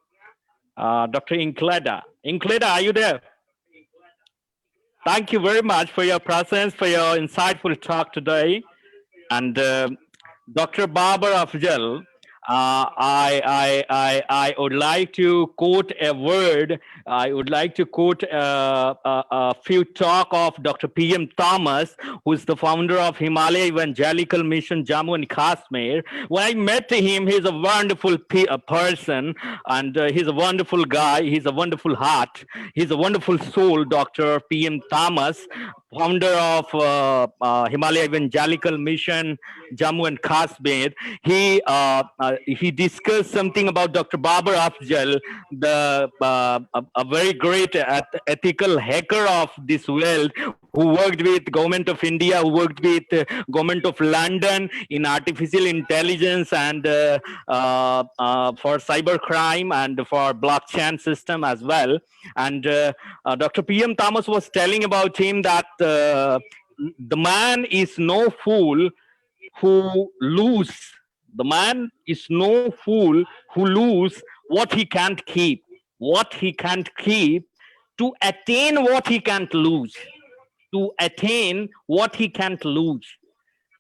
[SPEAKER 10] Dr. Inkleda. Inkleda, are you there? Thank you very much for your presence, for your insightful talk today. And Dr. Babar Afzal, I would like to quote a word. I would like to quote a few talk of Dr. P.M. Thomas, who is the founder of Himalaya Evangelical Mission, Jammu and Kashmir. When I met him, he's a wonderful person, and he's a wonderful guy. He's a wonderful heart. He's a wonderful soul, Dr. P.M. Thomas. founder of Himalaya Evangelical Mission, Jammu and Kashmir. He discussed something about Dr. Babar Afzal, a very great ethical hacker of this world, who worked with Government of India, who worked with Government of London in artificial intelligence and for cyber crime and for blockchain system as well. And Dr. P.M. Thomas was telling about him that the man is no fool who lose. The man is no fool who lose what he can't keep. What he can't keep to attain what he can't lose. To attain what he can't lose.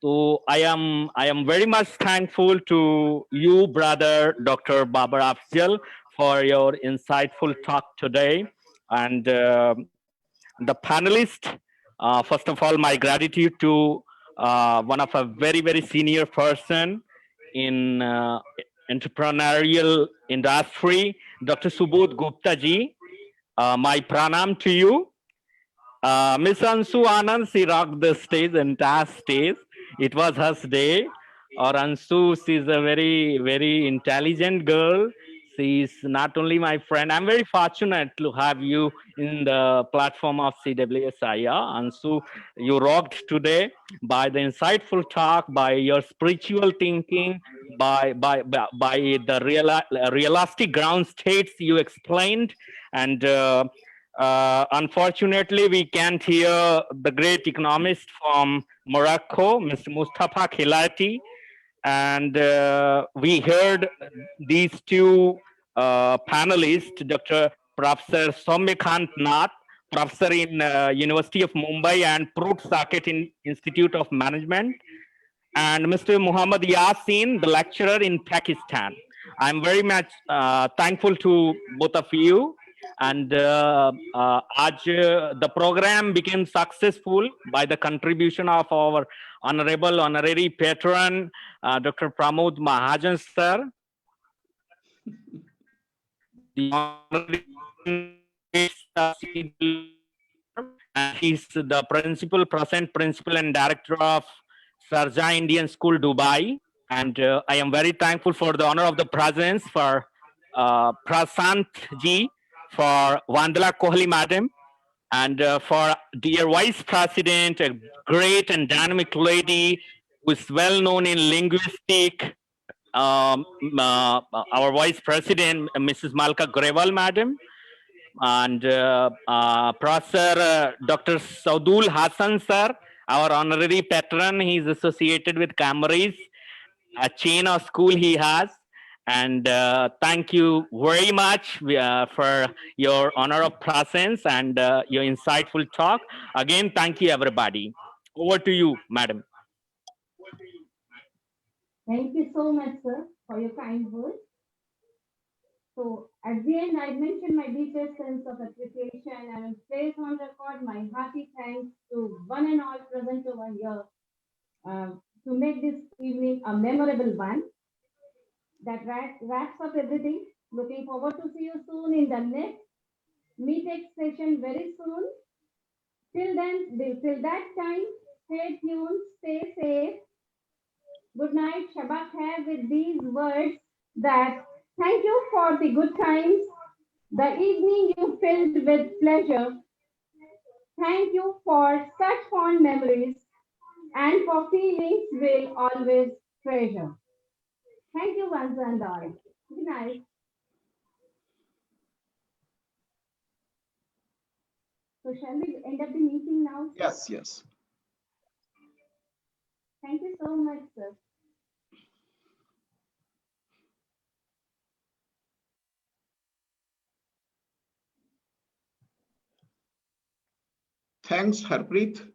[SPEAKER 10] So I am very much thankful to you, brother Dr. Babar Afzal, for your insightful talk today. And the panelists, first of all, my gratitude to one of a very, very senior person in entrepreneurial industry, Dr. Subodh Gupta ji. My pranam to you. Miss Ansu Anand, she rocked the stage, entire stage. It was her day. Or Ansu, she's a very, very intelligent girl. She's not only my friend. I'm very fortunate to have you in the platform of CWSIA. Ansu, you rocked today by the insightful talk, by your spiritual thinking, by the realistic ground states you explained. And unfortunately, we can't hear the great economist from Morocco, Mr. Mustafa Khilati. And we heard these two panelists, Dr. Professor Soumyakant Nath, professor in University of Mumbai and Prut Saket Institute of Management, and Mr. Muhammad Yasin, the lecturer in Pakistan. I'm very much thankful to both of you. And the program became successful by the contribution of our honorable honorary patron, Dr. Pramod Mahajan sir. And he's the present principal and director of Sharjah Indian School, Dubai. And I am very thankful for the honor of the presence for Prasant ji, for Vandala Kohli madam, and for dear vice president, a great and dynamic lady who is well known in linguistic, our vice president, Mrs. Malka Grewal madam, and Professor Dr. Saudul Hassan sir, our honorary patron. He is associated with Camrys, a chain of school he has. And thank you very much for your honor of presence and your insightful talk. Again, thank you, everybody. Over to you, madam.
[SPEAKER 4] Thank you so much, sir, for your kind words. So at the end, I mentioned my deepest sense of appreciation and place on record my hearty thanks to one and all present over here to make this evening a memorable one. That wraps up everything. Looking forward to see you soon in the next Meetex session very soon. Till that time, stay tuned, stay safe. Good night, Shabbat Khair, with these words that thank you for the good times, the evening you filled with pleasure. Thank you for such fond memories and for feelings we'll always treasure. Thank you once and all. Good night. So shall we end up the meeting now?
[SPEAKER 6] Yes, yes.
[SPEAKER 4] Thank you so much, sir.
[SPEAKER 6] Thanks, Harpreet.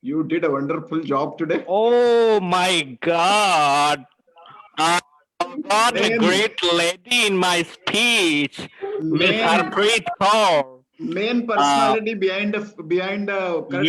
[SPEAKER 6] You did a wonderful job today.
[SPEAKER 10] Oh my God. What a great lady in my speech, Miss Harpreet Kaur.
[SPEAKER 6] main personality behind the curtain.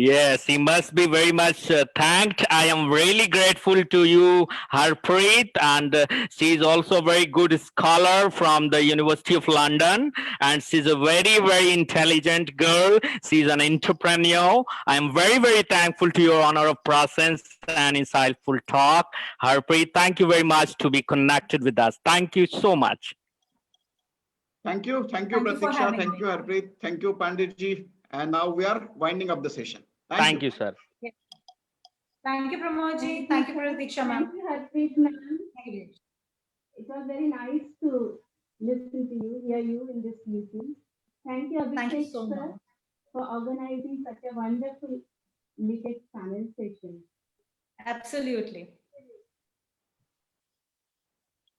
[SPEAKER 10] Yes. He must be very much thanked. I am really grateful to you, Harpreet, and she is also a very good scholar from the University of London, and she's a very, very intelligent girl. She's an entrepreneur. I am very, very thankful to your honor of presence and insightful talk. Harpreet, thank you very much to be connected with us. Thank you so much.
[SPEAKER 6] Thank you,
[SPEAKER 1] Thank you for
[SPEAKER 6] Pratiksha.
[SPEAKER 1] having
[SPEAKER 6] Thank
[SPEAKER 1] me.
[SPEAKER 6] you, Harpreet. Thank you, Panditji. And now we are winding up the session.
[SPEAKER 10] Thank you, sir.
[SPEAKER 1] Thank you, Pramodji. Thank you, Pratiksha ma'am.
[SPEAKER 4] Thank you, Harpreet ma'am. It was very nice to listen to you, hear you in this meeting. Thank you,
[SPEAKER 1] Thank you
[SPEAKER 4] Abhishek
[SPEAKER 1] so
[SPEAKER 4] sir,
[SPEAKER 1] much.
[SPEAKER 4] for organizing such a wonderful LITEX panel session.
[SPEAKER 1] Absolutely.